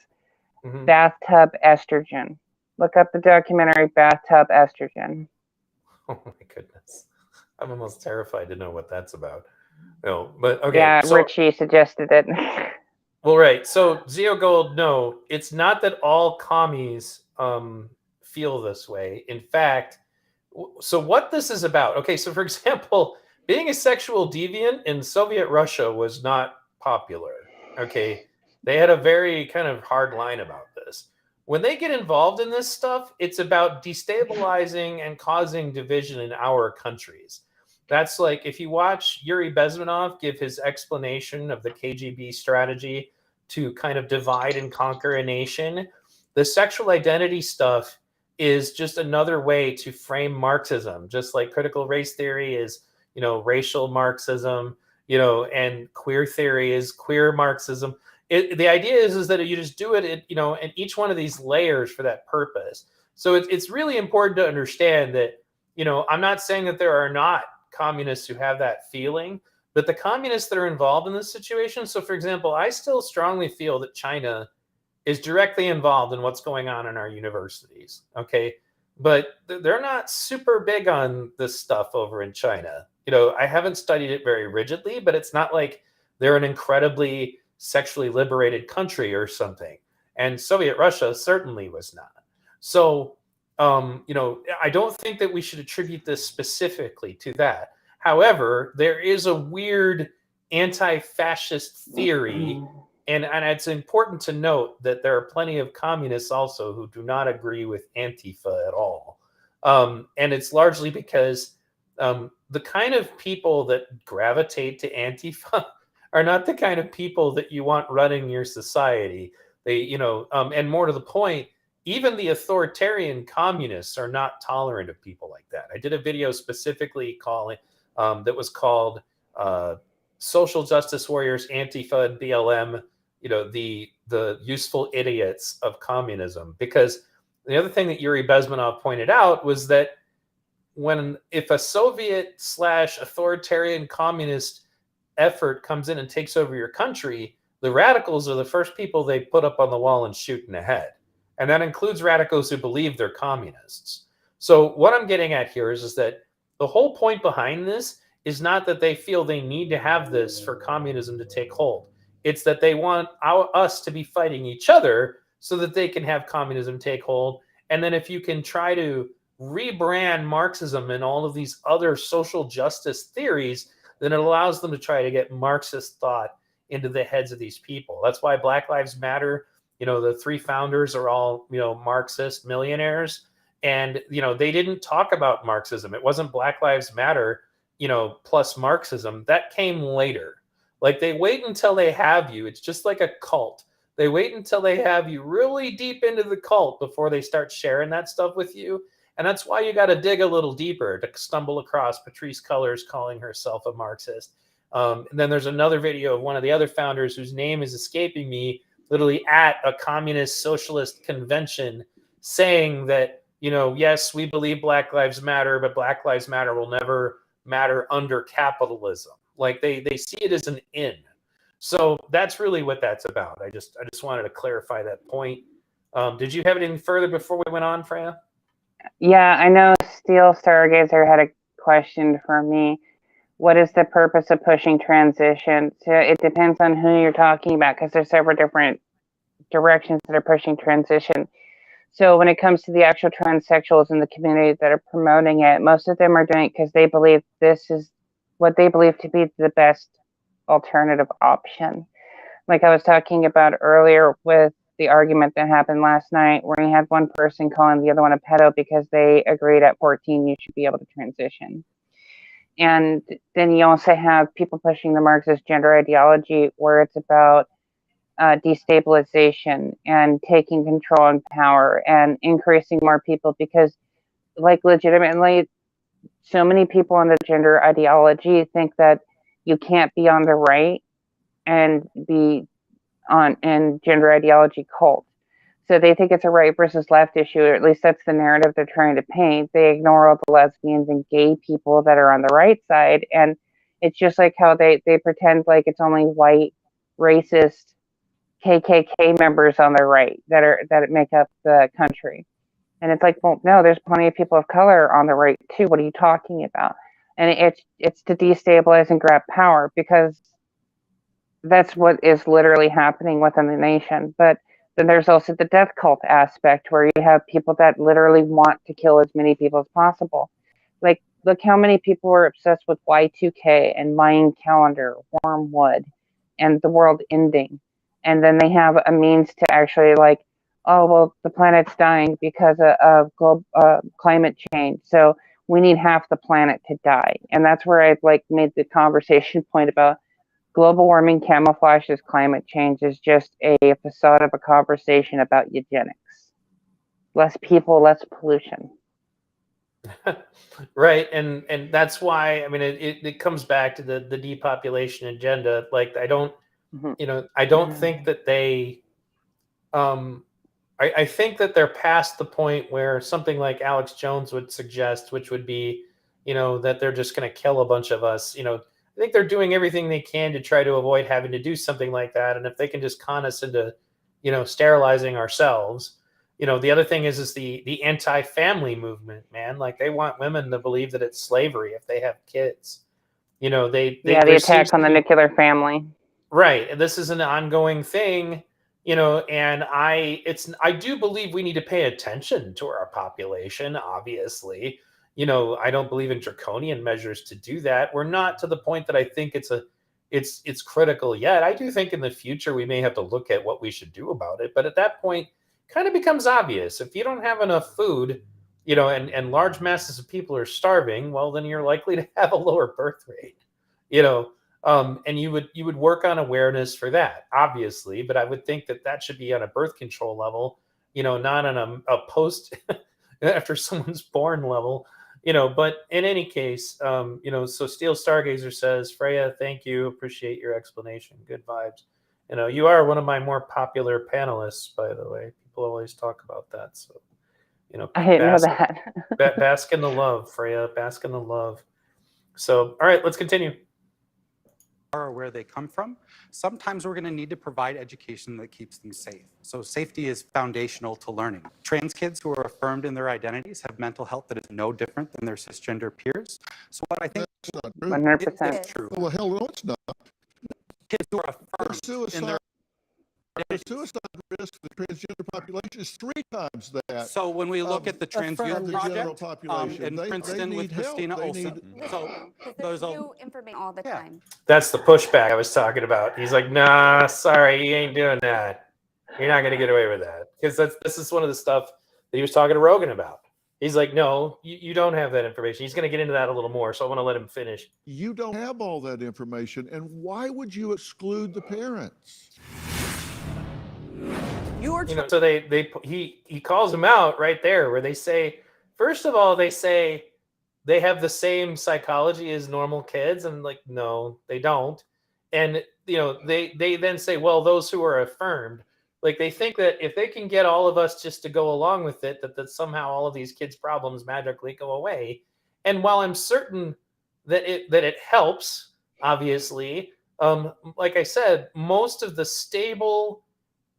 Bathtub estrogen. Look up the documentary Bathtub Estrogen. Oh my goodness. I'm almost terrified to know what that's about. No, but okay. Yeah, Richie suggested it. Well, right. So Zeo Gold, no, it's not that all commies feel this way. In fact, so what this is about, okay, so for example, being a sexual deviant in Soviet Russia was not popular, okay? They had a very kind of hard line about this. When they get involved in this stuff, it's about destabilizing and causing division in our countries. That's like, if you watch Yuri Bezmenov give his explanation of the KGB strategy to kind of divide and conquer a nation, the sexual identity stuff is just another way to frame Marxism, just like critical race theory is, racial Marxism, and queer theory is queer Marxism. The idea is that you just do it, in each one of these layers for that purpose. So it's really important to understand that, I'm not saying that there are not communists who have that feeling, but the communists that are involved in this situation. So for example, I still strongly feel that China is directly involved in what's going on in our universities. Okay. But they're not super big on this stuff over in China. I haven't studied it very rigidly, but it's not like they're an incredibly sexually liberated country or something. And Soviet Russia certainly was not. So, I don't think that we should attribute this specifically to that. However, there is a weird anti-fascist theory, and it's important to note that there are plenty of communists also who do not agree with Antifa at all. And it's largely because the kind of people that gravitate to Antifa are not the kind of people that you want running your society. They, and more to the point, even the authoritarian communists are not tolerant of people like that. I did a video specifically that was called Social Justice Warriors, Antifa, and BLM, the useful idiots of communism. Because the other thing that Yuri Bezmenov pointed out was that if a Soviet/authoritarian communist effort comes in and takes over your country, the radicals are the first people they put up on the wall and shoot in the head. And that includes radicals who believe they're communists. So what I'm getting at here is that the whole point behind this is not that they feel they need to have this for communism to take hold. It's that they want us to be fighting each other so that they can have communism take hold. And then if you can try to rebrand Marxism and all of these other social justice theories, then it allows them to try to get Marxist thought into the heads of these people. That's why Black Lives Matter, the three founders are all, Marxist millionaires. And, they didn't talk about Marxism. It wasn't Black Lives Matter, plus Marxism. That came later. Like, they wait until they have you. It's just like a cult. They wait until they have you really deep into the cult before they start sharing that stuff with you. And that's why you got to dig a little deeper to stumble across Patrisse Cullors calling herself a Marxist. And then there's another video of one of the other founders whose name is escaping me, literally at a communist socialist convention, saying that, yes, we believe Black Lives Matter, but Black Lives Matter will never matter under capitalism. Like they see it as an in. So that's really what that's about. I just wanted to clarify that point. Did you have anything further before we went on, Freya? Yeah, I know Steel Stargazer had a question for me. What is the purpose of pushing transition? So it depends on who you're talking about, because there's several different directions that are pushing transition. So when it comes to the actual transsexuals in the community that are promoting it, most of them are doing it because they believe this is what they believe to be the best alternative option. Like I was talking about earlier with the argument that happened last night, where you had one person calling the other one a pedo because they agreed at 14 you should be able to transition. And then you also have people pushing the Marxist gender ideology, where it's about destabilization and taking control and power and increasing more people, because like legitimately so many people in the gender ideology think that you can't be on the right and be on in gender ideology cult. So they think it's a right versus left issue, or at least that's the narrative they're trying to paint. They ignore all the lesbians and gay people that are on the right side, and it's just like how they pretend like it's only white racist KKK members on the right that make up the country. And it's like, well, no, there's plenty of people of color on the right too. What are you talking about? And it's to destabilize and grab power, because that's what is literally happening within the nation. But then there's also the death cult aspect, where you have people that literally want to kill as many people as possible. Like, look how many people were obsessed with Y2K and Mayan calendar, wormwood, and the world ending. And then they have a means to actually like, oh, well, the planet's dying because of climate change. So we need half the planet to die. And that's where I like made the conversation point about global warming camouflages climate change is just a facade of a conversation about eugenics. Less people, less pollution. Right, and that's why, I mean, it comes back to the depopulation agenda. Like, I don't, I don't think that they, I think that they're past the point where something like Alex Jones would suggest, which would be, that they're just going to kill a bunch of us. I think they're doing everything they can to try to avoid having to do something like that. And if they can just con us into, sterilizing ourselves. The other thing is the anti-family movement, man. Like, they want women to believe that it's slavery if they have kids. You know, the there attack seems on to the be, nuclear family. right, and this is an ongoing thing, you know, and I do believe we need to pay attention to our population, obviously. You know, I don't believe in draconian measures to do that. We're not to the point that I think it's critical yet. I do think in the future we may have to look at what we should do about it, but at that point kind of becomes obvious. If you don't have enough food, you know, and large masses of people are starving, well, then you're likely to have a lower birth rate, you know. And you would work on awareness for that, obviously, but I would think that that should be on a birth control level, you know, not on a post after someone's born level, you know. But in any case, you know, so Steel Stargazer says, Freya, thank you, appreciate your explanation, good vibes. You know, you are one of my more popular panelists, by the way. People always talk about that, so you know, I didn't know that. bask in the love, Freya, bask in the love. So, all right, let's continue. Or where they come from, sometimes we're going to need to provide education that keeps them safe. So safety is foundational to learning. Trans kids who are affirmed in their identities have mental health that is no different than their cisgender peers. So what I think That's not true. 100%. is true. Well, hell, no, it's not. Kids who are affirmed in their The suicide risk of the transgender population is 3 times that. So when we look at the Trans Youth the general Project population, in Princeton with need help. Christina They Olsen, so there's a New information all the time. That's the pushback I was talking about. He's like, nah, sorry, you ain't doing that. You're not going to get away with that. Because this is one of the stuff that he was talking to Rogan about. He's like, no, you don't have that information. He's going to get into that a little more, so I want to let him finish. You don't have all that information, and why would you exclude the parents? You know, so he calls them out right there, where they say, first of all, they say they have the same psychology as normal kids, and like, no, they don't. And you know, they then say, well, those who are affirmed, like they think that if they can get all of us just to go along with it, that somehow all of these kids' problems magically go away. And while I'm certain that it helps, obviously, like I said, most of the stable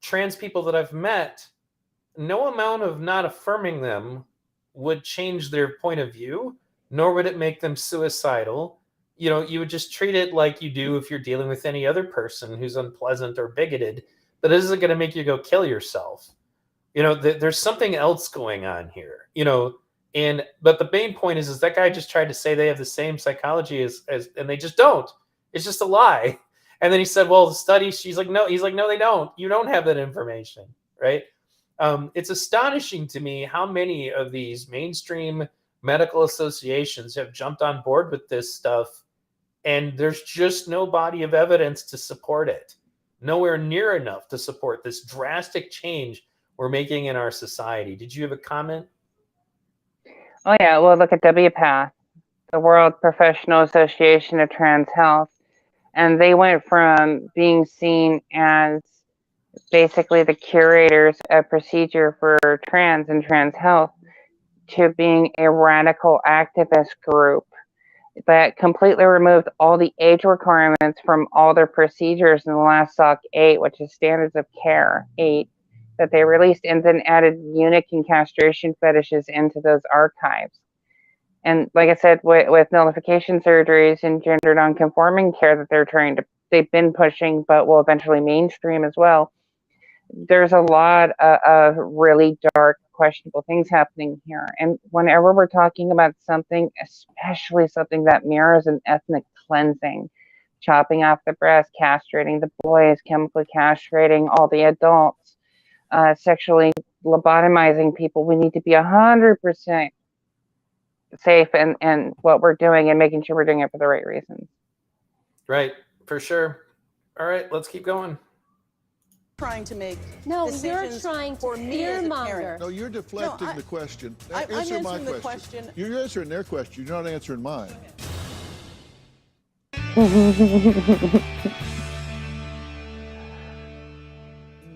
trans people that I've met, no amount of not affirming them would change their point of view, nor would it make them suicidal. You know, you would just treat it like you do if you're dealing with any other person who's unpleasant or bigoted. That isn't going to make you go kill yourself. You know, there's something else going on here. You know, but the main point is that guy just tried to say they have the same psychology as and they just don't. It's just a lie. And then he said, well, the study, she's like, no, he's like, no, they don't. You don't have that information, right? It's astonishing to me how many of these mainstream medical associations have jumped on board with this stuff, and there's just no body of evidence to support it. Nowhere near enough to support this drastic change we're making in our society. Did you have a comment? Oh yeah, well look at WPATH, the World Professional Association of Trans Health. And they went from being seen as basically the curators of procedure for trans and trans health to being a radical activist group that completely removed all the age requirements from all their procedures in the last SOC 8, which is Standards of Care 8, that they released, and then added eunuch and castration fetishes into those archives. And like I said, with nullification surgeries and gender nonconforming care that they've been pushing, but will eventually mainstream as well. There's a lot of really dark, questionable things happening here. And whenever we're talking about something, especially something that mirrors an ethnic cleansing, chopping off the breast, castrating the boys, chemically castrating all the adults, sexually lobotomizing people, we need to be 100% safe in what we're doing and making sure we're doing it for the right reasons. Right, for sure. All right, let's keep going. Trying to make No, you're decisions trying to for me as a fearmonger. parent. No, you're deflecting the question. I'm Answer my answering the question. question. You're answering their question. You're not answering mine.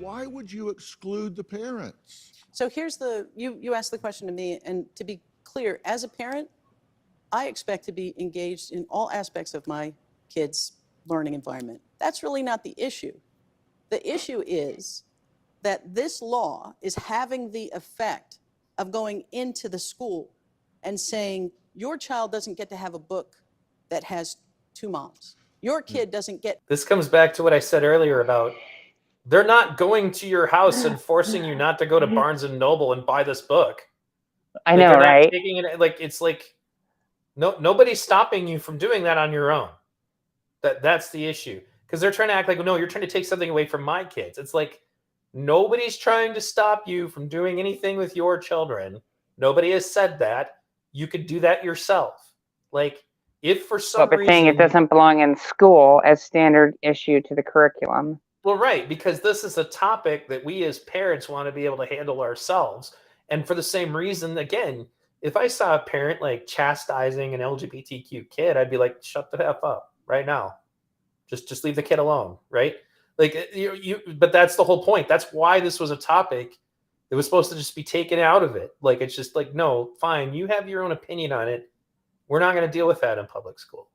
Why would you exclude the parents? So here's you asked the question to me, and to be clear, as a parent, I expect to be engaged in all aspects of my kids' learning environment. That's really not the issue. The issue is that this law is having the effect of going into the school and saying, your child doesn't get to have a book that has two moms. Your kid doesn't get. This comes back to what I said earlier about they're not going to your house and forcing you not to go to Barnes and Noble and buy this book. I know, they're not right? taking it like it's like nobody's stopping you from doing that on your own. That's the issue, because they're trying to act like, no, you're trying to take something away from my kids. It's like nobody's trying to stop you from doing anything with your children. Nobody has said that. You could do that yourself. Like, if for some But we're saying it reason doesn't belong in school as standard issue to the curriculum. Well, right, because this is a topic that we as parents want to be able to handle ourselves. And for the same reason, again, if I saw a parent like chastising an LGBTQ kid, I'd be like, shut the F up right now. Just leave the kid alone, right? Like but that's the whole point. That's why this was a topic that was supposed to just be taken out of it. Like, it's just like, no, fine, you have your own opinion on it. We're not going to deal with that in public school.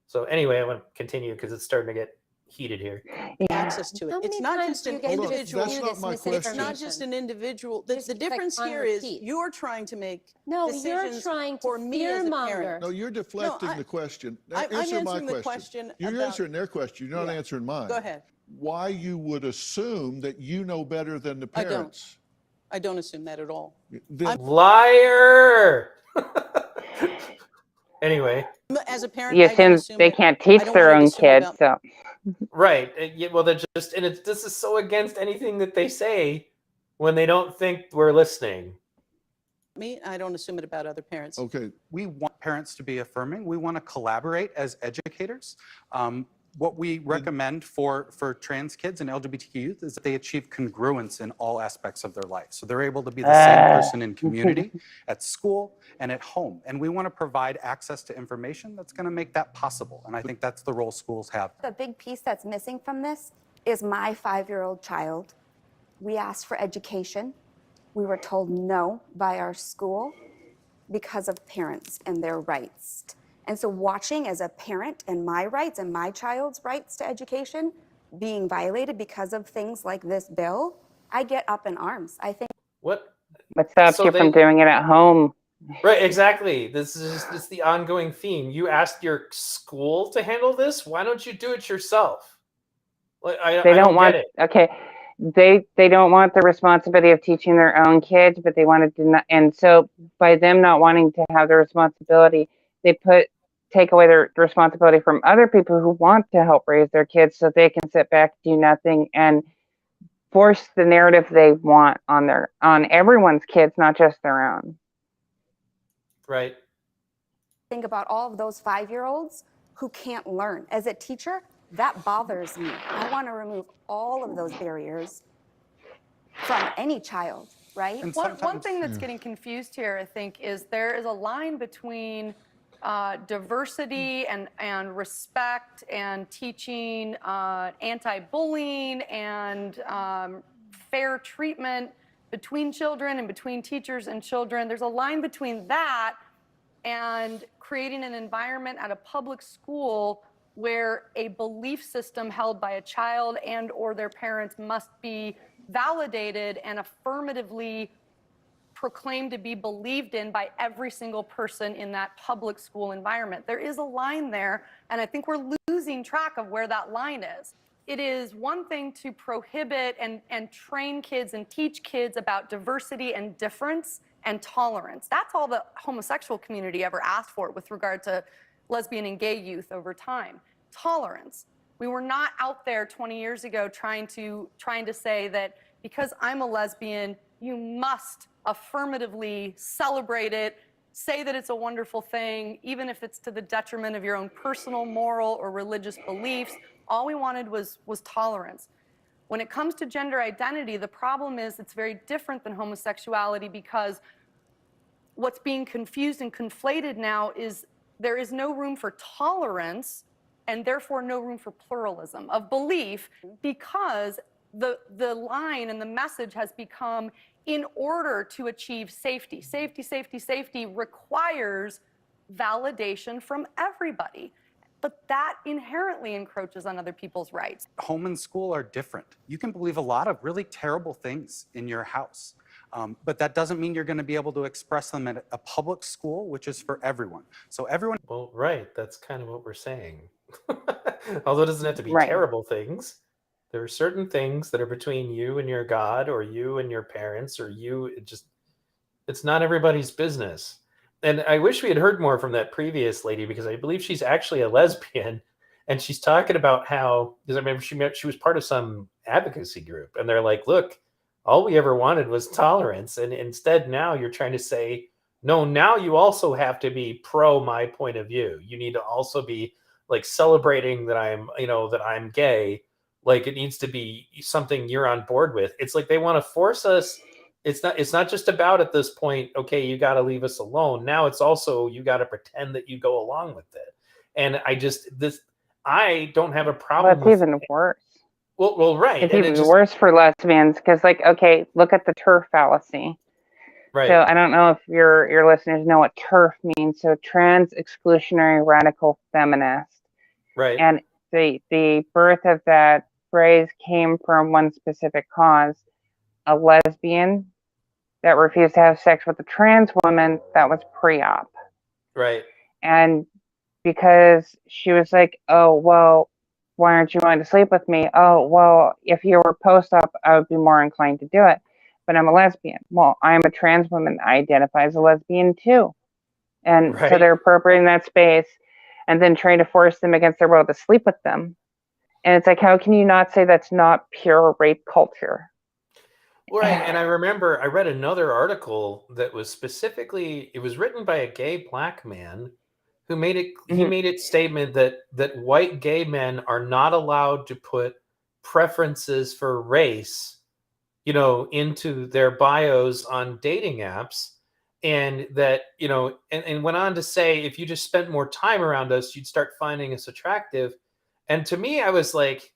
So anyway, I want to continue because it's starting to get heated here. Access to it. It's not just an individual. It's not just an individual. The difference here is you're trying to make decisions for me as a parent. No, you're deflecting the question. I'm Answer my answering the question. You're answering their question. You're not answering mine. Go ahead. Why you would assume that you know better than the parents? I don't assume that at all. Liar! Anyway. As a parent, You assume they can't teach their own kids, so. Right. Well, they're just, and this is so against anything that they say when they don't think we're listening. I don't assume it about other parents. Okay. We want parents to be affirming. We want to collaborate as educators. What we recommend for trans kids and LGBTQ youth is that they achieve congruence in all aspects of their life. So they're able to be the same person in community, at school, and at home. And we want to provide access to information that's going to make that possible. And I think that's the role schools have. The big piece that's missing from this is my 5-year-old child. We asked for education. We were told no by our school because of parents and their rights. And so watching as a parent and my rights and my child's rights to education being violated because of things like this bill, I get up in arms. I think. What stops you from doing it at home? Right, exactly. This is the ongoing theme. You asked your school to handle this. Why don't you do it yourself? Like, They don't want it. Okay. They don't want the responsibility of teaching their own kids, but they want to and so by them not wanting to have the responsibility, they take away their responsibility from other people who want to help raise their kids so they can sit back, do nothing, and force the narrative they want on everyone's kids, not just their own. Right. Think about all of those 5-year-olds who can't learn. As a teacher, that bothers me. I want to remove all of those barriers from any child, right? One thing that's getting confused here, I think, is there is a line between diversity and respect and teaching anti-bullying and fair treatment between children and between teachers and children. There's a line between that and creating an environment at a public school where a belief system held by a child and or their parents must be validated and affirmatively proclaimed to be believed in by every single person in that public school environment. There is a line there, and I think we're losing track of where that line is. It is one thing to prohibit and train kids and teach kids about diversity and difference and tolerance. That's all the homosexual community ever asked for with regard to lesbian and gay youth over time. Tolerance. We were not out there 20 years ago trying to say that because I'm a lesbian, you must affirmatively celebrate it, say that it's a wonderful thing, even if it's to the detriment of your own personal, moral, or religious beliefs. All we wanted was tolerance. When it comes to gender identity, the problem is it's very different than homosexuality because what's being confused and conflated now is there is no room for tolerance and therefore no room for pluralism of belief because the line and the message has become, in order to achieve safety, safety requires validation from everybody. But that inherently encroaches on other people's rights. Home and school are different. You can believe a lot of really terrible things in your house. But that doesn't mean you're going to be able to express them at a public school, which is for everyone. So everyone. Well, right. That's kind of what we're saying. Although it doesn't have to be Right. terrible things. There are certain things that are between you and your God, or you and your parents, or you. It's not everybody's business. And I wish we had heard more from that previous lady, because I believe she's actually a lesbian, and she's talking about how, because I remember she was part of some advocacy group, and they're like, look, all we ever wanted was tolerance, and instead now you're trying to say, no, now you also have to be pro my point of view. You need to also be like celebrating that I'm gay. Like it needs to be something you're on board with. It's like they want to force us. It's not just about at this point, okay, you got to leave us alone. Now it's also, you got to pretend that you go along with it. And I don't have a problem Well, with it's even worse. Well, right. It's And even worse for lesbians because, like, okay, look at the TERF fallacy. Right. So I don't know if your listeners know what TERF means. So trans exclusionary radical feminist. Right. And the birth of that phrase came from one specific cause: a lesbian that refused to have sex with a trans woman that was pre-op. Right. And because she was like, oh, well, why aren't you willing to sleep with me? Oh, well, if you were post-op, I would be more inclined to do it. But I'm a lesbian. Well, I'm a trans woman. I identify as a lesbian too. And so they're appropriating that space and then trying to force them against their will to sleep with them. And it's like, how can you not say that's not pure rape culture? Right. And I remember I read another article that was specifically, it was written by a gay black man who made it, he made it statement that white gay men are not allowed to put preferences for race, into their bios on dating apps. And that, and went on to say, if you just spent more time around us, you'd start finding us attractive. And to me, I was like,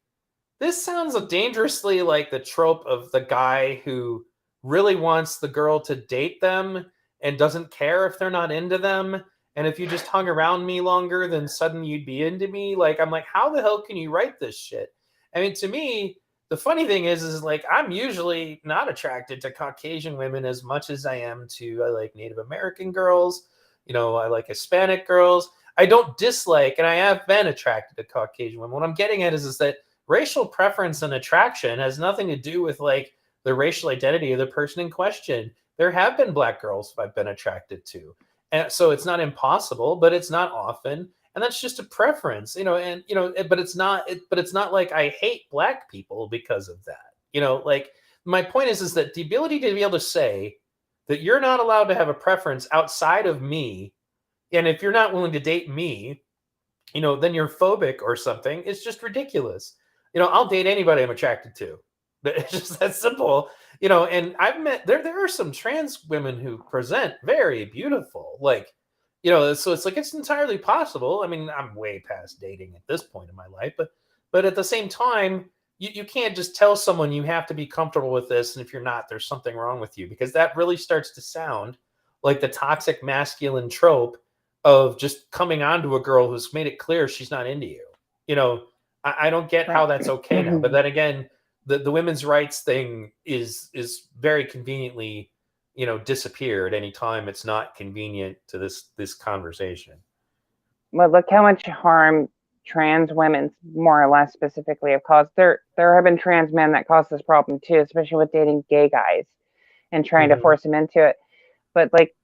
this sounds dangerously like the trope of the guy who really wants the girl to date them and doesn't care if they're not into them. And if you just hung around me longer, then suddenly you'd be into me. Like, I'm like, how the hell can you write this shit? I mean, to me, the funny thing is like, I'm usually not attracted to Caucasian women as much as I am to, I like Native American girls. I like Hispanic girls. I don't dislike, and I have been attracted to Caucasian women. What I'm getting at is that racial preference and attraction has nothing to do with like the racial identity of the person in question. There have been black girls I've been attracted to. And so it's not impossible, but it's not often. And that's just a preference, but it's not like I hate black people because of that. Like my point is that the ability to be able to say that you're not allowed to have a preference outside of me. And if you're not willing to date me, then you're phobic or something. It's just ridiculous. I'll date anybody I'm attracted to. It's just that simple. And I've met, there are some trans women who present very beautiful. Like, so it's like, it's entirely possible. I mean, I'm way past dating at this point in my life, but at the same time, you can't just tell someone you have to be comfortable with this. And if you're not, there's something wrong with you, because that really starts to sound like the toxic masculine trope of just coming on to a girl who's made it clear she's not into you. I don't get how that's okay now. But then again, the women's rights thing is very conveniently, disappeared anytime it's not convenient to this conversation. Well, look how much harm trans women, more or less specifically, have caused. There have been trans men that caused this problem too, especially with dating gay guys and trying to force them into it. But like,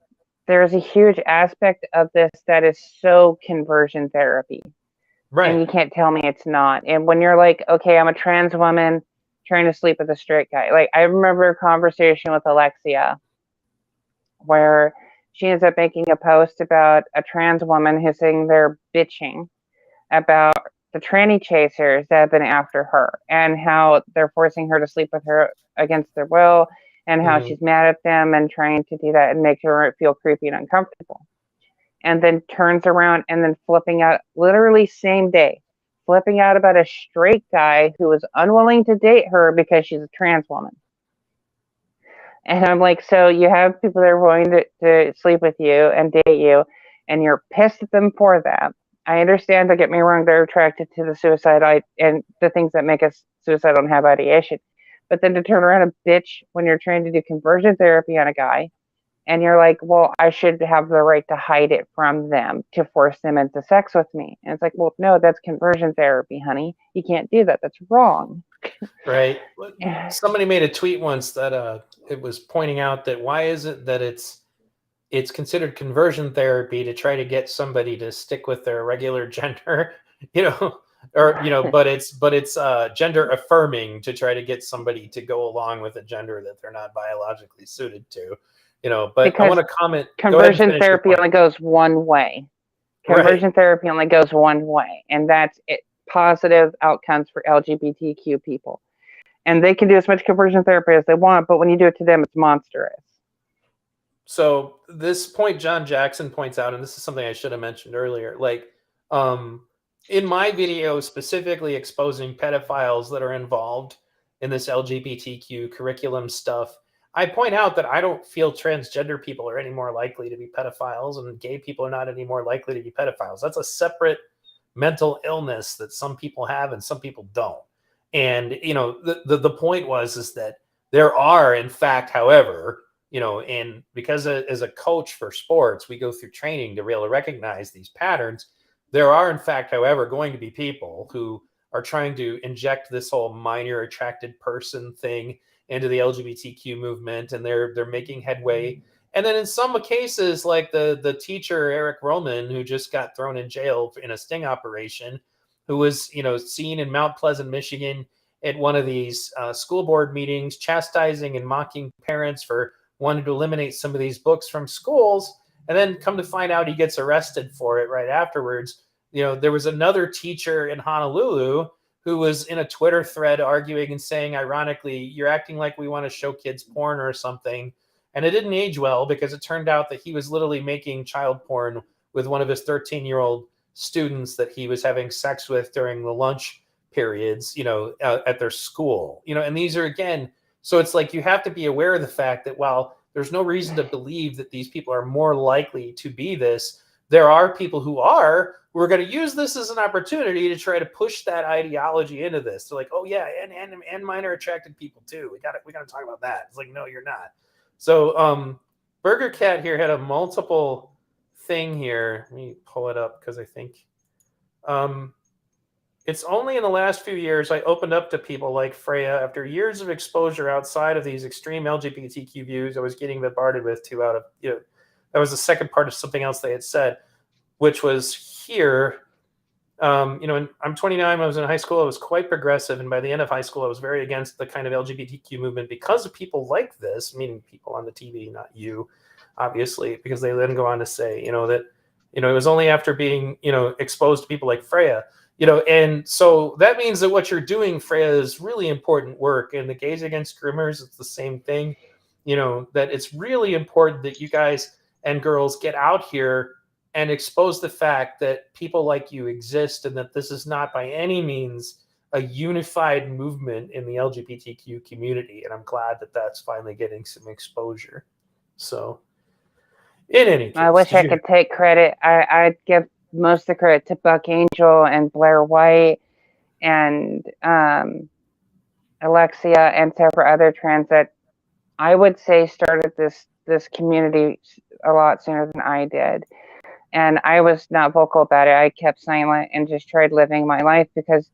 there's a huge aspect of this that is so conversion therapy. Right. And you can't tell me it's not. And when you're like, okay, I'm a trans woman trying to sleep with a straight guy. Like, I remember a conversation with Alexia where she ends up making a post about a trans woman who's saying they're bitching about the tranny chasers that have been after her and how they're forcing her to sleep with her against their will, and how she's mad at them and trying to do that and make her feel creepy and uncomfortable. And then turns around and then flipping out, literally same day, flipping out about a straight guy who was unwilling to date her because she's a trans woman. And I'm like, so you have people that are willing to sleep with you and date you, and you're pissed at them for that. I understand, don't get me wrong, they're attracted to the suicide and the things that make us suicidal and have ideation. but then to turn around and bitch when you're trying to do conversion therapy on a guy, and you're like, well, I should have the right to hide it from them to force them into sex with me. And it's like, well, no, that's conversion therapy, honey. You can't do that. That's wrong. Right. Somebody made a tweet once that it was pointing out that why is it that it's considered conversion therapy to try to get somebody to stick with their regular gender, or but it's gender affirming to try to get somebody to go along with a gender that they're not biologically suited to, but because I want to comment. Conversion therapy only goes one way. Conversion therapy only goes one way, and that's it, positive outcomes for LGBTQ people. And they can do as much conversion therapy as they want, but when you do it to them, it's monstrous. So this point John Jackson points out, and this is something I should have mentioned earlier, like in my video specifically exposing pedophiles that are involved in this LGBTQ curriculum stuff, I point out that I don't feel transgender people are any more likely to be pedophiles and gay people are not any more likely to be pedophiles. That's a separate mental illness that some people have and some people don't. And, the point is that there are, in fact, however, and because as a coach for sports, we go through training to be able to recognize these patterns. There are, in fact, however, going to be people who are trying to inject this whole minor attracted person thing into the LGBTQ movement, and they're making headway. And then in some cases, like the teacher, Eric Roman, who just got thrown in jail in a sting operation, who was, seen in Mount Pleasant, Michigan at one of these school board meetings, chastising and mocking parents for wanting to eliminate some of these books from schools. And then come to find out he gets arrested for it right afterwards. There was another teacher in Honolulu who was in a Twitter thread arguing and saying, ironically, you're acting like we want to show kids porn or something. And it didn't age well because it turned out that he was literally making child porn with one of his 13-year-old students that he was having sex with during the lunch periods, at their school, and these are, again, so it's like you have to be aware of the fact that while there's no reason to believe that these people are more likely to be this, there are people who are going to use this as an opportunity to try to push that ideology into this. They're like, oh yeah, and minor attracted people too. We got to talk about that. It's like, no, you're not. So Burger Cat here had a multiple thing here. Let me pull it up because I think it's only in the last few years I opened up to people like Freya. After years of exposure outside of these extreme LGBTQ views, I was getting bombarded with two out of, that was the second part of something else they had said, which was here. And I'm 29. When I was in high school, I was quite progressive. And by the end of high school, I was very against the kind of LGBTQ movement because of people like this, meaning people on the TV, not you, obviously, because they then go on to say, that, it was only after being, exposed to people like Freya, and so that means that what you're doing, Freya, is really important work. And the Gays Against Groomers, it's the same thing, that it's really important that you guys and girls get out here and expose the fact that people like you exist and that this is not by any means a unified movement in the LGBTQ community. And I'm glad that that's finally getting some exposure. So in any case, I wish I could take credit. I'd give most of the credit to Buck Angel and Blair White and Alexia and several other trans that I would say started this community a lot sooner than I did. And I was not vocal about it. I kept silent and just tried living my life because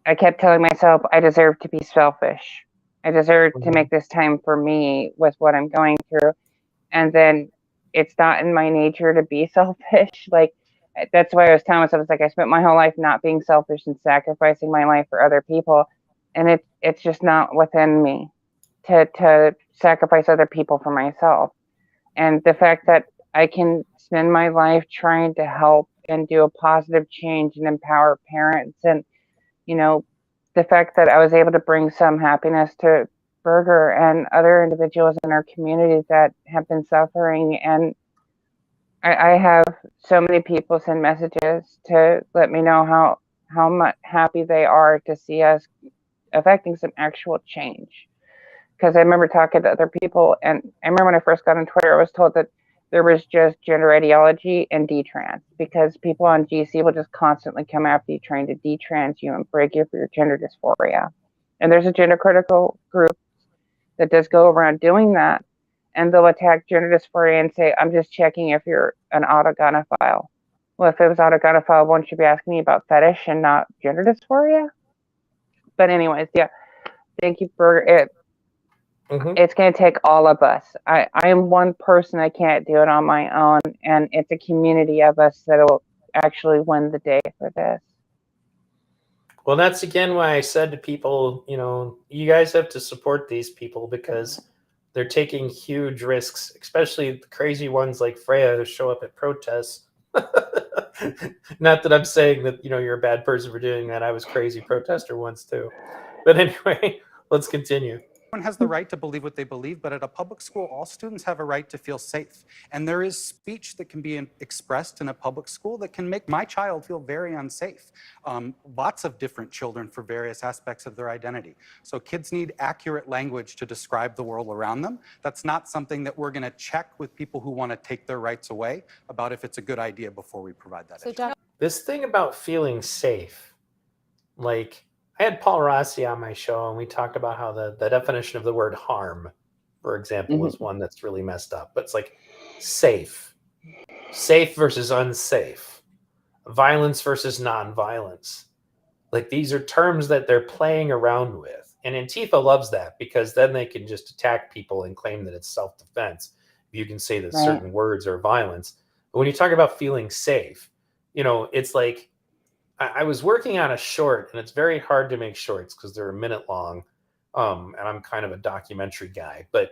I kept telling myself I deserve to be selfish. I deserve to make this time for me with what I'm going through. And then it's not in my nature to be selfish. Like, that's why I was telling myself, it's like I spent my whole life not being selfish and sacrificing my life for other people. And it's just not within me to sacrifice other people for myself. And the fact that I can spend my life trying to help and do a positive change and empower parents. And, the fact that I was able to bring some happiness to Berger and other individuals in our community that have been suffering. And I have so many people send messages to let me know how much happy they are to see us affecting some actual change. Because I remember talking to other people, and I remember when I first got on Twitter, I was told that there was just gender ideology and detrans, because people on GC will just constantly come after you trying to detrans you and break you for your gender dysphoria. And there's a gender critical group that does go around doing that. And they'll attack gender dysphoria and say, I'm just checking if you're an autogynephile. Well, if it was autogynephile, wouldn't you be asking me about fetish and not gender dysphoria? But anyways, yeah, thank you for it. It's going to take all of us. I am one person. I can't do it on my own. And it's a community of us that will actually win the day for this. Well, that's again why I said to people, you know, you guys have to support these people because they're taking huge risks, especially the crazy ones like Freya who show up at protests. Not that I'm saying that, you know, you're a bad person for doing that. I was a crazy protester once too. But anyway, let's continue. Everyone has the right to believe what they believe, but at a public school, all students have a right to feel safe. And there is speech that can be expressed in a public school that can make my child feel very unsafe. Lots of different children for various aspects of their identity. So kids need accurate language to describe the world around them. That's not something that we're going to check with people who want to take their rights away about if it's a good idea before we provide that. So this thing about feeling safe, like, I had Paul Rossi on my show, and we talked about how the definition of the word harm, for example, is one that's really messed up. But it's like safe versus unsafe, violence versus nonviolence. Like, these are terms that they're playing around with. And Antifa loves that because then they can just attack people and claim that it's self-defense. You can say that certain words are violence. But when you talk about feeling safe, you know, it's like, I was working on a short, and it's very hard to make shorts because they're a minute long. And I'm kind of a documentary guy, but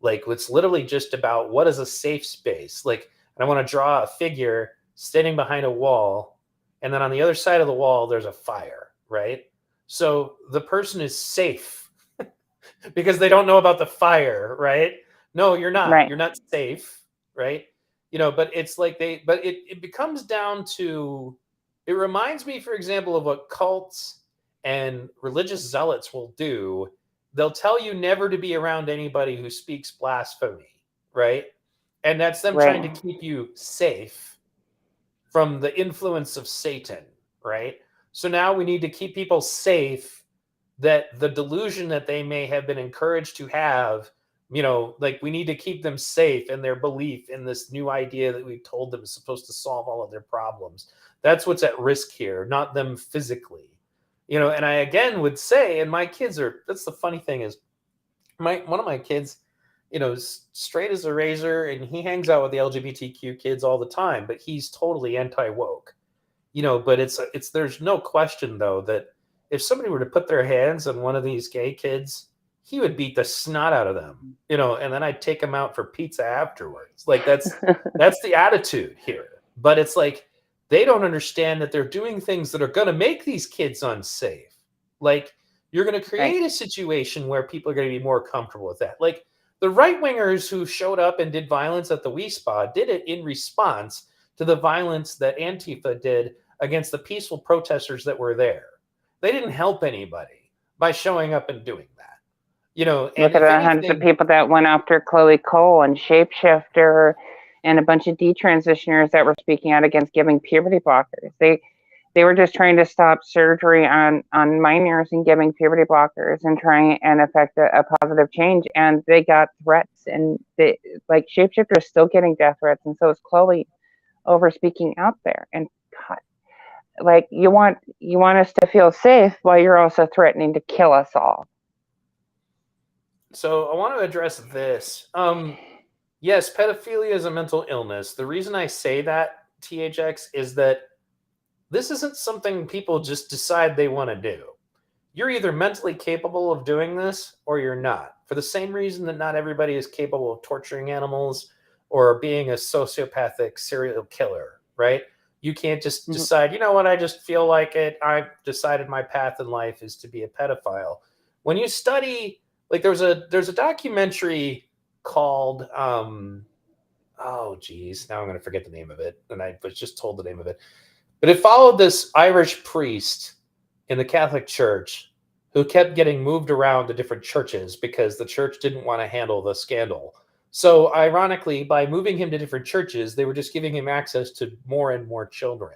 like, it's literally just about what is a safe space. Like, and I want to draw a figure standing behind a wall, and then on the other side of the wall, there's a fire, right? So the person is safe because they don't know about the fire, right? No, you're not. Right. You're not safe, right? You know, but it's like it becomes down to, it reminds me, for example, of what cults and religious zealots will do. They'll tell you never to be around anybody who speaks blasphemy, right? And that's them trying to keep you safe from the influence of Satan, right? So now we need to keep people safe, that the delusion that they may have been encouraged to have, you know, like, we need to keep them safe in their belief in this new idea that we've told them is supposed to solve all of their problems. That's what's at risk here, not them physically. You know, and I again would say, and my kids are, that's the funny thing is, one of my kids, you know, is straight as a razor, and he hangs out with the LGBTQ kids all the time, but he's totally anti-woke. You know, but it's there's no question though that if somebody were to put their hands on one of these gay kids, he would beat the snot out of them, you know, and then I'd take him out for pizza afterwards. Like, that's the attitude here. But it's like, they don't understand that they're doing things that are going to make these kids unsafe. Like, you're going to create a situation where people are going to be more comfortable with that. Like, the right-wingers who showed up and did violence at the WeSpa did it in response to the violence that Antifa did against the peaceful protesters that were there. They didn't help anybody by showing up and doing that. You know, and look at the hundreds of people that went after Chloe Cole and Shapeshifter and a bunch of detransitioners that were speaking out against giving puberty blockers. They were just trying to stop surgery on minors and giving puberty blockers and trying and affect a positive change. And they got threats, and like Shapeshifter is still getting death threats, and so is Chloe over speaking out there. And God, like, you want us to feel safe while you're also threatening to kill us all. So I want to address this. Yes, pedophilia is a mental illness. The reason I say that, THX, is that this isn't something people just decide they want to do. You're either mentally capable of doing this or you're not. For the same reason that not everybody is capable of torturing animals or being a sociopathic serial killer, right? You can't just decide, you know what, I just feel like it. I've decided my path in life is to be a pedophile. When you study, like, there's a documentary called, oh geez, now I'm going to forget the name of it. And I was just told the name of it. But it followed this Irish priest in the Catholic Church who kept getting moved around to different churches because the church didn't want to handle the scandal. So ironically, by moving him to different churches, they were just giving him access to more and more children.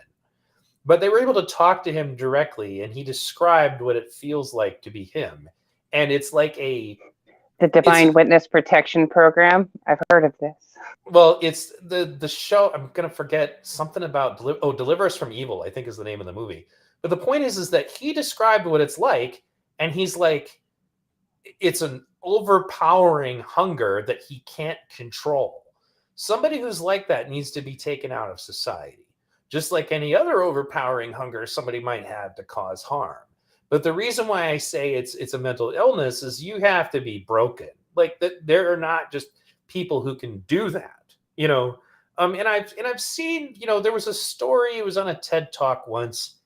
but they were able to talk to him directly, and he described what it feels like to be him. And it's like the Divine Witness Protection Program. I've heard of this. Well, it's the show. I'm gonna forget something about Deliver Us from Evil, I think is the name of the movie. But the point is that he described what it's like, and he's like, it's an overpowering hunger that he can't control. Somebody who's like that needs to be taken out of society, just like any other overpowering hunger somebody might have to cause harm. But the reason why I say it's a mental illness is you have to be broken. Like that, there are not just people who can do that, you know. And I've seen, you know, there was a story. It was on a TED Talk once,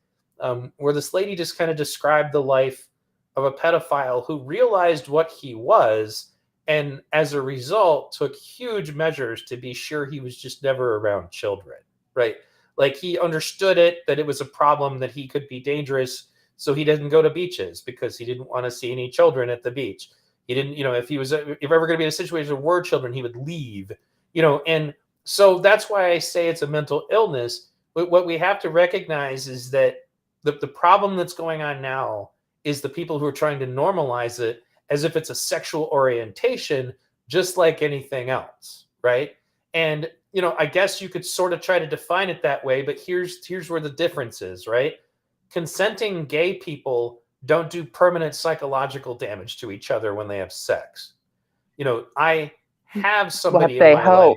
where this lady just kind of described the life of a pedophile who realized what he was, and as a result took huge measures to be sure he was just never around children, right? Like he understood it, that it was a problem, that he could be dangerous, so he didn't go to beaches because he didn't want to see any children at the beach. He didn't, you know, if ever going to be in a situation where were children, he would leave, you know. And so that's why I say it's a mental illness. But what we have to recognize is that the problem that's going on now is the people who are trying to normalize it as if it's a sexual orientation, just like anything else, right? And, you know, I guess you could sort of try to define it that way, but here's where the difference is, right? Consenting gay people don't do permanent psychological damage to each other when they have sex. You know, I have somebody in my life.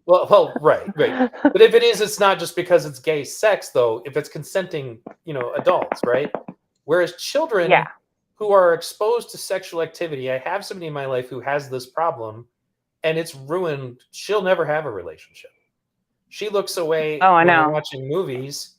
Well, right. But if it is, it's not just because it's gay sex, though. If it's consenting, you know, adults, right? Whereas children who are exposed to sexual activity, I have somebody in my life who has this problem, and it's ruined. She'll never have a relationship. She looks away when we're watching movies,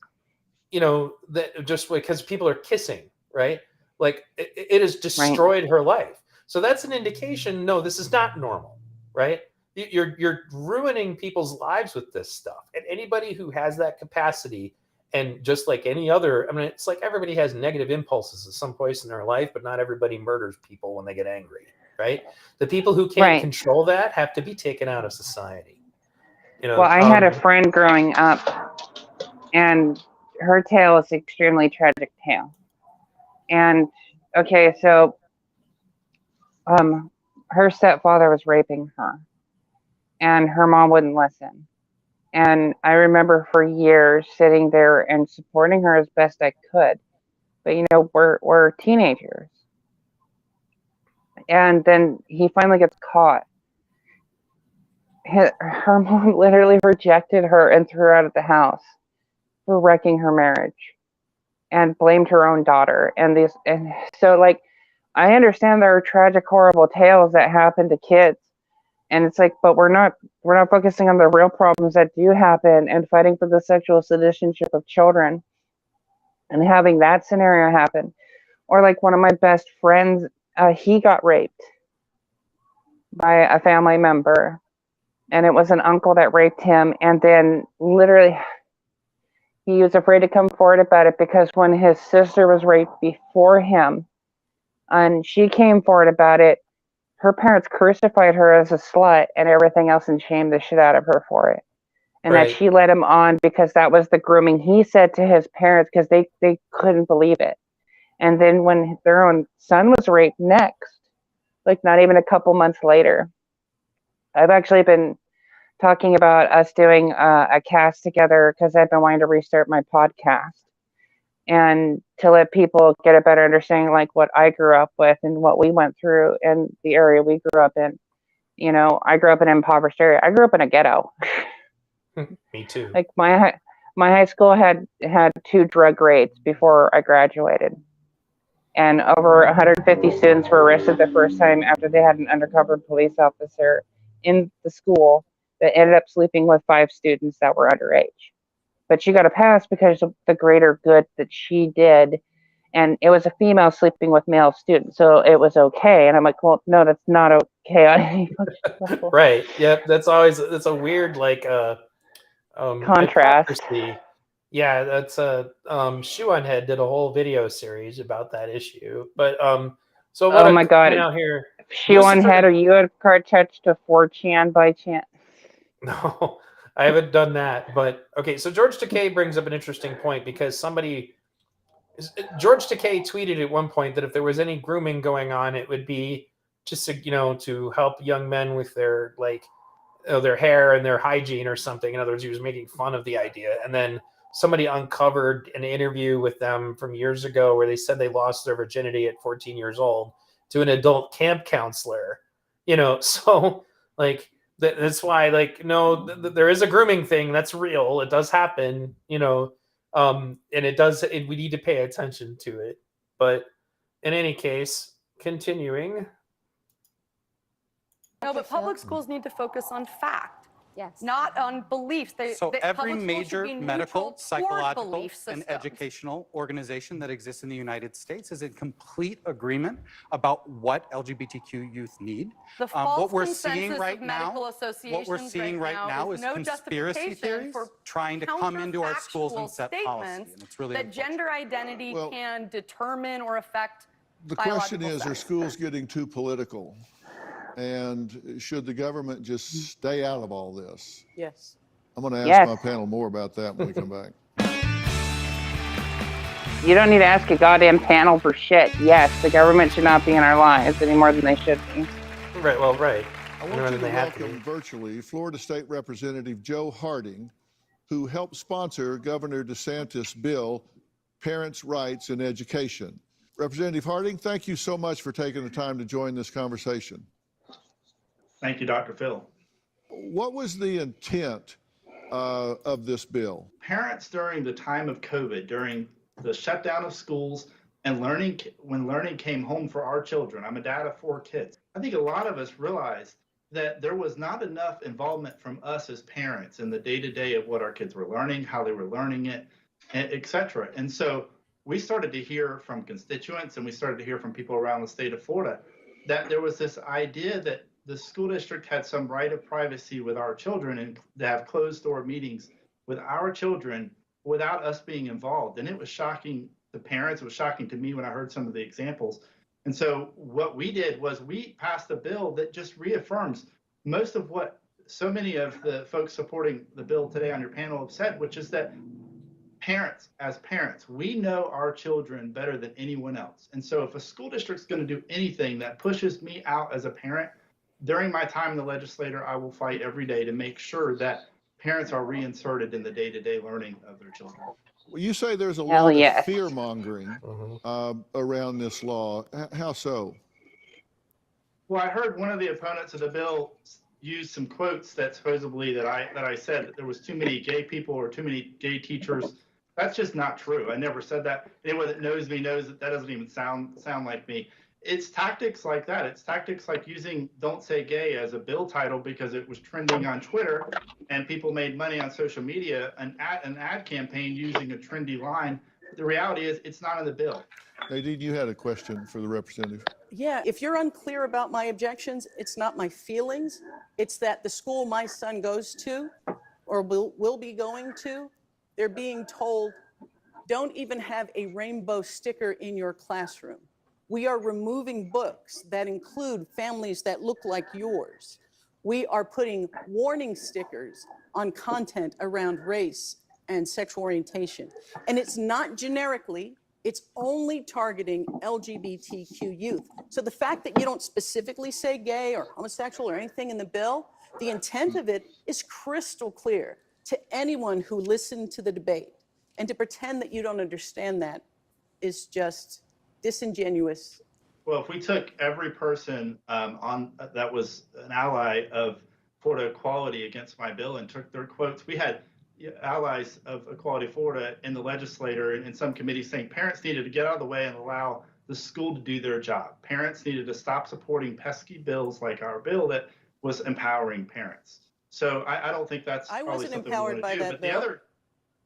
you know, that just because people are kissing, right? Like it has destroyed her life. So that's an indication, no, this is not normal, right? You're ruining people's lives with this stuff. And anybody who has that capacity, and just like any other, I mean, it's like everybody has negative impulses at some point in their life, but not everybody murders people when they get angry, right? The people who can't control that have to be taken out of society. You know, well, I had a friend growing up, and her tale is extremely tragic tale. And okay, so her stepfather was raping her, and her mom wouldn't listen. And I remember for years sitting there and supporting her as best I could. But you know, we're teenagers. And then he finally gets caught. Her mom literally rejected her and threw her out of the house for wrecking her marriage, and blamed her own daughter. And so like, I understand there are tragic, horrible tales that happen to kids, and it's like, but we're not focusing on the real problems that do happen, and fighting for the sexual citizenship of children, and having that scenario happen. Or like one of my best friends, he got raped by a family member, and it was an uncle that raped him, and then literally he was afraid to come forward about it because when his sister was raped before him and she came forward about it, her parents crucified her as a slut and everything else and shamed the shit out of her for it. And that she led him on because that was the grooming he said to his parents, because they couldn't believe it. And then when their own son was raped next, like not even a couple months later, I've actually been talking about us doing a cast together because I've been wanting to restart my podcast, and to let people get a better understanding, like what I grew up with and what we went through in the area we grew up in. You know, I grew up in an impoverished area. I grew up in a ghetto. Me too. Like my high school had 2 drug raids before I graduated, and over 150 students were arrested the first time after they had an undercover police officer in the school that ended up sleeping with 5 students that were underage. But she got a pass because of the greater good that she did. And it was a female sleeping with male students, so it was okay. And I'm like, well, no, that's not okay on any level. Right. Yep. That's a weird, like, contrast. hypocrisy. Yeah, that's Shoe on Head did a whole video series about that issue. But so what? Oh my God! Out here, Shoe on Head, are you a card touch to 4chan by chance? No, I haven't done that, but okay. So George Takei brings up an interesting point because George Takei tweeted at one point that if there was any grooming going on, it would be just to help young men with their their hair and their hygiene or something. In other words, he was making fun of the idea. And then somebody uncovered an interview with them from years ago where they said they lost their virginity at 14 years old to an adult camp counselor. So that's why no, there is a grooming thing that's real. It does happen. And we need to pay attention to it. But in any case, continuing. No, but public schools need to focus on fact. Yes. Not on beliefs. So every public schools should major be neutral medical, toward psychological, belief and systems. educational organization that exists in the United States is in complete agreement about what LGBTQ youth need. The false What we're consensus seeing right of medical now, associations what we're seeing right now is no conspiracy justification theories for trying to come into our schools and counterfactual set policy, statements and it's really that unfortunate. gender identity Well, can determine or affect The question biological is, are sex. schools getting too political? And should the government just stay out of all this? Yes. I'm going to ask Yes. my panel more about that when we come back. You don't need to ask a goddamn panel for shit. Yes, the government should not be in our lives any more than they should be. Right. Well, right. I want you to welcome virtually Florida State Representative Joe Harding, who helped sponsor Governor DeSantis' bill, Parents' Rights in Education. Representative Harding, thank you so much for taking the time to join this conversation. Thank you, Dr. Phil. What was the intent of this bill? Parents during the time of COVID, during the shutdown of schools and when learning came home for our children, I'm a dad of 4 kids. I think a lot of us realized that there was not enough involvement from us as parents in the day-to-day of what our kids were learning, how they were learning it, et cetera. And so we started to hear from constituents and we started to hear from people around the state of Florida that there was this idea that the school district had some right of privacy with our children and to have closed door meetings with our children without us being involved. And it was shocking to parents. It was shocking to me when I heard some of the examples. And so what we did was we passed a bill that just reaffirms most of what so many of the folks supporting the bill today on your panel have said, which is that parents, as parents, we know our children better than anyone else. And so if a school district's going to do anything that pushes me out as a parent, during my time in the legislature, I will fight every day to make sure that parents are reinserted in the day-to-day learning of their children. Well, you say there's a Hell lot yes. of fear-mongering around this law. How so? Well, I heard one of the opponents of the bill use some quotes that supposedly that I said that there was too many gay people or too many gay teachers. That's just not true. I never said that. Anyone that knows me knows that doesn't even sound like me. It's tactics like that. It's tactics like using "Don't Say Gay" as a bill title because it was trending on Twitter and people made money on social media, an ad campaign using a trendy line. The reality is it's not in the bill. Nadine, you had a question for the representative. Yeah, if you're unclear about my objections, it's not my feelings. It's that the school my son goes to or will be going to, they're being told, don't even have a rainbow sticker in your classroom. We are removing books that include families that look like yours. We are putting warning stickers on content around race and sexual orientation. And it's not generically, it's only targeting LGBTQ youth. So the fact that you don't specifically say gay or homosexual or anything in the bill, the intent of it is crystal clear to anyone who listened to the debate. And to pretend that you don't understand that is just disingenuous. Well, if we took every person that was an ally of Florida Equality against my bill and took their quotes, we had allies of Equality Florida in the legislature and in some committees saying parents needed to get out of the way and allow the school to do their job. Parents needed to stop supporting pesky bills like our bill that was empowering parents. So I don't think that's I probably wasn't something empowered we by want to do. that But bill. the other,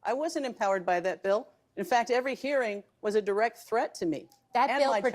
I wasn't empowered by that bill. In fact, every hearing was a direct threat to me. That and bill my child.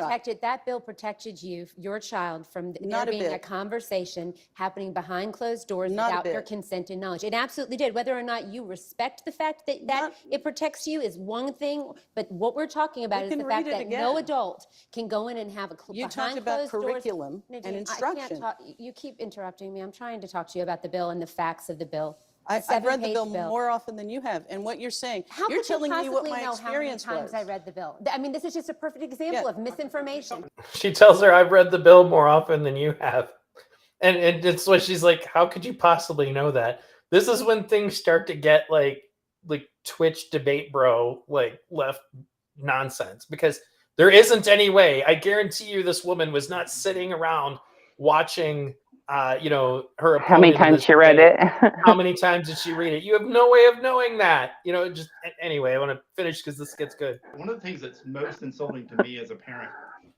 protected you, your child, from Not there a being a bit. conversation happening behind closed doors Not a without your bit. consent and knowledge. It absolutely did. Whether or not you respect the fact that it protects you is one thing, but what we're talking about You is the can fact read it that no again. adult can go in and have a You behind talked about closed doors- curriculum Nadine, and I instruction. can't talk, you keep interrupting me. I'm trying to talk to you about the bill and the facts of the bill. I've read the bill more often than you have. And what you're saying, How you're could you telling me what possibly my know how many experience times was. I read the bill? I mean, this is just a perfect example of misinformation. She tells her, I've read the bill more often than you have. And it's what she's like, how could you possibly know that? This is when things start to get like Twitch debate bro, like left nonsense, because there isn't any way. I guarantee you this woman was not sitting around watching her opponent. How many times she read it? How many times did she read it? You have no way of knowing that. Just anyway, I want to finish because this gets good. One of the things that's most insulting to me as a parent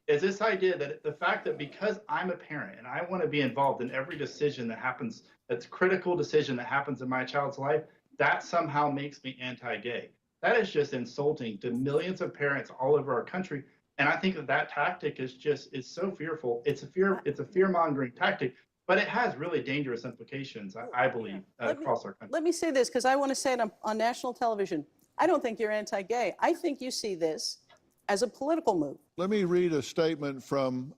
is this idea that the fact that because I'm a parent and I want to be involved in every decision that happens, that's critical decision that happens in my child's life, that somehow makes me anti-gay. That is just insulting to millions of parents all over our country. And I think that tactic is so fearful. It's a fear-mongering tactic, but it has really dangerous implications, I believe, across our country. Let me say this, because I want to say it on national television. I don't think you're anti-gay. I think you see this as a political move. Let me read a statement from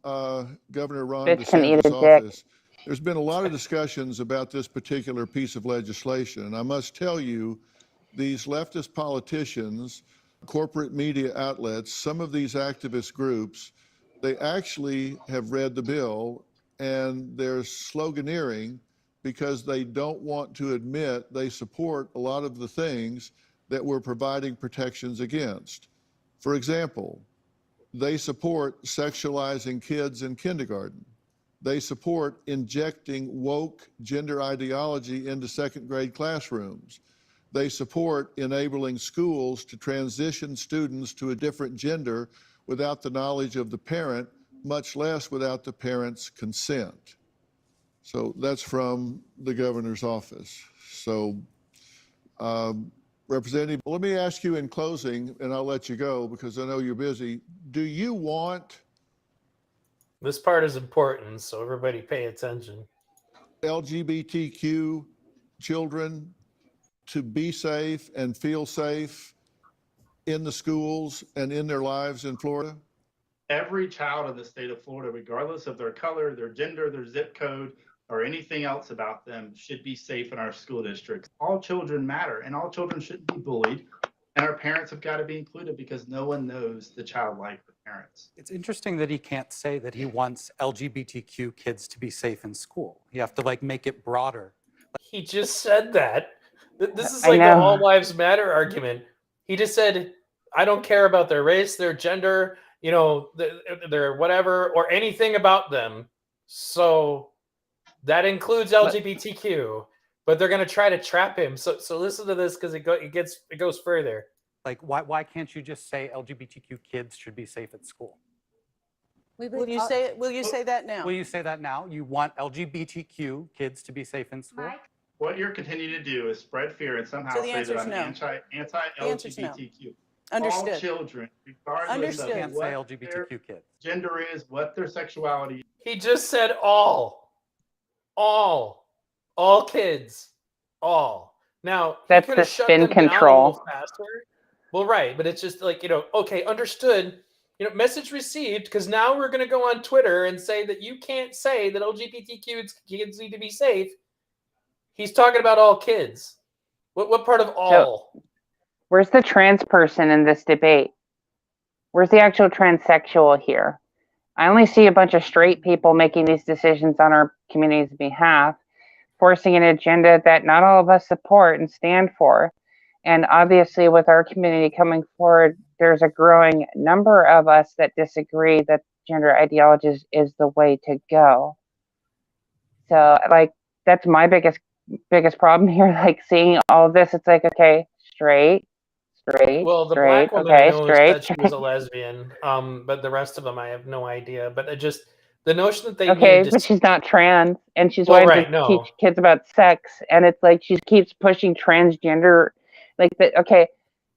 Governor Ron Bitch can eat DeSantis' a dick. office. There's been a lot of discussions about this particular piece of legislation, and I must tell you, these leftist politicians, corporate media outlets, some of these activist groups, they actually have read the bill, and they're sloganeering because they don't want to admit they support a lot of the things that we're providing protections against. For example, they support sexualizing kids in kindergarten. They support injecting woke gender ideology into second grade classrooms. They support enabling schools to transition students to a different gender without the knowledge of the parent, much less without the parent's consent. So that's from the governor's office. So, Representative, let me ask you in closing, and I'll let you go because I know you're busy. Do you want this part is important, so everybody pay attention. LGBTQ children to be safe and feel safe in the schools and in their lives in Florida? Every child in the state of Florida, regardless of their color, their gender, their zip code, or anything else about them, should be safe in our school districts. All children matter, and all children shouldn't be bullied. And our parents have got to be included because no one knows the child like the parents. It's interesting that he can't say that he wants LGBTQ kids to be safe in school. You have to make it broader. He just said that. This is I like the know. all lives matter argument. He just said, I don't care about their race, their gender, their whatever, or anything about them. So that includes LGBTQ, but they're going to try to trap him. So listen to this because it goes further. Why can't you just say LGBTQ kids should be safe at school? Will you say that now? Will you say that now? You want LGBTQ kids to be safe in school? What you're continuing to do is spread fear and somehow So the say answer that is I'm no. anti-LGBTQ. Understood. All children, regardless Understood. of You can't what say their LGBTQ kids. gender is, what their sexuality is. He just said all kids, all. Now, That's he could have the shut spin them down a control. little faster. Well, right, but it's just okay, understood. Message received, because now we're going to go on Twitter and say that you can't say that LGBTQ kids need to be safe. He's talking about all kids. What part of all? So, where's the trans person in this debate? Where's the actual transsexual here? I only see a bunch of straight people making these decisions on our community's behalf, forcing an agenda that not all of us support and stand for. And obviously, with our community coming forward, there's a growing number of us that disagree that gender ideology is the way to go. So, that's my biggest problem here. Seeing all of this, it's okay, straight. Well, the straight, black woman okay, knows straight. that she was a lesbian, but the rest of them I have no idea. But the notion that they Okay, needed to but she's not trans, and she's Well, wanting right, to no. teach kids about sex, and it's she keeps pushing transgender, okay,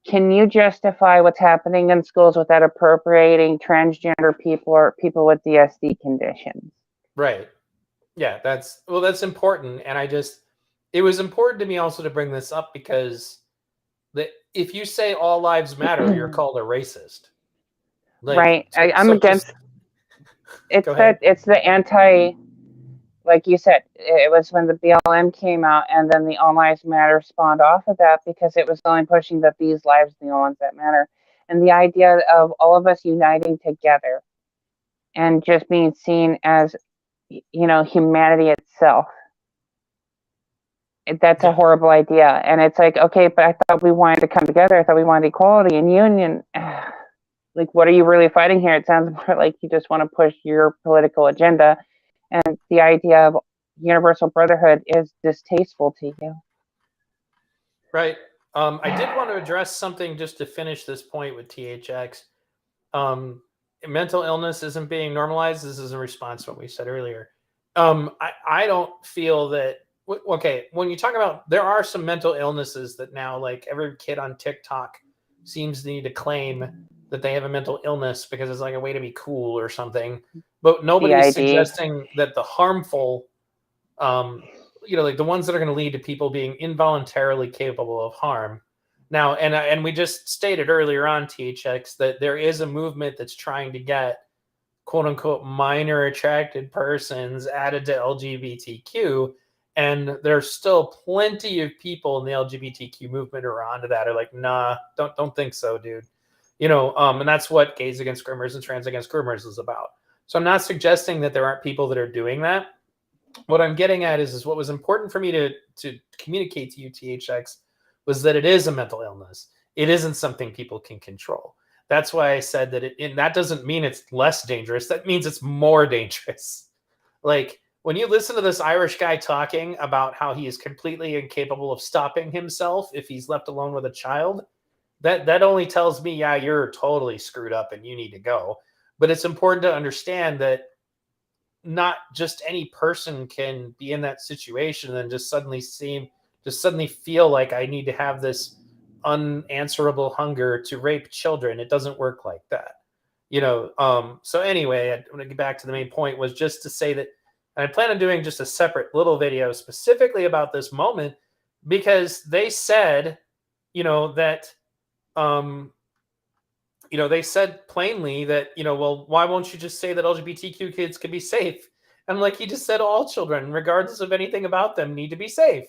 can you justify what's happening in schools without appropriating transgender people or people with DSD conditions? Right. Yeah, that's important. And it was important to me also to bring this up because if you say all lives matter, you're called a racist. Right. I'm against, it's the anti, like you said, it was when the BLM came out, and then the All Lives Matter spawned off of that, because it was only pushing that these lives are the only ones that matter. And the idea of all of us uniting together and just being seen as, humanity itself. That's a horrible idea. And it's like, okay, but I thought we wanted to come together. I thought we wanted equality and union. Like, what are you really fighting here? It sounds more like you just want to push your political agenda. And the idea of universal brotherhood is distasteful to you. Right. I did want to address something just to finish this point with THX. Mental illness isn't being normalized. This is in response to what we said earlier. I don't feel that, okay, when you talk about, there are some mental illnesses that now, like, every kid on TikTok seems to need to claim that they have a mental illness because it's like a way to be cool or something. But nobody's suggesting that the harmful, like the ones that are going to lead to people being involuntarily capable of harm. Now, and we just stated earlier on, THX, that there is a movement that's trying to get quote unquote minor attracted persons added to LGBTQ. And there's still plenty of people in the LGBTQ movement who are onto that, are like, nah, don't think so, dude. And that's what Gays Against Groomers and Trans Against Groomers is about. So I'm not suggesting that there aren't people that are doing that. What I'm getting at is what was important for me to communicate to you, THX, was that it is a mental illness. It isn't something people can control. That's why I said that and that doesn't mean it's less dangerous. That means it's more dangerous. Like, when you listen to this Irish guy talking about how he is completely incapable of stopping himself if he's left alone with a child, that only tells me, yeah, you're totally screwed up and you need to go. But it's important to understand that not just any person can be in that situation and just suddenly feel like I need to have this unanswerable hunger to rape children. It doesn't work like that. So anyway, I want to get back to the main point, was just to say that, and I plan on doing just a separate little video specifically about this moment, because they said, that, they said plainly that, well, why won't you just say that LGBTQ kids can be safe? And like, he just said all children, regardless of anything about them, need to be safe.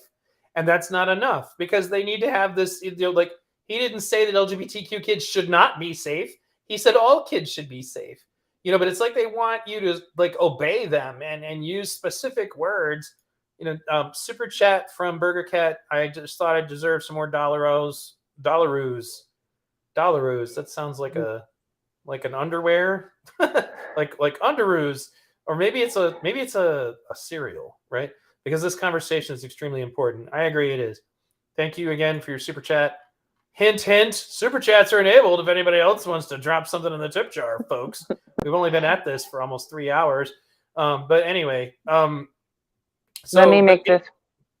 And that's not enough, because they need to have this, like, he didn't say that LGBTQ kids should not be safe. He said all kids should be safe. But it's like they want you to, like, obey them and use specific words. Super chat from Burger Cat. I just thought I deserved some more dollaroos. That sounds like an underwear, like underoos, or maybe it's a cereal, right? Because this conversation is extremely important. I agree, it is. Thank you again for your super chat. Hint, hint, super chats are enabled if anybody else wants to drop something in the tip jar, folks. We've only been at this for almost 3 hours. But anyway, so let me make this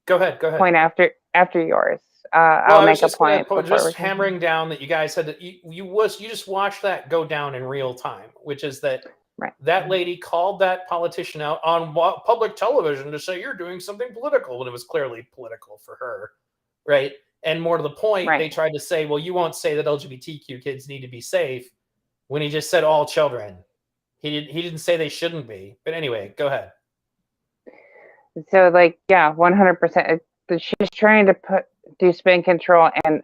go ahead. Point after yours. I'll make a point. Just hammering down that you guys said that you just watched that go down in real time, which is that that lady called that politician out on public television to say you're doing something political when it was clearly political for her, right? And more to the point, they tried to say, well, you won't say that LGBTQ kids need to be safe, when he just said all children. He didn't say they shouldn't be. But anyway, go ahead. So, like, yeah, 100%. She's trying to do spin control and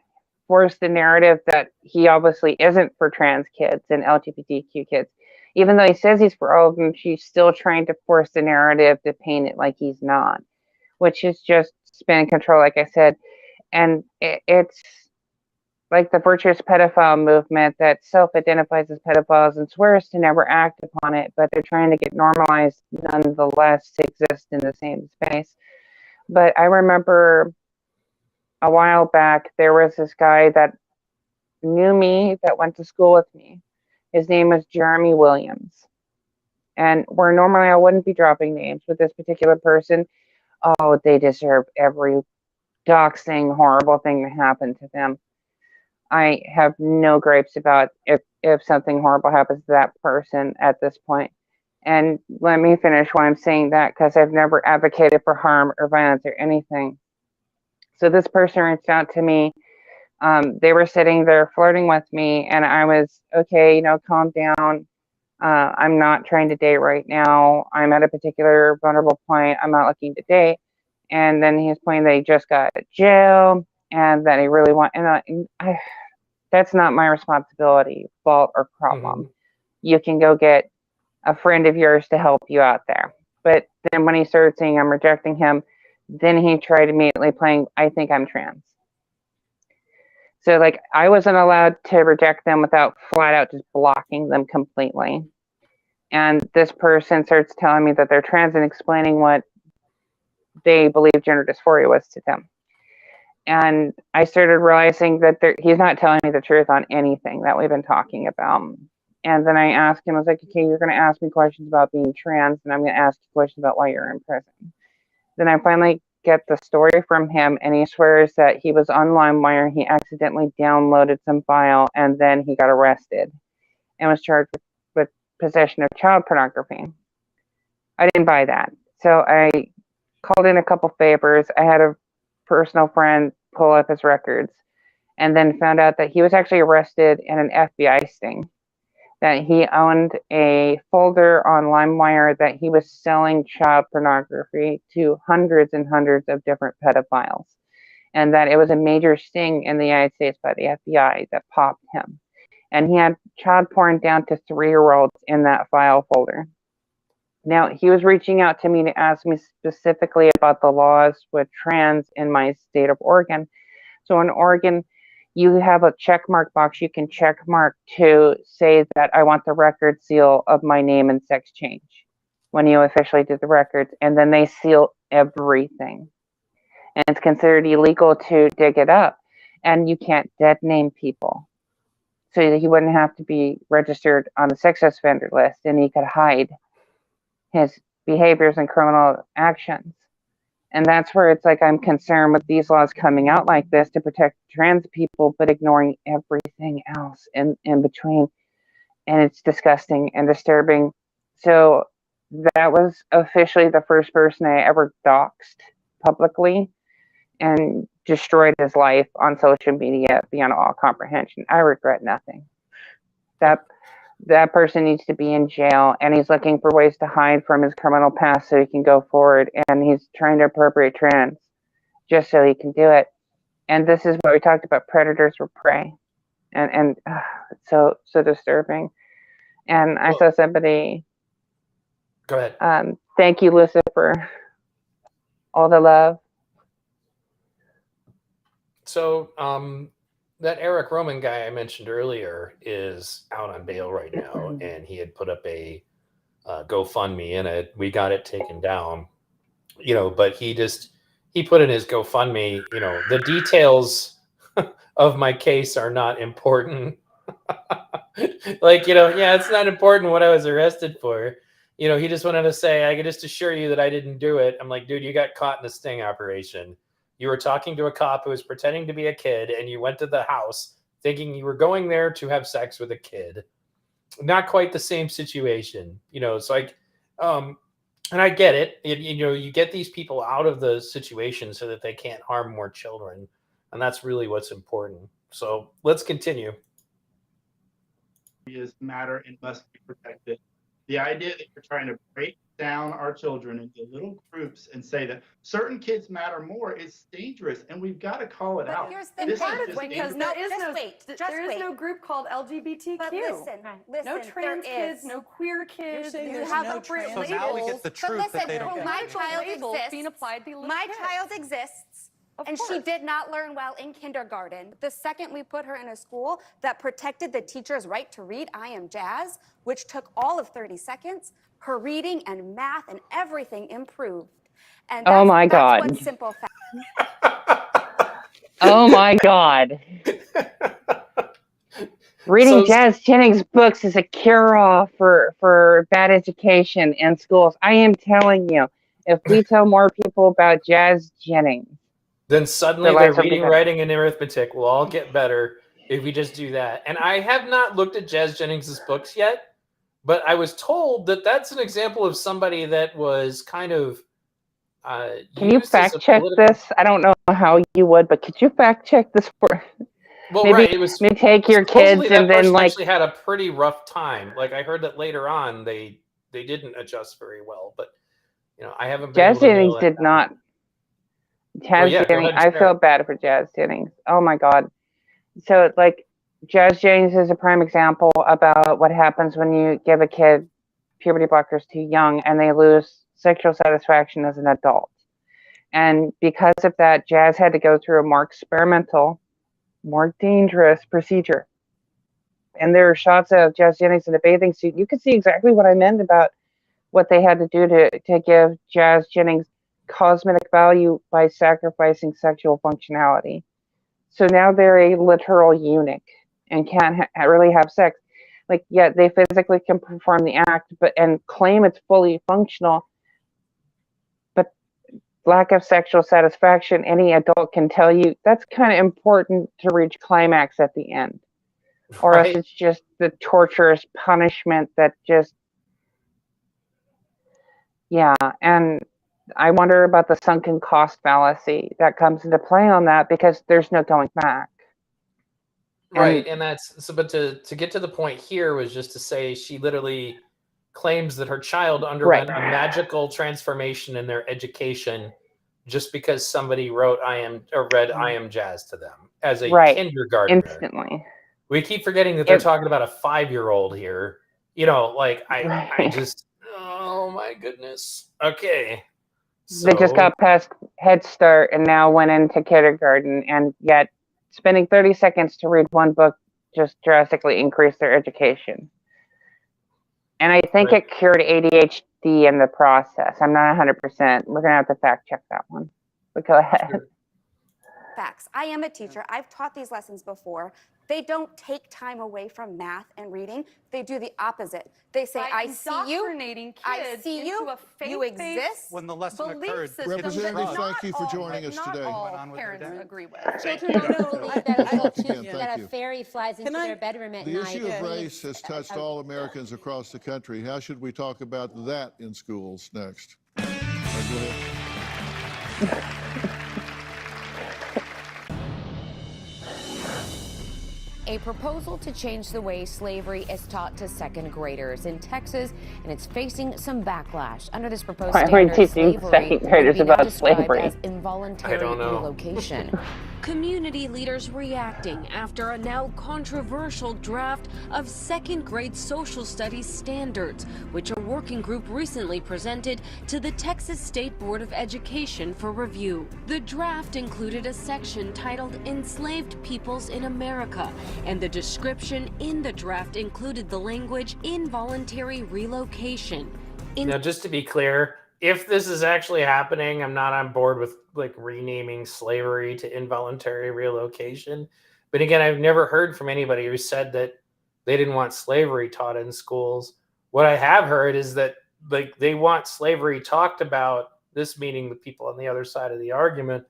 force the narrative that he obviously isn't for trans kids and LGBTQ kids. Even though he says he's for all of them, she's still trying to force the narrative to paint it like he's not, which is just spin control, like I said. And it's like the virtuous pedophile movement that self-identifies as pedophiles and swears to never act upon it, but they're trying to get normalized nonetheless to exist in the same space. But I remember a while back, there was this guy that knew me, that went to school with me. His name was Jeremy Williams. And where normally I wouldn't be dropping names, with this particular person, oh, they deserve every doxing, horrible thing that happened to them. I have no gripes about if something horrible happens to that person at this point. And let me finish why I'm saying that, because I've never advocated for harm or violence or anything. So this person reached out to me. They were sitting there flirting with me, and I was, okay, calm down. I'm not trying to date right now. I'm at a particular vulnerable point. I'm not looking to date. And then he's pointing that he just got out of jail and that he really that's not my responsibility, fault, or problem. You can go get a friend of yours to help you out there. But then when he started saying I'm rejecting him, then he tried immediately playing, I think I'm trans. So like I wasn't allowed to reject them without flat out just blocking them completely. And this person starts telling me that they're trans and explaining what they believe gender dysphoria was to them. And I started realizing that he's not telling me the truth on anything that we've been talking about. And then I asked him, I was like, okay, you're going to ask me questions about being trans, and I'm going to ask you questions about why you're in prison. Then I finally get the story from him, and he swears that he was on LimeWire, he accidentally downloaded some file, and then he got arrested and was charged with possession of child pornography. I didn't buy that. So I called in a couple favors. I had a personal friend pull up his records and then found out that he was actually arrested in an FBI sting, that he owned a folder on LimeWire that he was selling child pornography to hundreds and hundreds of different pedophiles, and that it was a major sting in the United States by the FBI that popped him. And he had child porn down to 3-year-olds in that file folder. Now, he was reaching out to me to ask me specifically about the laws with trans in my state of Oregon. So in Oregon, you have a check mark box you can check mark to say that I want the record seal of my name and sex change when you officially did the records, and then they seal everything. And it's considered illegal to dig it up, and you can't dead name people. So that he wouldn't have to be registered on the sex offender list, and he could hide his behaviors and criminal actions. And that's where it's like I'm concerned with these laws coming out like this to protect trans people, but ignoring everything else in between. And it's disgusting and disturbing. So that was officially the first person I ever doxed publicly and destroyed his life on social media beyond all comprehension. I regret nothing. That person needs to be in jail, and he's looking for ways to hide from his criminal past so he can go forward, and he's trying to appropriate trans just so he can do it. And this is what we talked about, predators were prey. And it's so disturbing. And I saw somebody... Go ahead. Thank you, Lucifer. All the love. So, that Eric Roman guy I mentioned earlier is out on bail right now, and he had put up a GoFundMe in it. We got it taken down, but he put in his GoFundMe, the details of my case are not important. It's not important what I was arrested for. He just wanted to say, I can just assure you that I didn't do it. I'm like, dude, you got caught in a sting operation. You were talking to a cop who was pretending to be a kid, and you went to the house thinking you were going there to have sex with a kid. Not quite the same situation, So and I get it. You get these people out of the situation so that they can't harm more children, and that's really what's important. So let's continue. Matter and must be protected. The idea that you're trying to break down our children into little groups and say that certain kids matter more is dangerous, and we've got to call it out. Here's the This part is of just because there is no group called LGBTQ. But listen, no trans kids, no queer kids. You're saying You there's have no appropriate trans. So now we get the truth listen, that they don't my get. child labels exists. being applied to little My kids. child exists. And she did not learn well in kindergarten. The second we put her in a school that protected the teacher's right to read I Am Jazz, which took all of 30 seconds, her reading and math and everything improved. And Oh my God. That's what simple fact. Oh my God. Reading Jazz Jennings books is a cure-all for bad education in schools. I am telling you, if we tell more people about Jazz Jennings, then suddenly their reading, writing, and arithmetic will all get better if we just do that. And I have not looked at Jazz Jennings's books yet, but I was told that that's an example of somebody that was kind of Can you fact check this? I don't know how you would, but could you fact check this for? Well, maybe right. It was you take your supposedly kids that and then person like actually had a pretty rough time. Like I heard that later on they didn't adjust very well, but I haven't been Jazz able to nail Jennings that did down. not. Well, Jazz yeah, go Jennings, ahead and I share feel it. bad for Jazz Jennings. Oh my God. So like Jazz Jennings is a prime example about what happens when you give a kid puberty blockers too young and they lose sexual satisfaction as an adult. And because of that, Jazz had to go through a more experimental, more dangerous procedure. And there are shots of Jazz Jennings in a bathing suit. You can see exactly what I meant about what they had to do to give Jazz Jennings cosmetic value by sacrificing sexual functionality. So now they're a literal eunuch and can't really have sex. Like, yeah, they physically can perform the act, and claim it's fully functional, but lack of sexual satisfaction, any adult can tell you that's kind of important to reach climax at the end. Or else it's just the torturous punishment that just, yeah. And I wonder about the sunken cost fallacy that comes into play on that, because there's no going back. Right, and that's so. But to get to the point here was just to say she literally claims that her child underwent a magical transformation in their education just because somebody wrote read "I Am Jazz" to them as a kindergartner. Instantly. We keep forgetting that they're talking about a 5-year-old here. Like I just, oh my goodness. Okay. They just So got past Head Start and now went into kindergarten, and yet spending 30 seconds to read one book just drastically increased their education. And I think it cured ADHD in the process. I'm not 100%. We're going to have to fact check that one. But go ahead. Sure. Facts. I am a teacher. I've taught these lessons before. They don't take time away from math and reading. They do the opposite. They say, I see you, I see you, you exist. When the lesson occurred, Representative, thank you for joining us today. Parents agree with. Children don't believe that adults that a fairy flies into their bedroom at The night. issue of race has touched all Americans across the country. How should we talk about that in schools next? Go ahead. A proposal to change the way slavery is taught to second graders in Texas, and it's facing some backlash. Under this proposed Why are we standard, teaching second graders about slavery? as involuntary relocation. Community leaders reacting after a now controversial draft of second grade social studies standards, which a working group recently presented to the Texas State Board of Education for review. The draft included a section titled Enslaved Peoples in America, and the description in the draft included the language involuntary relocation. Now, just to be clear, if this is actually happening, I'm not on board with renaming slavery to involuntary relocation. But again, I've never heard from anybody who said that they didn't want slavery taught in schools. What I have heard is that they want slavery talked about, this meaning the people on the other side of the argument,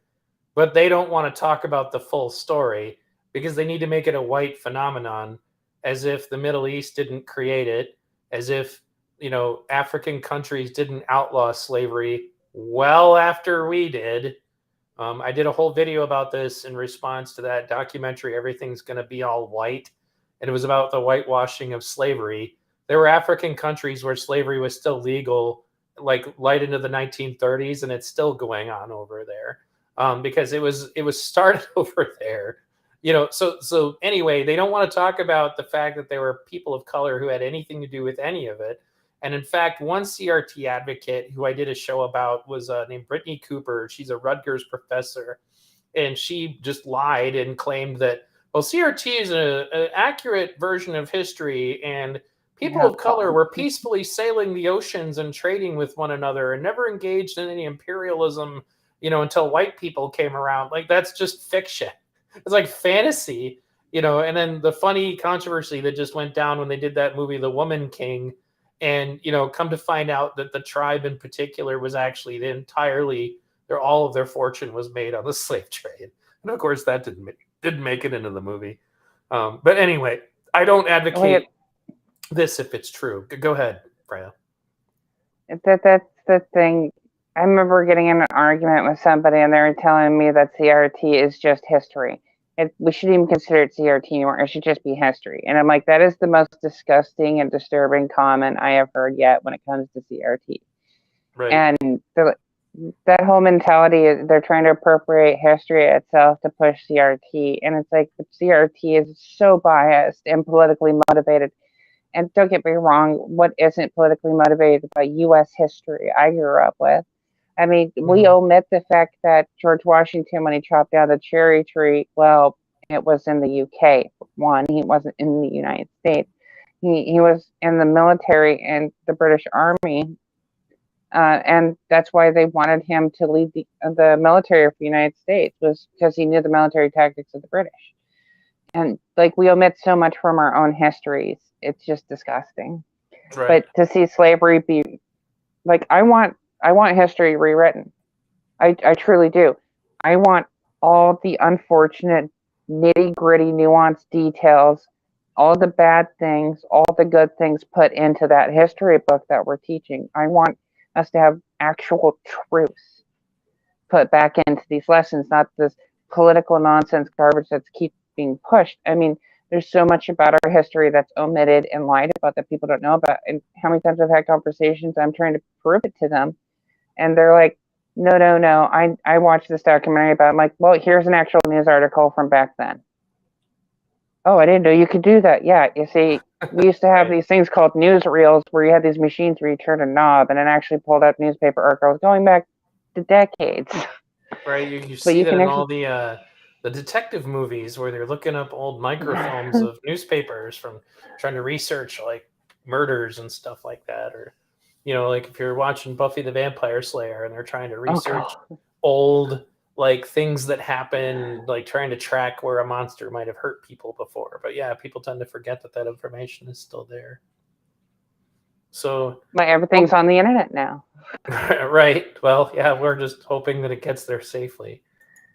but they don't want to talk about the full story because they need to make it a white phenomenon, as if the Middle East didn't create it, as if African countries didn't outlaw slavery well after we did. I did a whole video about this in response to that documentary, Everything's Gonna Be All White. And it was about the whitewashing of slavery. There were African countries where slavery was still legal, light into the 1930s, and it's still going on over there because it was started over there. So anyway, they don't want to talk about the fact that there were people of color who had anything to do with any of it. And in fact, one CRT advocate who I did a show about was named Brittany Cooper. She's a Rutgers professor, and she just lied and claimed that, well, CRT is an accurate version of history, and people of color were peacefully sailing the oceans and trading with one another and never engaged in any imperialism, until white people came around. That's just fiction. It's like fantasy, and then the funny controversy that just went down when they did that movie, The Woman King. And, come to find out that the tribe in particular was actually all of their fortune was made on the slave trade. And of course that didn't make it into the movie. But anyway, I don't advocate this if it's true. Go ahead, Freya. That's the thing. I remember getting in an argument with somebody and they were telling me that CRT is just history. we shouldn't even consider it CRT anymore. It should just be history. And I'm like, that is the most disgusting and disturbing comment I have heard yet when it comes to CRT. Right. And that whole mentality is they're trying to appropriate history itself to push CRT. And it's like, the CRT is so biased and politically motivated. And don't get me wrong, what isn't politically motivated by U.S. history I grew up with? I mean, we omit the fact that George Washington, when he chopped down the cherry tree, well, it was in the UK. One, he wasn't in the United States. He was in the military and the British Army, and that's why they wanted him to lead the military of the United States, was because he knew the military tactics of the British. And like, we omit so much from our own histories. It's just disgusting. Right. But to see slavery be like, I want history rewritten. I truly do. I want all the unfortunate, nitty-gritty, nuanced details, all the bad things, all the good things put into that history book that we're teaching. I want us to have actual truths put back into these lessons, not this political nonsense garbage that's keep being pushed. I mean, there's so much about our history that's omitted and lied about that people don't know about. And how many times I've had conversations, I'm trying to prove it to them, and they're like, no. I watched this documentary about it. I'm like, well, here's an actual news article from back then. Oh, I didn't know you could do that. Yeah, you see, we used to have these things called newsreels where you had these machines where you turned a knob and it actually pulled out newspaper articles going back to decades. Right, you see that in all the detective movies where they're looking up old microfilms of newspapers from trying to research like murders and stuff like that, or like if you're watching Buffy the Vampire Slayer and they're trying to research old like things that happen, like trying to track where a monster might have hurt people before. But yeah, people tend to forget that information is still there. So everything's on the internet now. Right. Well, yeah, we're just hoping that it gets there safely.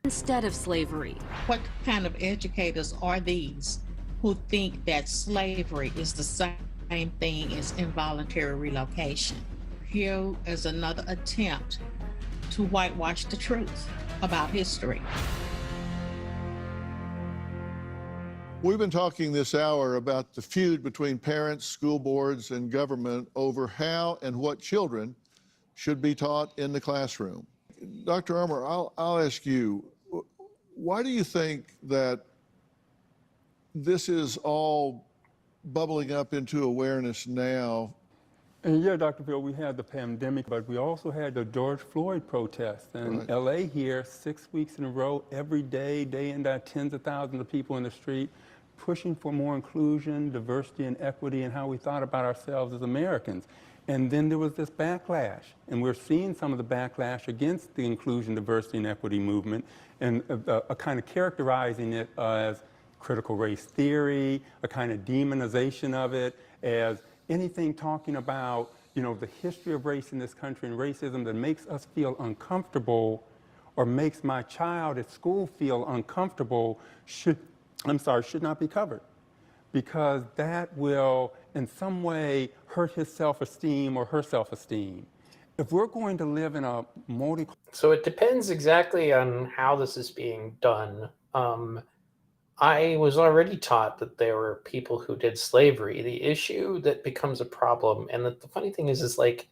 Instead of slavery. What kind of educators are these who think that slavery is the same thing as involuntary relocation? Here is another attempt to whitewash the truth about history. We've been talking this hour about the feud between parents, school boards, and government over how and what children should be taught in the classroom. Dr. Armour, I'll ask you, why do you think that this is all bubbling up into awareness now? And yeah, Dr. Phil, we had the pandemic, but we also had the George Floyd protests in LA here, 6 weeks in a row, every day, day in, day out, tens of thousands of people in the street, pushing for more inclusion, diversity, and equity in how we thought about ourselves as Americans. And then there was this backlash, and we're seeing some of the backlash against the inclusion, diversity, and equity movement, and a kind of characterizing it as critical race theory, a kind of demonization of it as anything talking about, the history of race in this country and racism that makes us feel uncomfortable or makes my child at school feel uncomfortable should not be covered, because that will in some way hurt his self-esteem or her self-esteem. If we're going to live in a So it depends exactly on how this is being done. I was already taught that there were people who did slavery. The issue that becomes a problem, and the funny thing is like,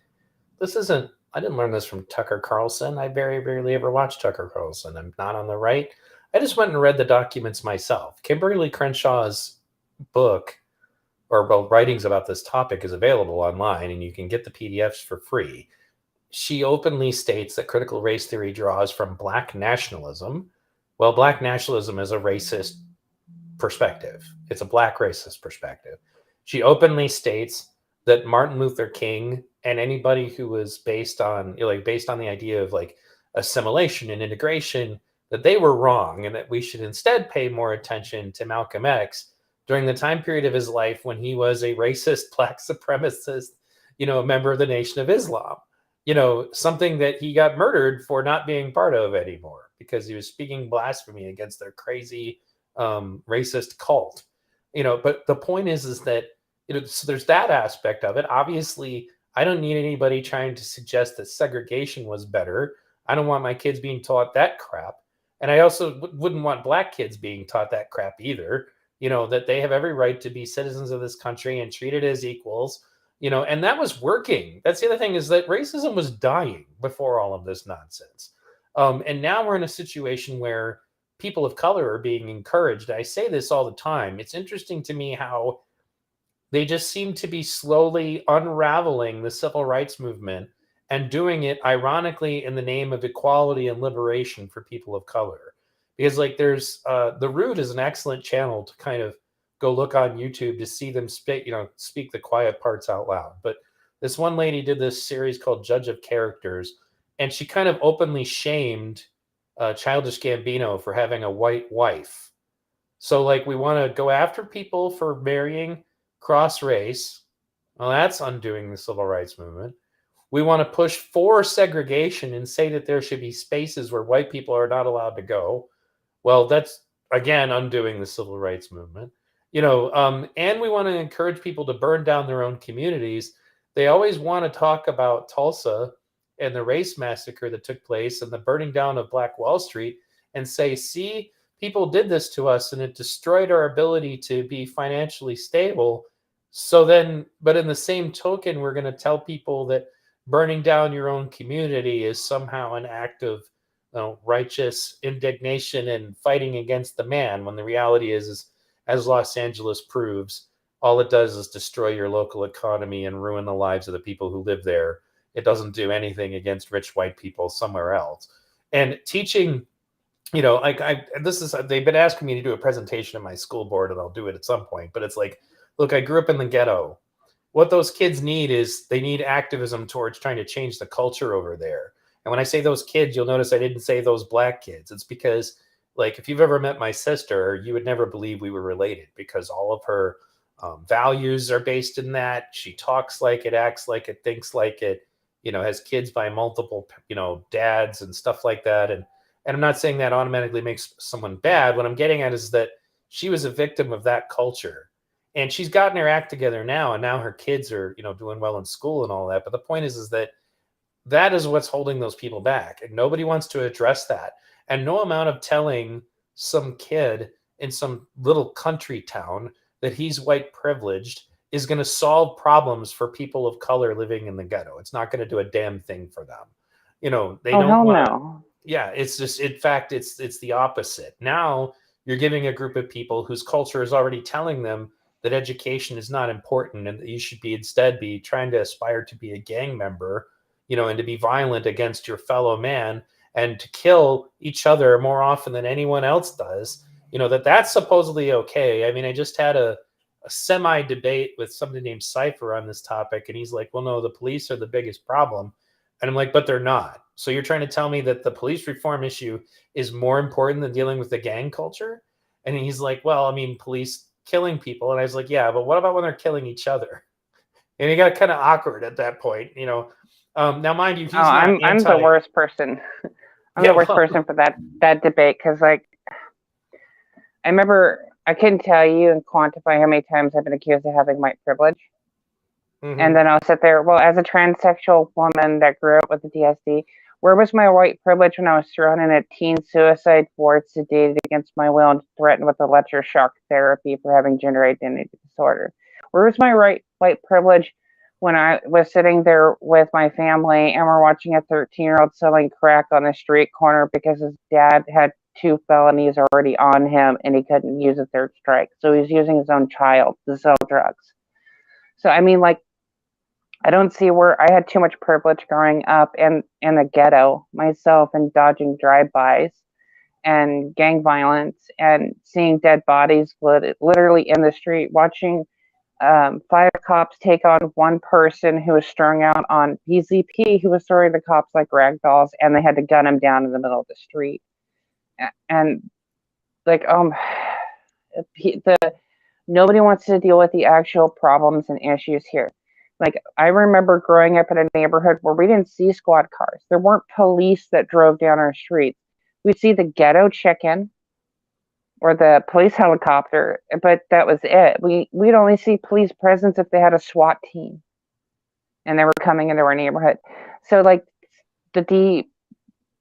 this isn't, I didn't learn this from Tucker Carlson. I very rarely ever watch Tucker Carlson. I'm not on the right. I just went and read the documents myself. Kimberly Crenshaw's book, or writings about this topic, is available online, and you can get the PDFs for free. She openly states that critical race theory draws from Black nationalism. Well, Black nationalism is a racist perspective. It's a Black racist perspective. She openly states that Martin Luther King and anybody who was based on the idea of like assimilation and integration, that they were wrong, and that we should instead pay more attention to Malcolm X during the time period of his life when he was a racist Black supremacist, a member of the Nation of Islam, something that he got murdered for not being part of anymore because he was speaking blasphemy against their crazy racist cult. But the point is that so there's that aspect of it. Obviously, I don't need anybody trying to suggest that segregation was better. I don't want my kids being taught that crap. And I also wouldn't want black kids being taught that crap either, that they have every right to be citizens of this country and treated as equals, and that was working. That's the other thing, is that racism was dying before all of this nonsense. And now we're in a situation where people of color are being encouraged. I say this all the time. It's interesting to me how they just seem to be slowly unraveling the civil rights movement and doing it ironically in the name of equality and liberation for people of color. Because like there's The Root is an excellent channel to kind of go look on YouTube to see them speak the quiet parts out loud. But this one lady did this series called Judge of Characters, and she kind of openly shamed Childish Gambino for having a white wife. So like we want to go after people for marrying cross race. Well, that's undoing the civil rights movement. We want to push for segregation and say that there should be spaces where white people are not allowed to go. Well, that's again undoing the civil rights movement. And we want to encourage people to burn down their own communities. They always want to talk about Tulsa and the race massacre that took place and the burning down of Black Wall Street and say, see, people did this to us and it destroyed our ability to be financially stable. So then, but in the same token, we're going to tell people that burning down your own community is somehow an act of righteous indignation and fighting against the man, when the reality is, as Los Angeles proves, all it does is destroy your local economy and ruin the lives of the people who live there. It doesn't do anything against rich white people somewhere else. And teaching, they've been asking me to do a presentation at my school board, and I'll do it at some point. But it's like, look, I grew up in the ghetto. What those kids need is they need activism towards trying to change the culture over there. And when I say those kids, you'll notice I didn't say those black kids. It's because, like, if you've ever met my sister, you would never believe we were related, because all of her values are based in that. She talks like it, acts like it, thinks like it, has kids by multiple, dads and stuff like that. And I'm not saying that automatically makes someone bad. What I'm getting at is that she was a victim of that culture. And she's gotten her act together now, and now her kids are, doing well in school and all that. But the point is that that is what's holding those people back, and nobody wants to address that. And no amount of telling some kid in some little country town that he's white privileged is going to solve problems for people of color living in the ghetto. It's not going to do a damn thing for them. They don't want to. No. Yeah, it's just, in fact, it's the opposite. Now you're giving a group of people whose culture is already telling them that education is not important and that you should instead be trying to aspire to be a gang member, and to be violent against your fellow man and to kill each other more often than anyone else does, that's supposedly okay. I mean, I just had a semi-debate with somebody named Cypher on this topic, and he's like, well, no, the police are the biggest problem. And I'm like, but they're not. So you're trying to tell me that the police reform issue is more important than dealing with the gang culture? And he's like, well, I mean, police killing people. And I was like, yeah, but what about when they're killing each other? And he got kind of awkward at that point, Now, mind you, he's not I'm the worst person. I'm the worst person for that debate, because, like, I remember, I couldn't tell you and quantify how many times I've been accused of having white privilege. Mm-hmm. And then I'll sit there, well, as a transsexual woman that grew up with the DSD, where was my white privilege when I was thrown in a teen suicide ward, sedated against my will, and threatened with electroshock therapy for having gender identity disorder? Where was my white privilege when I was sitting there with my family and we're watching a 13-year-old selling crack on the street corner because his dad had 2 felonies already on him and he couldn't use a 3rd strike? So he's using his own child to sell drugs. So, I mean, like, I don't see where I had too much privilege growing up in the ghetto myself and dodging drive-bys and gang violence and seeing dead bodies literally in the street, watching 5 cops take on 1 person who was strung out on PCP, who was throwing the cops like rag dolls, and they had to gun him down in the middle of the street. And like, nobody wants to deal with the actual problems and issues here. Like, I remember growing up in a neighborhood where we didn't see squad cars. There weren't police that drove down our streets. We'd see the ghetto chicken or the police helicopter, but that was it. We'd only see police presence if they had a SWAT team and they were coming into our neighborhood. So, like, the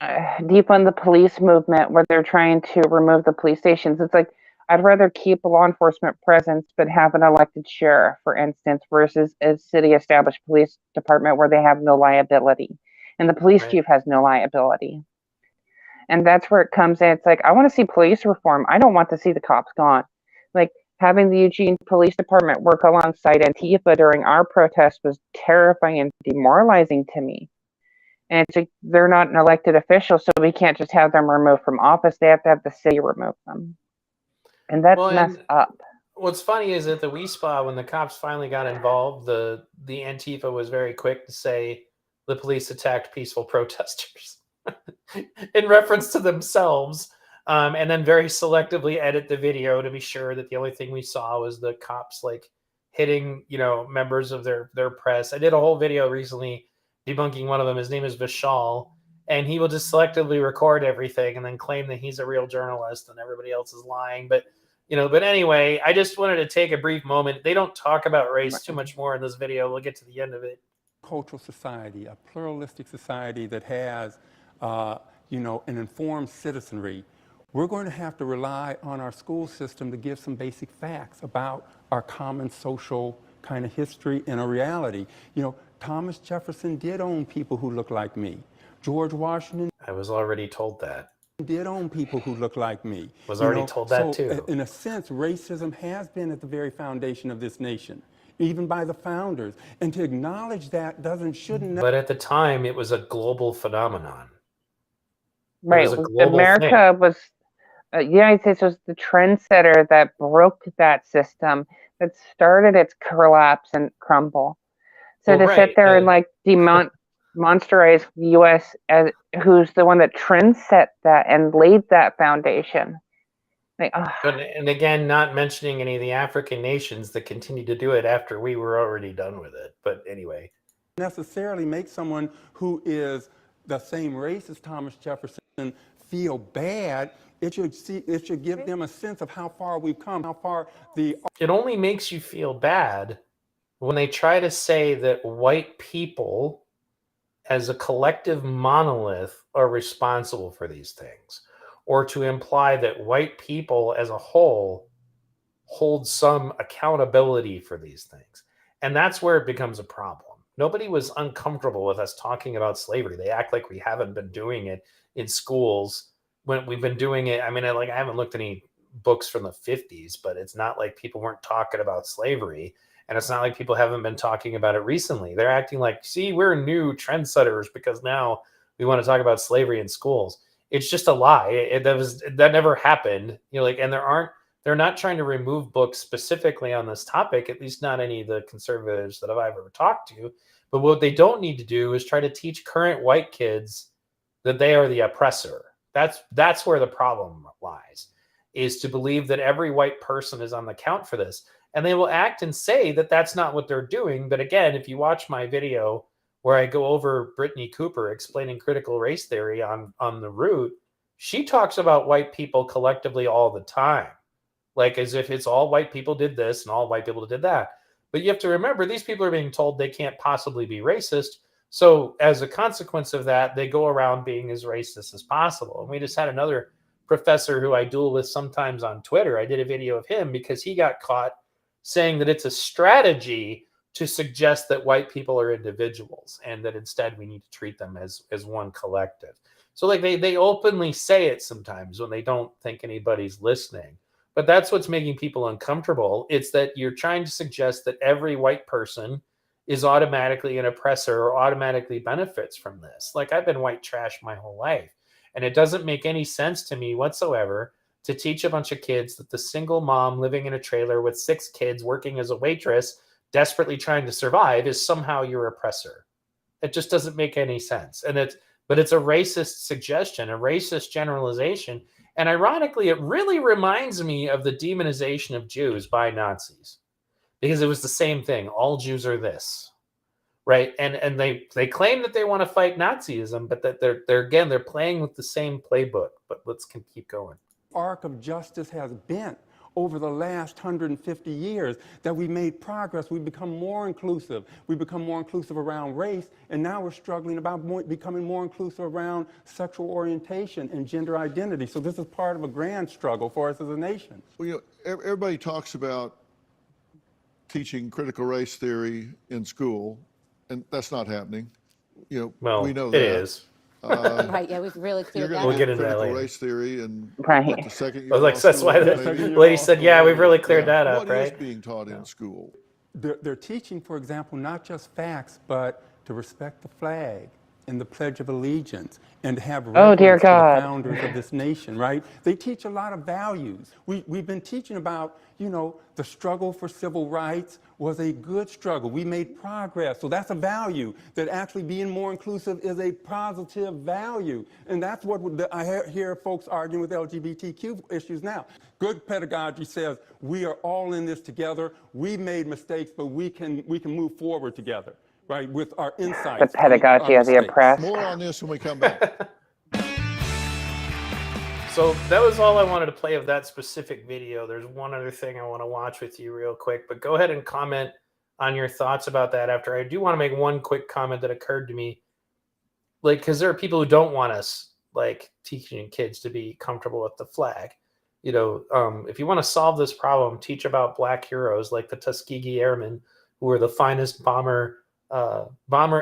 defund the police movement where they're trying to remove the police stations. It's like, I'd rather keep a law enforcement presence but have an elected sheriff, for instance, versus a city established police department where they have no liability. And the police Right. chief has no liability. And that's where it comes in. It's like, I want to see police reform. I don't want to see the cops gone. Like, having the Eugene Police Department work alongside Antifa during our protest was terrifying and demoralizing to me. And it's like, they're not an elected official, so we can't just have them removed from office. They have to have the city remove them. And that's Well, messed and up. what's funny is that the WeSpa, when the cops finally got involved, the Antifa was very quick to say the police attacked peaceful protesters in reference to themselves, and then very selectively edit the video to be sure that the only thing we saw was the cops like hitting, members of their press. I did a whole video recently debunking one of them. His name is Vishal, and he will just selectively record everything and then claim that he's a real journalist and everybody else is lying. But anyway, I just wanted to take a brief moment. They don't talk about race too much more in this video. We'll get to the end of it. Cultural society, a pluralistic society that has, an informed citizenry. We're going to have to rely on our school system to give some basic facts about our common social kind of history and a reality. Thomas Jefferson did own people who look like me. George Washington. I was already told that. Did own people who look like me. Was already told that too. In a sense, racism has been at the very foundation of this nation, even by the founders. And to acknowledge that shouldn't. But at the time, it was a global phenomenon. Right. America was, the United States was the trendsetter that broke that system, that started its collapse and crumble. So to sit there and like demonsterize the U.S. as who's the one that trendset that and laid that foundation. Like, and again, not mentioning any of the African nations that continued to do it after we were already done with it. But anyway. Necessarily make someone who is the same race as Thomas Jefferson feel bad. It should give them a sense of how far we've come, how far It only makes you feel bad when they try to say that white people as a collective monolith are responsible for these things, or to imply that white people as a whole hold some accountability for these things. And that's where it becomes a problem. Nobody was uncomfortable with us talking about slavery. They act like we haven't been doing it in schools when we've been doing it. I mean, I haven't looked at any books from the 50s, but it's not like people weren't talking about slavery. And it's not like people haven't been talking about it recently. They're acting like, see, we're new trendsetters because now we want to talk about slavery in schools. It's just a lie. That never happened. And they're not trying to remove books specifically on this topic, at least not any of the conservatives that I've ever talked to. But what they don't need to do is try to teach current white kids that they are the oppressor. That's where the problem lies, is to believe that every white person is on the count for this. And they will act and say that that's not what they're doing. But again, if you watch my video where I go over Brittany Cooper explaining critical race theory on The Root, she talks about white people collectively all the time, like as if it's all white people did this and all white people did that. But you have to remember, these people are being told they can't possibly be racist. So as a consequence of that, they go around being as racist as possible. And we just had another professor who I duel with sometimes on Twitter. I did a video of him because he got caught saying that it's a strategy to suggest that white people are individuals and that instead we need to treat them as one collective. So like they openly say it sometimes when they don't think anybody's listening. But that's what's making people uncomfortable. It's that you're trying to suggest that every white person is automatically an oppressor or automatically benefits from this. Like, I've been white trash my whole life, and it doesn't make any sense to me whatsoever to teach a bunch of kids that the single mom living in a trailer with 6 kids working as a waitress, desperately trying to survive, is somehow your oppressor. It just doesn't make any sense. But it's a racist suggestion, a racist generalization. And ironically, it really reminds me of the demonization of Jews by Nazis, because it was the same thing. All Jews are this, right? And they claim that they want to fight Nazism, but that they're playing with the same playbook. But let's keep going. Arc of justice has bent over the last 150 years, that we made progress. We've become more inclusive. We've become more inclusive around race, and now we're struggling about becoming more inclusive around sexual orientation and gender identity. So this is part of a grand struggle for us as a nation. Well, you know, everybody talks about teaching critical race theory in school, and that's not happening. You know, Well, we know it that. is. Right, yeah, we've really You're cleared going that to We'll get get into that critical later. race theory and Right. what, the second year I was like, law that's school, why the maybe? lady said, yeah, we've really cleared that up, What is right? being taught in school? They're teaching, for example, not just facts, but to respect the flag and the Pledge of Allegiance and to have Oh, dear reverence for the God. founders of this nation, right? They teach a lot of values. We've been teaching about, you know, the struggle for civil rights was a good struggle. We made progress. So that's a value, that actually being more inclusive is a positive value. And that's what I hear folks arguing with LGBTQ issues now. Good pedagogy says we are all in this together. We made mistakes, but we can move forward together, right, with our insights. The pedagogy of the mistakes. oppressed. More on this when we come back. So that was all I wanted to play of that specific video. There's one other thing I want to watch with you real quick, but go ahead and comment on your thoughts about that after. I do want to make one quick comment that occurred to me. Like, because there are people who don't want us, like, teaching kids to be comfortable with the flag. You know, if you want to solve this problem, teach about Black heroes like the Tuskegee Airmen, who were the finest bomber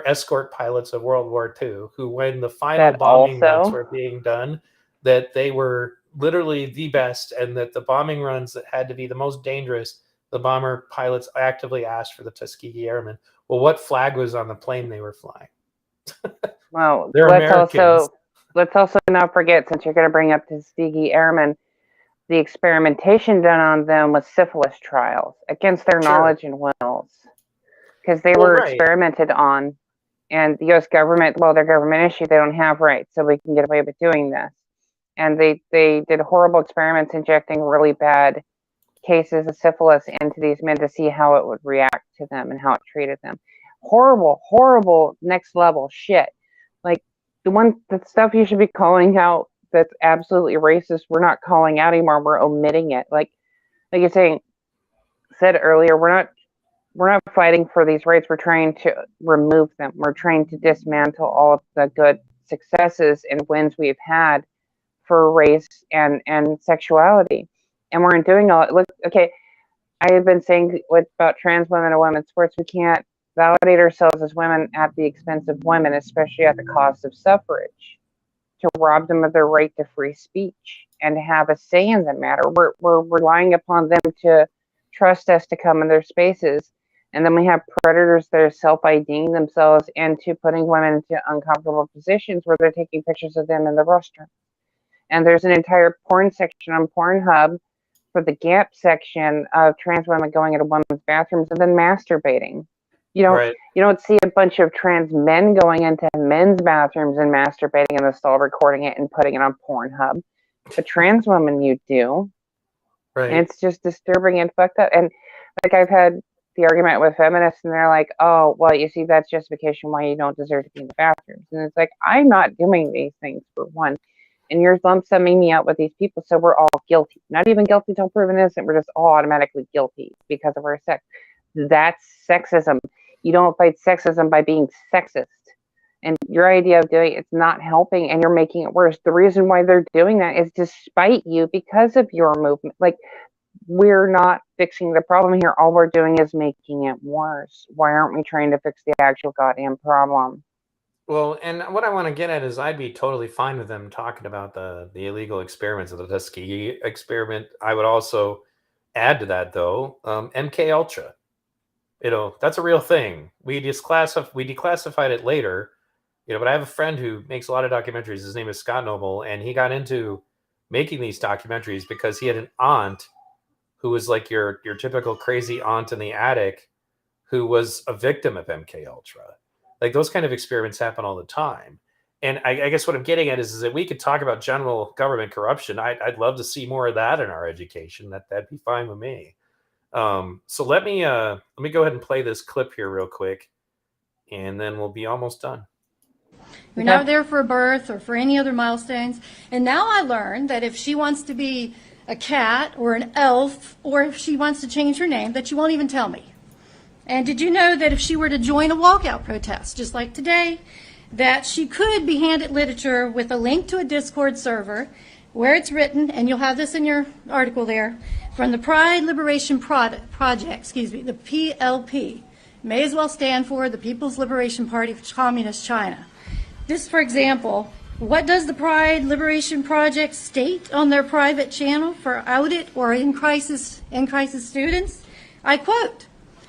escort pilots of World War II, who, when the final That bombing runs also- were being done, that they were literally the best, and that the bombing runs that had to be the most dangerous, the bomber pilots actively asked for the Tuskegee Airmen. Well, what flag was on the plane they were flying? Well, They're let's Americans. also not forget, since you're going to bring up the Tuskegee Airmen, the experimentation done on them was syphilis trials against their Sure. knowledge and wills, because they Well, were right. experimented on, and the U.S. government, well, their government issue, they don't have rights, so we can get away with doing this. And they did horrible experiments injecting really bad cases of syphilis into these men to see how it would react to them and how it treated them. Horrible next level shit. Like the stuff you should be calling out that's absolutely racist, we're not calling out anymore. We're omitting it. Like you're said earlier, we're not fighting for these rights. We're trying to remove them. We're trying to dismantle all of the good successes and wins we've had for race and sexuality. And we're doing all look, okay, I have been saying about trans women and women's sports, we can't validate ourselves as women at the expense of women, especially at the cost of suffrage, to rob them of their right to free speech and to have a say in the matter. We're relying upon them to trust us to come in their spaces. And then we have predators that are self-IDing themselves into putting women into uncomfortable positions where they're taking pictures of them in the restroom. And there's an entire porn section on Pornhub for the Gap section of trans women going into women's bathrooms and then masturbating. You don't see a bunch of trans men going into men's bathrooms and masturbating in the stall, recording it and putting it on Pornhub. But trans women, you do. Right. And it's just disturbing and fucked up. And like I've had the argument with feminists, and they're like, "Oh, well, you see, that's justification why you don't deserve to be in the bathrooms." And it's like, I'm not doing these things for one. And you're lump summing me out with these people, so we're all guilty. Not even guilty until proven innocent. We're just all automatically guilty because of our sex. That's sexism. You don't fight sexism by being sexist. And your idea of doing it's not helping, and you're making it worse. The reason why they're doing that is to spite you because of your movement. Like, we're not fixing the problem here. All we're doing is making it worse. Why aren't we trying to fix the actual goddamn problem? Well, and what I want to get at is I'd be totally fine with them talking about the illegal experiments of the Tuskegee experiment. I would also add to that, though, MK Ultra. You know, that's a real thing. We declassified it later, you know, but I have a friend who makes a lot of documentaries. His name is Scott Noble, and he got into making these documentaries because he had an aunt who was like your typical crazy aunt in the attic who was a victim of MK Ultra. Like, those kind of experiments happen all the time. And I guess what I'm getting at is that we could talk about general government corruption. I'd love to see more of that in our education. That'd be fine with me. So let me go ahead and play this clip here real quick, and then we'll be almost done. You're never there for a birth or for any other milestones. And now I learned that if she wants to be a cat or an elf, or if she wants to change her name, that you won't even tell me. And did you know that if she were to join a walkout protest, just like today, that she could be handed literature with a link to a Discord server where it's written, and you'll have this in your article there, from the Pride Liberation Project, the PLP. May as well stand for the People's Liberation Party of Communist China. This, for example, what does the Pride Liberation Project state on their private channel for outed or in crisis students? I quote,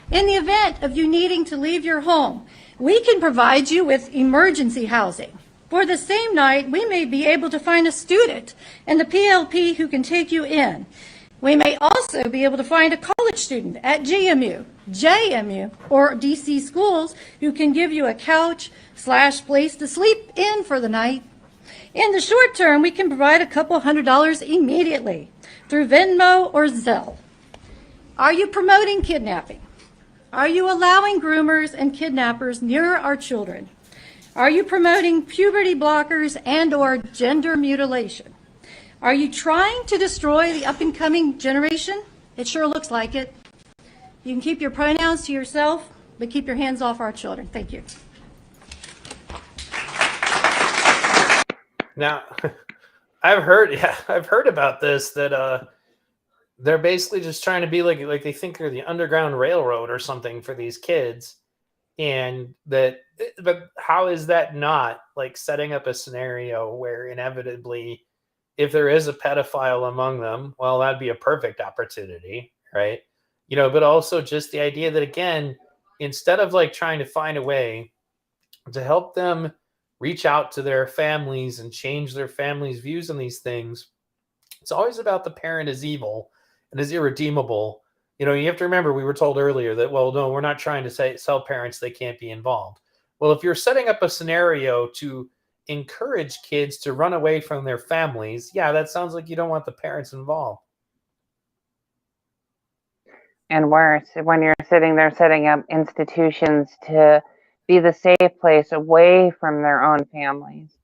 "In the event of you needing to leave your home, we can provide you with emergency housing. For the same night, we may be able to find a student in the PLP who can take you in. We may also be able to find a college student at GMU, JMU, or DC schools who can give you a couch/place to sleep in for the night. In the short term, we can provide a couple $100 immediately through Venmo or Zelle." Are you promoting kidnapping? Are you allowing groomers and kidnappers near our children? Are you promoting puberty blockers and or gender mutilation? Are you trying to destroy the up-and-coming generation? It sure looks like it. You can keep your pronouns to yourself, but keep your hands off our children. Thank you. Now, I've heard about this, that they're basically just trying to be like they think they're the Underground Railroad or something for these kids, and but how is that not like setting up a scenario where inevitably, if there is a pedophile among them, well, that'd be a perfect opportunity, right? But also just the idea that, again, instead of like trying to find a way to help them reach out to their families and change their families' views on these things, it's always about the parent is evil and is irredeemable. You have to remember, we were told earlier that, well, no, we're not trying to tell parents they can't be involved. Well, if you're setting up a scenario to encourage kids to run away from their families, yeah, that sounds like you don't want the parents involved. And worse, when you're sitting there setting up institutions to be the safe place away from their own families.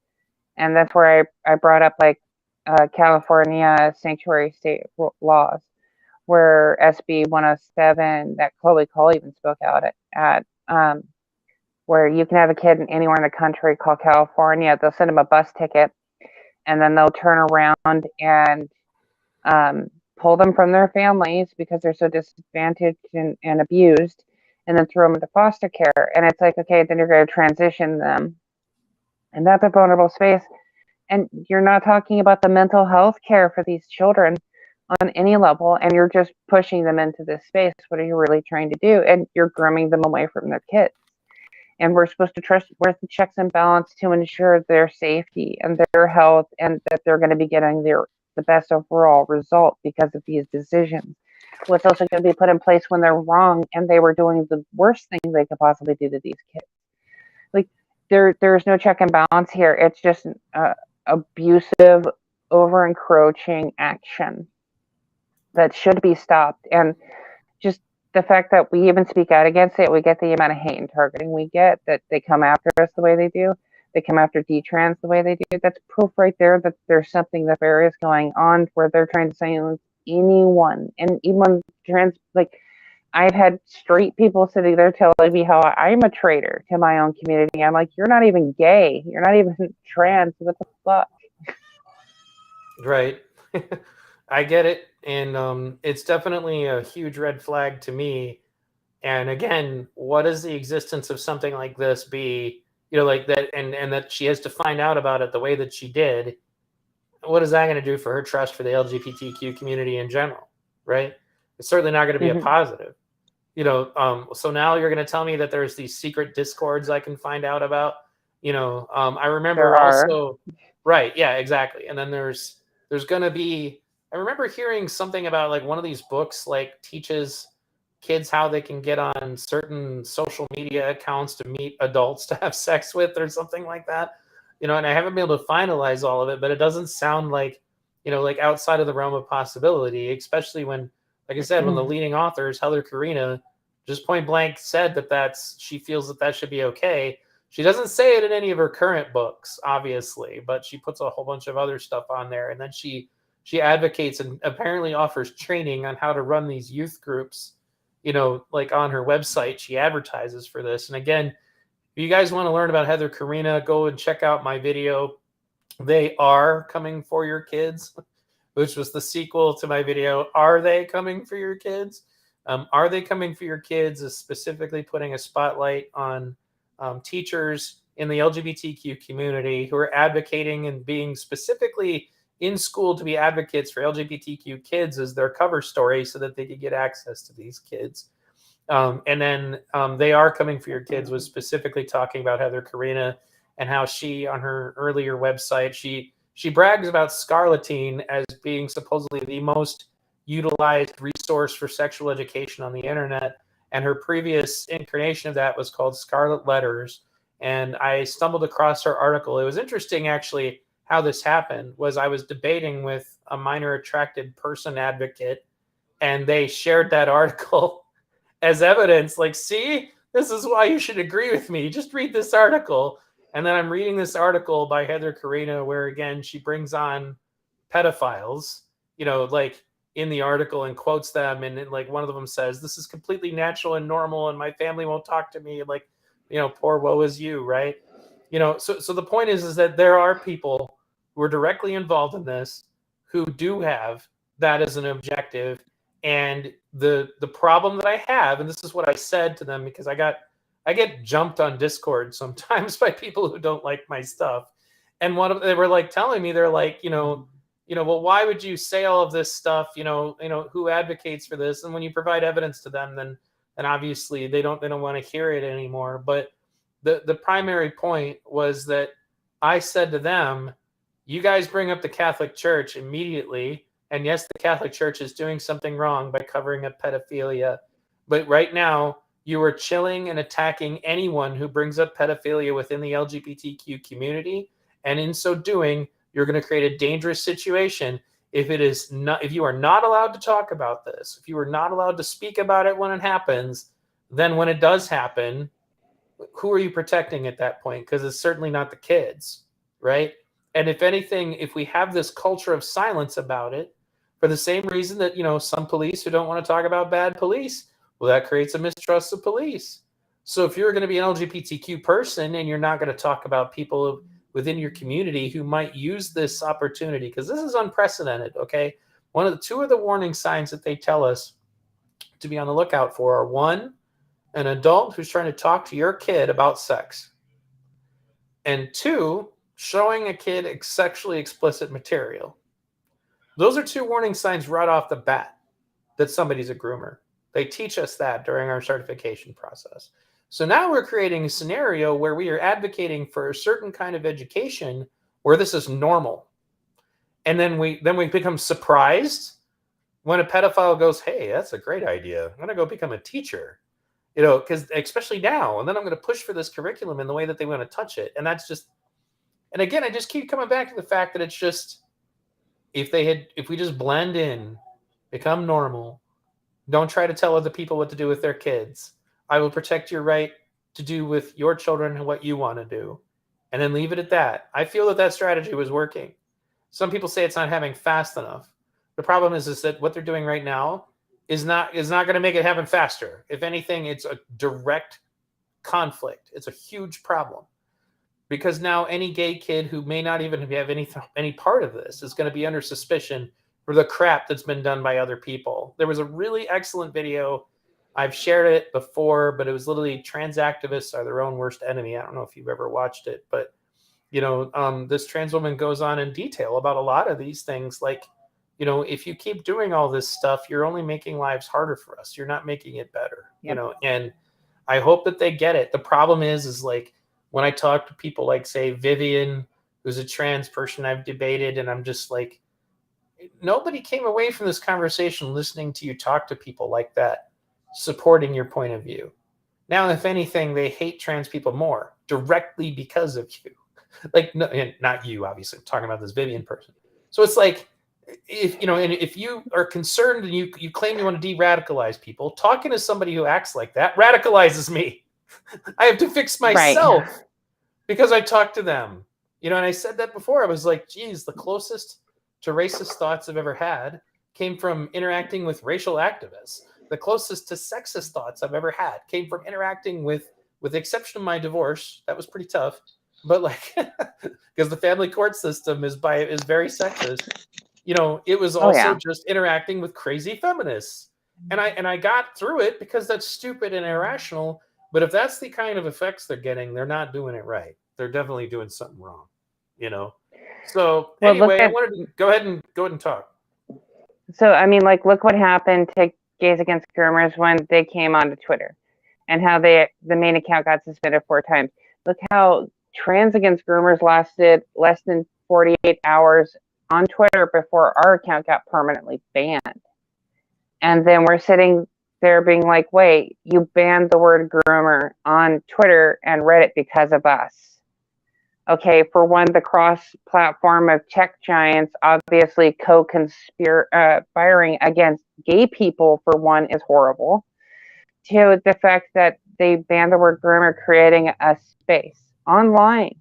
And that's where I brought up California sanctuary state laws, where SB 107 that Chloe Cole even spoke out at where you can have a kid anywhere in the country called California. They'll send them a bus ticket, and then they'll turn around and pull them from their families because they're so disadvantaged and abused, and then throw them into foster care. And it's like, okay, then you're going to transition them, and that's a vulnerable space. And you're not talking about the mental health care for these children on any level, and you're just pushing them into this space. What are you really trying to do? And you're grooming them away from their kids. And we're supposed to trust, where's the checks and balance to ensure their safety and their health, and that they're going to be getting the best overall result because of these decisions. What's also going to be put in place when they're wrong and they were doing the worst thing they could possibly do to these kids. Like, there's no check and balance here. It's just abusive, over encroaching action that should be stopped. And just the fact that we even speak out against it, we get the amount of hate and targeting we get, that they come after us the way they do, they come after D-trans the way they do. That's proof right there that there's something nefarious going on, where they're trying to silence anyone. And even trans, I've had straight people sitting there telling me how I'm a traitor to my own community. I'm like, you're not even gay, you're not even trans, what the fuck? Right. I get it. And it's definitely a huge red flag to me. And again, what does the existence of something like this be? Like that, and that she has to find out about it the way that she did. What is that going to do for her trust for the LGBTQ community in general? Right? It's certainly not going to be a positive. So now you're going to tell me that there's these secret discords I can find out about. I remember also, right? Yeah, exactly. And then there's going to be. I remember hearing something about like one of these books like teaches kids how they can get on certain social media accounts to meet adults to have sex with, or something like that. And I haven't been able to finalize all of it, but it doesn't sound like, like outside of the realm of possibility, especially when, like I said, when the leading authors, Heather Karina, just point blank said that she feels that should be okay. She doesn't say it in any of her current books, obviously, but she puts a whole bunch of other stuff on there. And then she she advocates and apparently offers training on how to run these youth groups, like on her website. She advertises for this. And again, if you guys want to learn about Heather Karina, go and check out my video, They Are Coming for Your Kids, which was the sequel to my video, Are They Coming for Your Kids? Are They Coming for Your Kids is specifically putting a spotlight on teachers in the LGBTQ community who are advocating and being specifically in school to be advocates for LGBTQ kids as their cover story so that they could get access to these kids. And then They Are Coming for Your Kids was specifically talking about Heather Karina and how she, on her earlier website, she brags about Scarletine as being supposedly the most utilized resource for sexual education on the internet. And her previous incarnation of that was called Scarlet Letters. And I stumbled across her article. It was interesting, actually, how this happened. Was I was debating with a minor attracted person advocate, and they shared that article as evidence. Like, see, this is why you should agree with me. Just read this article. And then I'm reading this article by Heather Karina where, again, she brings on pedophiles, like in the article, and quotes them. And like one of them says, this is completely natural and normal, and my family won't talk to me. Like, poor woe is you, right? So the point is that there are people who are directly involved in this who do have that as an objective. And the problem that I have, and this is what I said to them, because I get jumped on Discord sometimes by people who don't like my stuff. And they were like telling me, they're like, well, why would you say all of this stuff? Who advocates for this? And when you provide evidence to them, then obviously they don't want to hear it anymore. But the primary point was that I said to them, you guys bring up the Catholic Church immediately. And yes, the Catholic Church is doing something wrong by covering up pedophilia. But right now, you are chilling and attacking anyone who brings up pedophilia within the LGBTQ community. And in so doing, you're going to create a dangerous situation if you are not allowed to talk about this, if you are not allowed to speak about it when it happens. Then when it does happen, who are you protecting at that point? Because it's certainly not the kids, right? And if anything, if we have this culture of silence about it, for the same reason that, some police who don't want to talk about bad police, well, that creates a mistrust of police. So if you're going to be an LGBTQ person and you're not going to talk about people within your community who might use this opportunity, because this is unprecedented, okay? Two of the warning signs that they tell us to be on the lookout for are, one, an adult who's trying to talk to your kid about sex, and two, showing a kid sexually explicit material. Those are two warning signs right off the bat that somebody's a groomer. They teach us that during our certification process. So now we're creating a scenario where we are advocating for a certain kind of education where this is normal. And then we become surprised when a pedophile goes, hey, that's a great idea. I'm going to go become a teacher, because especially now, and then I'm going to push for this curriculum in the way that they want to touch it. And that's just, and again, I just keep coming back to the fact that it's just, if we just blend in, become normal, don't try to tell other people what to do with their kids. I will protect your right to do with your children what you want to do, and then leave it at that. I feel that strategy was working. Some people say it's not happening fast enough. The problem is that what they're doing right now is not going to make it happen faster. If anything, it's a direct conflict. It's a huge problem. Because now any gay kid who may not even have any part of this is going to be under suspicion for the crap that's been done by other people. There was a really excellent video. I've shared it before, but it was literally trans activists are their own worst enemy. I don't know if you've ever watched it, but this trans woman goes on in detail about a lot of these things. Like, if you keep doing all this stuff, you're only making lives harder for us. You're not making it better, and I hope that they get it. The problem is like, when I talk to people like, say, Vivian, who's a trans person I've debated, and I'm just like, nobody came away from this conversation listening to you talk to people like that, supporting your point of view. Now, if anything, they hate trans people more directly because of you. Like, no, and not you, obviously. I'm talking about this Vivian person. So it's like, if you are concerned and you claim you want to de-radicalize people, talking to somebody who acts like that radicalizes me. I have to fix myself because I talked to them, and I said that before. I was like, geez, the closest to racist thoughts I've ever had came from interacting with racial activists. The closest to sexist thoughts I've ever had came from interacting with the exception of my divorce. That was pretty tough, but like, because the family court system is very sexist. You know, it was also just interacting with crazy feminists, and I got through it because that's stupid and irrational. But if that's the kind of effects they're getting, they're not doing it right. They're definitely doing something wrong. You know. So anyway, I wanted to go ahead and talk. So I mean, like, look what happened to Gays Against Groomers when they came onto Twitter, and how the main account got suspended 4 times. Look how Trans Against Groomers lasted less than 48 hours on Twitter before our account got permanently banned. And then we're sitting there being like, wait, you banned the word groomer on Twitter and Reddit because of us. Okay, for one, the cross-platform of tech giants obviously co-conspiring against gay people, for one, is horrible. 2, the fact that they banned the word groomer, creating a space online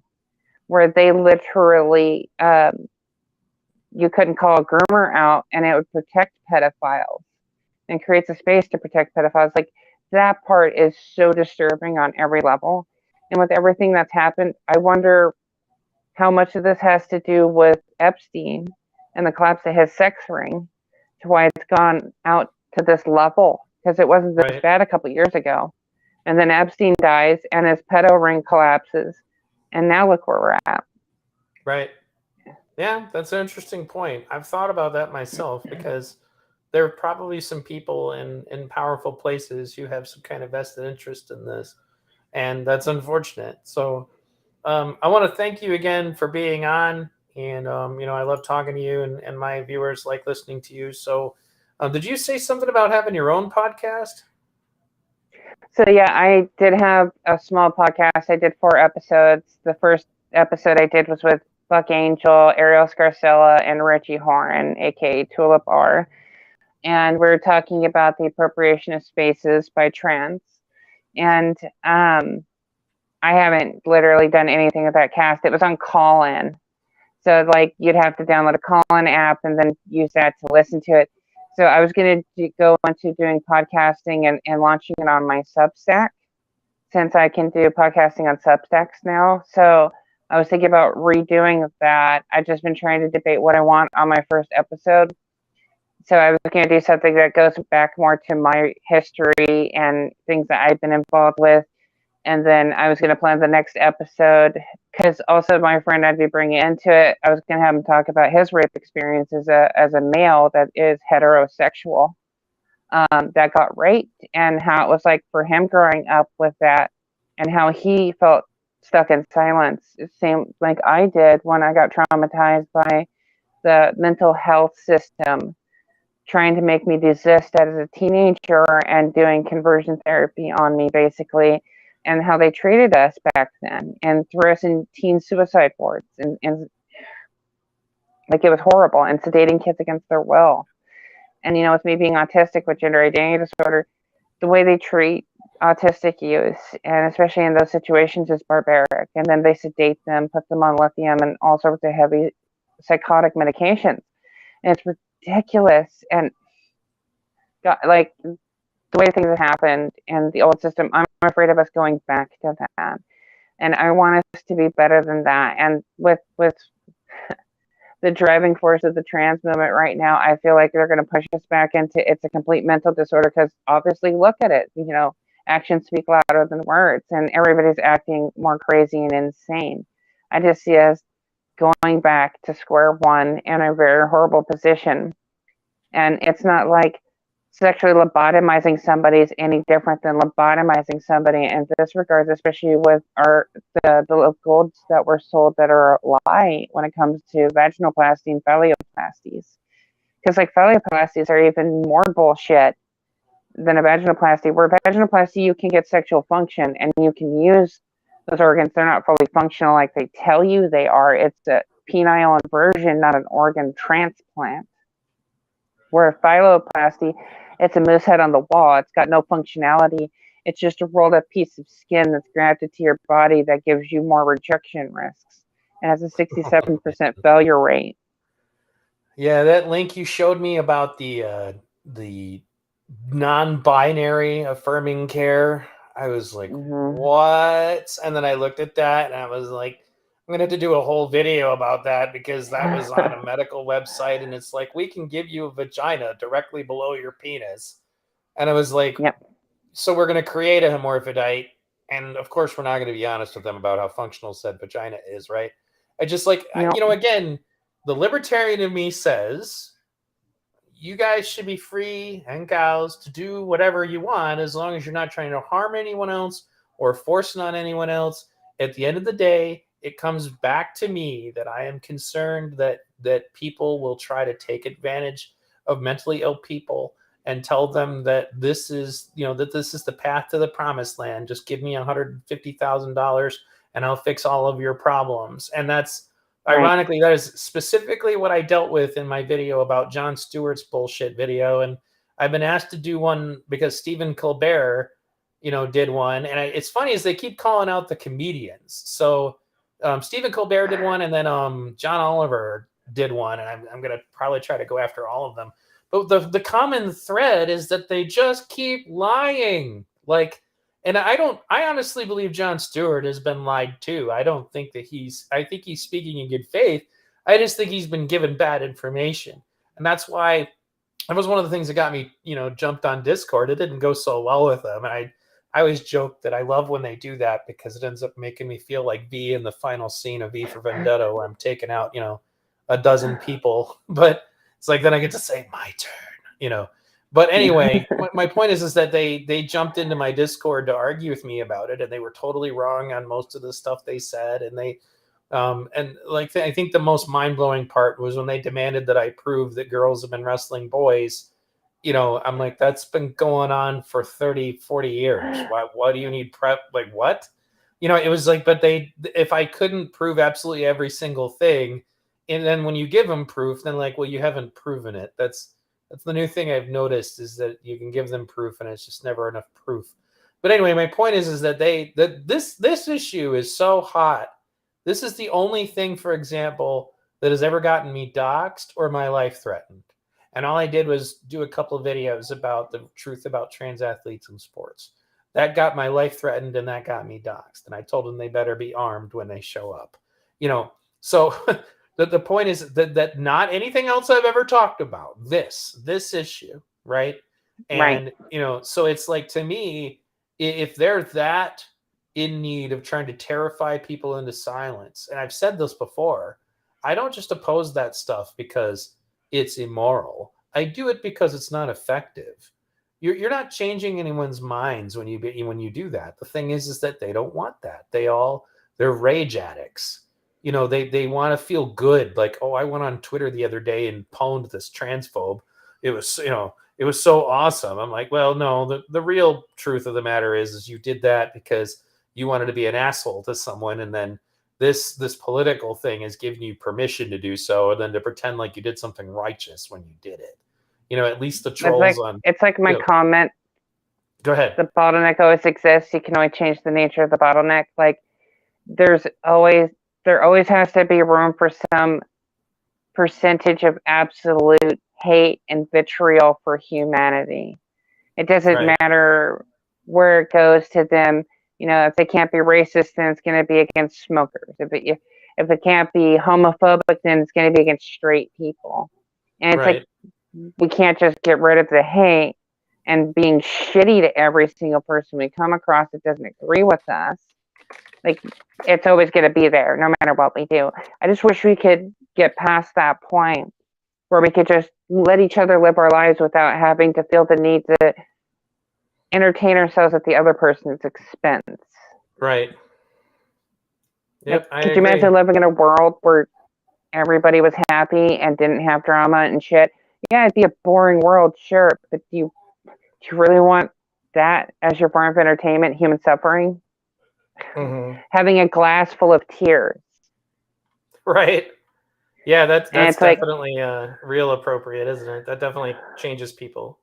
where they literally, you couldn't call a groomer out and it would protect pedophiles, and creates a space to protect pedophiles. Like, that part is so disturbing on every level. And with everything that's happened, I wonder how much of this has to do with Epstein and the collapse of his sex ring, to why it's gone out to this level, because it wasn't this bad a couple years ago. And then Epstein dies and his pedo ring collapses. And now look where we're at. Right. Yeah, that's an interesting point. I've thought about that myself, because there are probably some people in powerful places who have some kind of vested interest in this, and that's unfortunate. So I want to thank you again for being on, and you know, I love talking to you, and my viewers like listening to you. So did you say something about having your own podcast? So yeah, I did have a small podcast. I did 4 episodes. The first episode I did was with Buck Angel, Ariel Scarcella, and Richie Horan, aka Tulip R. And we were talking about the appropriation of spaces by trans. And I haven't literally done anything with that cast. It was on Call-In. So like, you'd have to download a Call-In app and then use that to listen to it. So I was going to go into doing podcasting and launching it on my Substack, since I can do podcasting on Substacks now. So I was thinking about redoing that. I've just been trying to debate what I want on my first episode. So I was going to do something that goes back more to my history and things that I've been involved with. And then I was going to plan the next episode, because also my friend I'd be bringing into it, I was going to have him talk about his rape experience as a male that is heterosexual, that got raped, and how it was like for him growing up with that, and how he felt stuck in silence. It seemed like I did when I got traumatized by the mental health system trying to make me desist as a teenager and doing conversion therapy on me, basically, and how they treated us back then and threw us in teen suicide wards, and like, it was horrible, and sedating kids against their will. And, you know, with me being autistic with gender identity disorder, the way they treat autistic youth, and especially in those situations, is barbaric. And then they sedate them, put them on lithium and all sorts of heavy psychotic medications. And it's ridiculous. And like, the way things have happened in the old system, I'm afraid of us going back to that. And I want us to be better than that. And with the driving force of the trans movement right now, I feel like they're going to push us back into it's a complete mental disorder, because obviously, look at it, you know, actions speak louder than words, and everybody's acting more crazy and insane. I just see us going back to square one in a very horrible position. And it's not like sexually lobotomizing somebody is any different than lobotomizing somebody in this regard, especially with the bill of goods that were sold that are a lie when it comes to vaginoplasty and phalloplasties. Because like, phalloplasties are even more bullshit than a vaginoplasty, where vaginoplasty, you can get sexual function and you can use those organs. They're not fully functional like they tell you they are. It's a penile inversion, not an organ transplant. Where a phalloplasty, it's a moose head on the wall. It's got no functionality. It's just a rolled up piece of skin that's grafted to your body that gives you more rejection risks and has a 67% failure rate. Yeah, that link you showed me about the non-binary affirming care, I was like, what? And then I looked at that and I was like, I'm gonna have to do a whole video about that because that was on a medical website and it's like, we can give you a vagina directly below your penis. And I was like, so we're gonna create a hermaphrodite, and of course we're not gonna be honest with them about how functional said vagina is, right? I just like, again, the libertarian in me says you guys should be free and gals to do whatever you want as long as you're not trying to harm anyone else or forcing on anyone else. At the end of the day, it comes back to me that I am concerned that people will try to take advantage of mentally ill people and tell them that this is, that this is the path to the promised land. Just give me $150,000 and I'll fix all of your problems. And that's, ironically, that is specifically what I dealt with in my video about Jon Stewart's bullshit video. And I've been asked to do one because Stephen Colbert, did one. And it's funny is they keep calling out the comedians. So Stephen Colbert did one, and then John Oliver did one. And I'm going to probably try to go after all of them. But the common thread is that they just keep lying. And I honestly believe Jon Stewart has been lied to. I think he's speaking in good faith. I just think he's been given bad information. And that's why that was one of the things that got me, jumped on Discord. It didn't go so well with them. And I always joke that I love when they do that because it ends up making me feel like V in the final scene of V for Vendetta, where I'm taking out, a dozen people. But it's like, then I get to say my turn, But anyway, my point is that they jumped into my Discord to argue with me about it, and they were totally wrong on most of the stuff they said. And I think the most mind-blowing part was when they demanded that I prove that girls have been wrestling boys. I'm like, that's been going on for 30, 40 years. Why do you need prep? Like, what? It was like, but if I couldn't prove absolutely every single thing, and then when you give them proof, then like, well, you haven't proven it. That's the new thing I've noticed, is that you can give them proof and it's just never enough proof. But anyway, my point is that this issue is so hot. This is the only thing, for example, that has ever gotten me doxxed or my life threatened. And all I did was do a couple of videos about the truth about trans athletes in sports. That got my life threatened and that got me doxxed. And I told them they better be armed when they show up. So the point is that not anything else I've ever talked about, this issue, right? And, so it's like, to me, if they're that in need of trying to terrify people into silence, and I've said this before, I don't just oppose that stuff because it's immoral. I do it because it's not effective. You're not changing anyone's minds when you do that. The thing is that they don't want that. They're rage addicts. They want to feel good. Like, oh, I went on Twitter the other day and pwned this transphobe. It was so awesome. I'm like, well, no, the real truth of the matter is you did that because you wanted to be an asshole to someone, and then this political thing is giving you permission to do so, and then to pretend like you did something righteous when you did it. At least the trolls it's like my comment. Go ahead. The bottleneck always exists. You can only change the nature of the bottleneck. Like, there always has to be room for some percentage of absolute hate and vitriol for humanity. It doesn't matter where it goes to them. If they can't be racist, then it's going to be against smokers. If it can't be homophobic, then it's going to be against straight people. And it's like, we can't just get rid of the hate and being shitty to every single person we come across that doesn't agree with us. Like, it's always going to be there, no matter what we do. I just wish we could get past that point where we could just let each other live our lives without having to feel the need to entertain ourselves at the other person's expense. Right. Yep. Could you imagine living in a world where everybody was happy and didn't have drama and shit? Yeah, it'd be a boring world, sure, but do you really want that as your form of entertainment, human suffering? Mm-hmm. Having a glass full of tears. Right. Yeah, that's definitely like, real appropriate, isn't it? That definitely changes people.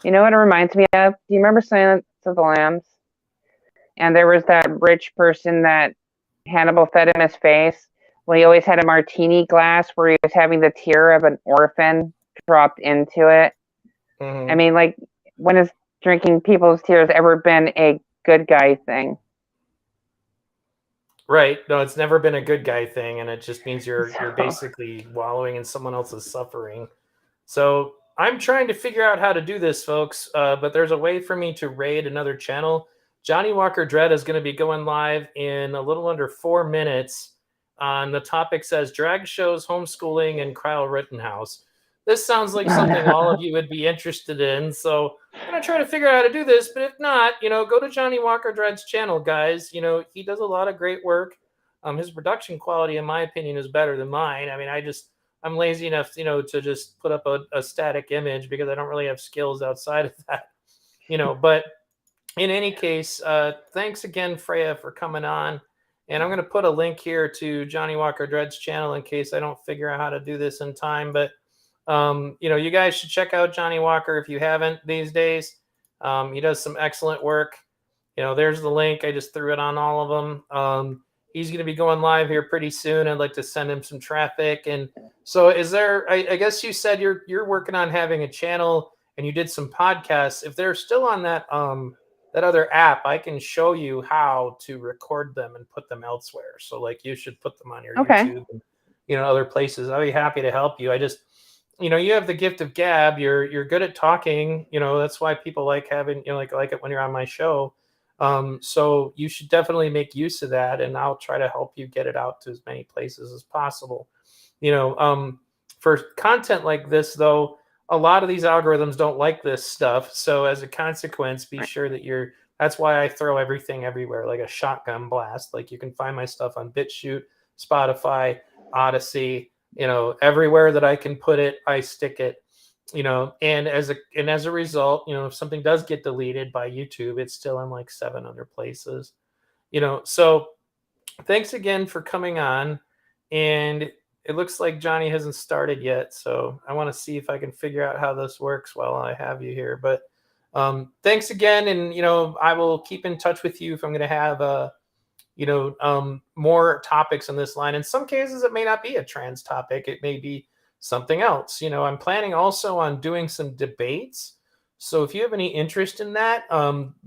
You know what it reminds me of? Do you remember Silence of the Lambs? And there was that rich person that Hannibal fed in his face. We always had a martini glass where he was having the tear of an orphan dropped into it. Mhm. I mean, like, when has drinking people's tears ever been a good guy thing? Right. No, it's never been a good guy thing, and it just means you're So- basically wallowing in someone else's suffering. So I'm trying to figure out how to do this, folks. But there's a way for me to raid another channel. Johnny Walker Dread is going to be going live in a little under 4 minutes. The topic says drag shows, homeschooling, and Kyle Rittenhouse. This sounds like something all of you would be interested in. So I'm going to try to figure out how to do this. But if not, go to Johnny Walker Dread's channel, guys. He does a lot of great work. His production quality, in my opinion, is better than mine. I mean, I'm lazy enough, to just put up a static image because I don't really have skills outside of that, But in any case, thanks again, Freya, for coming on. And I'm going to put a link here to Johnny Walker Dread's channel in case I don't figure out how to do this in time. But, you guys should check out Johnny Walker if you haven't these days. He does some excellent work. There's the link. I just threw it on all of them. He's going to be going live here pretty soon. I'd like to send him some traffic. And so is there, I guess you said you're working on having a channel and you did some podcasts. If they're still on that other app, I can show you how to record them and put them elsewhere. So like you should put them on your YouTube and, other places. I'll be happy to help you. I just, you have the gift of gab. You're good at talking. That's why people like having, like it when you're on my show. So you should definitely make use of that, and I'll try to help you get it out to as many places as possible. For content like this, though, a lot of these algorithms don't like this stuff. So as a consequence, be sure that that's why I throw everything everywhere, like a shotgun blast. Like you can find my stuff on BitChute, Spotify, Odyssey, everywhere that I can put it, I stick it. And as a result, if something does get deleted by YouTube, it's still in like 7 other places. So thanks again for coming on. And it looks like Johnny hasn't started yet, so I want to see if I can figure out how this works while I have you here. But thanks again, and I will keep in touch with you if I'm going to have more topics in this line. In some cases, it may not be a trans topic; it may be something else. I'm planning also on doing some debates. So if you have any interest in that,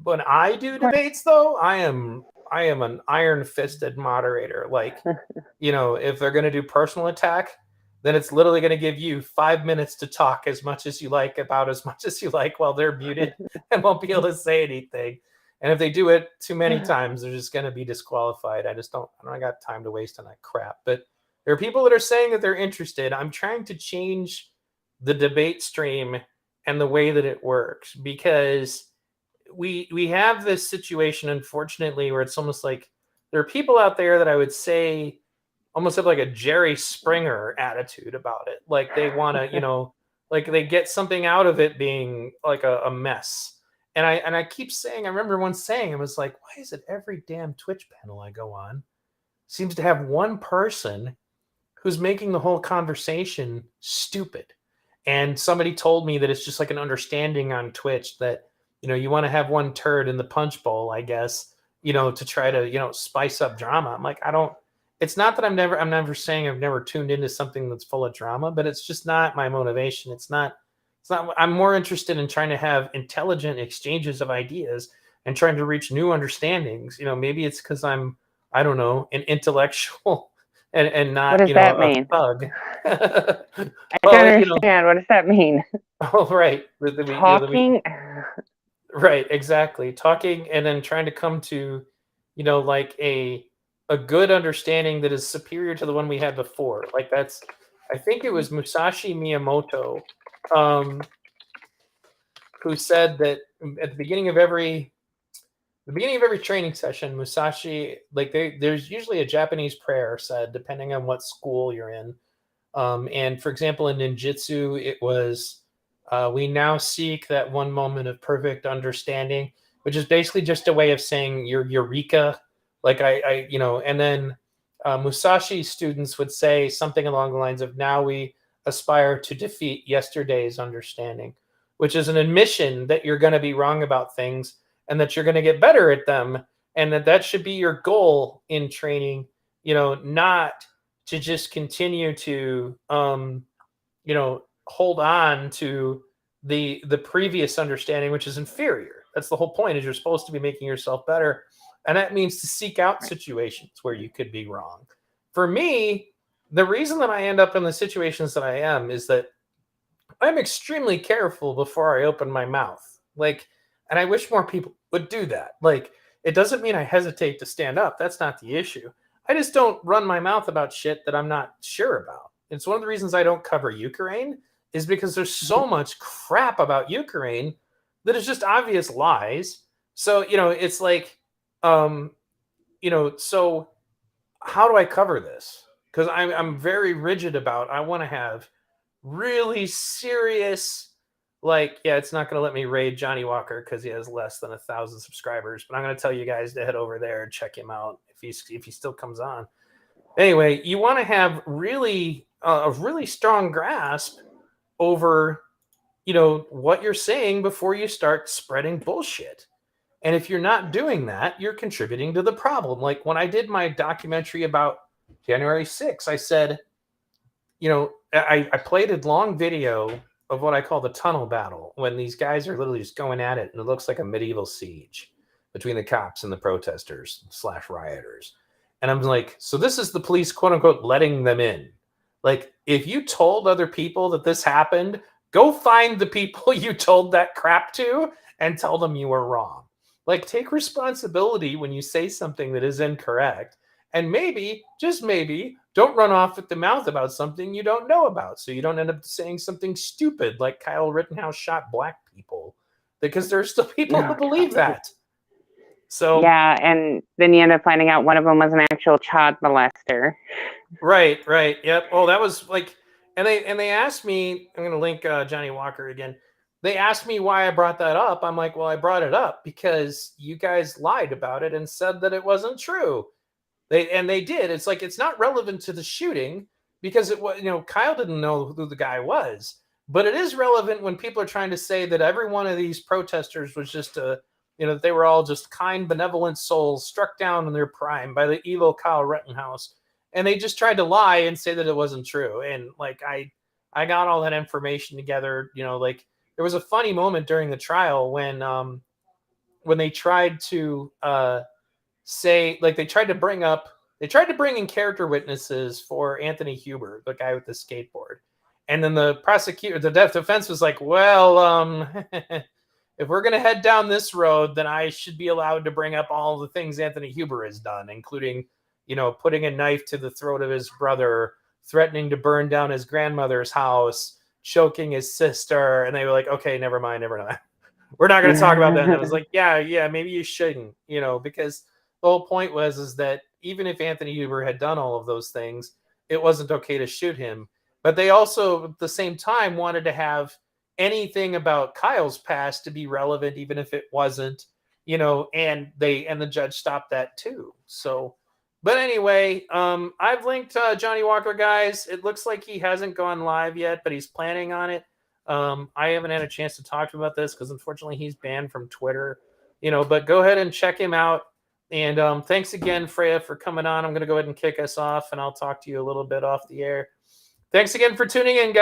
when I do debates, though, I am an iron-fisted moderator. Like, if they're going to do personal attack, then it's literally going to give you 5 minutes to talk as much as you like about as much as you like while they're muted and won't be able to say anything. And if they do it too many times, they're just going to be disqualified. I don't got time to waste on that crap. But there are people that are saying that they're interested. I'm trying to change the debate stream and the way that it works, because we have this situation, unfortunately, where it's almost like there are people out there that I would say almost have like a Jerry Springer attitude about it. Like they want to, like they get something out of it being like a mess. And I keep saying, I remember once saying, I was like, why is it every damn Twitch panel I go on seems to have one person who's making the whole conversation stupid? And somebody told me that it's just like an understanding on Twitch that, you want to have one turd in the punch bowl, I guess, to try to, spice up drama. I'm like, it's not that I'm never saying I've never tuned into something that's full of drama, but it's just not my motivation. It's not, I'm more interested in trying to have intelligent exchanges of ideas and trying to reach new understandings. Maybe it's because I'm, I don't know, an intellectual and not, What does that a mean? thug. I don't understand. What does that mean? Oh, right. Talking? Right, exactly. Talking and then trying to come to, like a good understanding that is superior to the one we had before. Like I think it was Musashi Miyamoto, who said that at the beginning of every training session, Musashi, like there's usually a Japanese prayer said, depending on what school you're in. And for example, in ninjutsu, it was, we now seek that one moment of perfect understanding, which is basically just a way of saying your eureka. Like and then Musashi students would say something along the lines of, now we aspire to defeat yesterday's understanding, which is an admission that you're going to be wrong about things and that you're going to get better at them. And that should be your goal in training, not to just continue to, you know, hold on to the previous understanding, which is inferior. That's the whole point, is you're supposed to be making yourself better. And that means to seek out situations where you could be wrong. For me, the reason that I end up in the situations that I am is that I'm extremely careful before I open my mouth. Like, and I wish more people would do that. Like, it doesn't mean I hesitate to stand up. That's not the issue. I just don't run my mouth about shit that I'm not sure about. It's one of the reasons I don't cover Ukraine, is because there's so much crap about Ukraine that is just obvious lies. So, you know, it's like, you know, so how do I cover this? Because I'm very rigid about, I want to have really serious, like, yeah, it's not going to let me raid Johnny Walker because he has less than 1,000 subscribers, but I'm going to tell you guys to head over there and check him out if he still comes on. Anyway, you want to have really a really strong grasp over, you know, what you're saying before you start spreading bullshit. And if you're not doing that, you're contributing to the problem. Like when I did my documentary about January 6th, I said, you know, I played a long video of what I call the tunnel battle, when these guys are literally just going at it, and it looks like a medieval siege between the cops and the protesters / rioters. And I'm like, so this is the police, quote unquote, letting them in. Like, if you told other people that this happened, go find the people you told that crap to and tell them you were wrong. Like, take responsibility when you say something that is incorrect. And maybe, just maybe, don't run off at the mouth about something you don't know about, so you don't end up saying something stupid like Kyle Rittenhouse shot black people, because there are still people who believe that. So yeah, and then you end up finding out one of them was an actual child molester. Right. Yep. Oh, that was like, and they asked me, I'm going to link Johnny Walker again. They asked me why I brought that up. I'm like, well, I brought it up because you guys lied about it and said that it wasn't true. They did. It's like, it's not relevant to the shooting because it was, you know, Kyle didn't know who the guy was, but it is relevant when people are trying to say that every one of these protesters was just you know, they were all just kind, benevolent souls struck down in their prime by the evil Kyle Rittenhouse. And they just tried to lie and say that it wasn't true. And like, I got all that information together, you know, like there was a funny moment during the trial when they tried to say, like, they tried to bring in character witnesses for Anthony Huber, the guy with the skateboard. And then the defense was like, well, if we're going to head down this road, then I should be allowed to bring up all the things Anthony Huber has done, including, you know, putting a knife to the throat of his brother, threatening to burn down his grandmother's house, choking his sister. And they were like, okay, never mind. We're not going to talk about that. And I was like, yeah, maybe you shouldn't, you know, because the whole point is that even if Anthony Huber had done all of those things, it wasn't okay to shoot him. But they also, at the same time, wanted to have anything about Kyle's past to be relevant, even if it wasn't, you know, and the judge stopped that too. So, but anyway, I've linked Johnny Walker, guys. It looks like he hasn't gone live yet, but he's planning on it. I haven't had a chance to talk to him about this because unfortunately he's banned from Twitter, you know, but go ahead and check him out. And thanks again, Freya, for coming on. I'm going to go ahead and kick us off, and I'll talk to you a little bit off the air. Thanks again for tuning in, guys.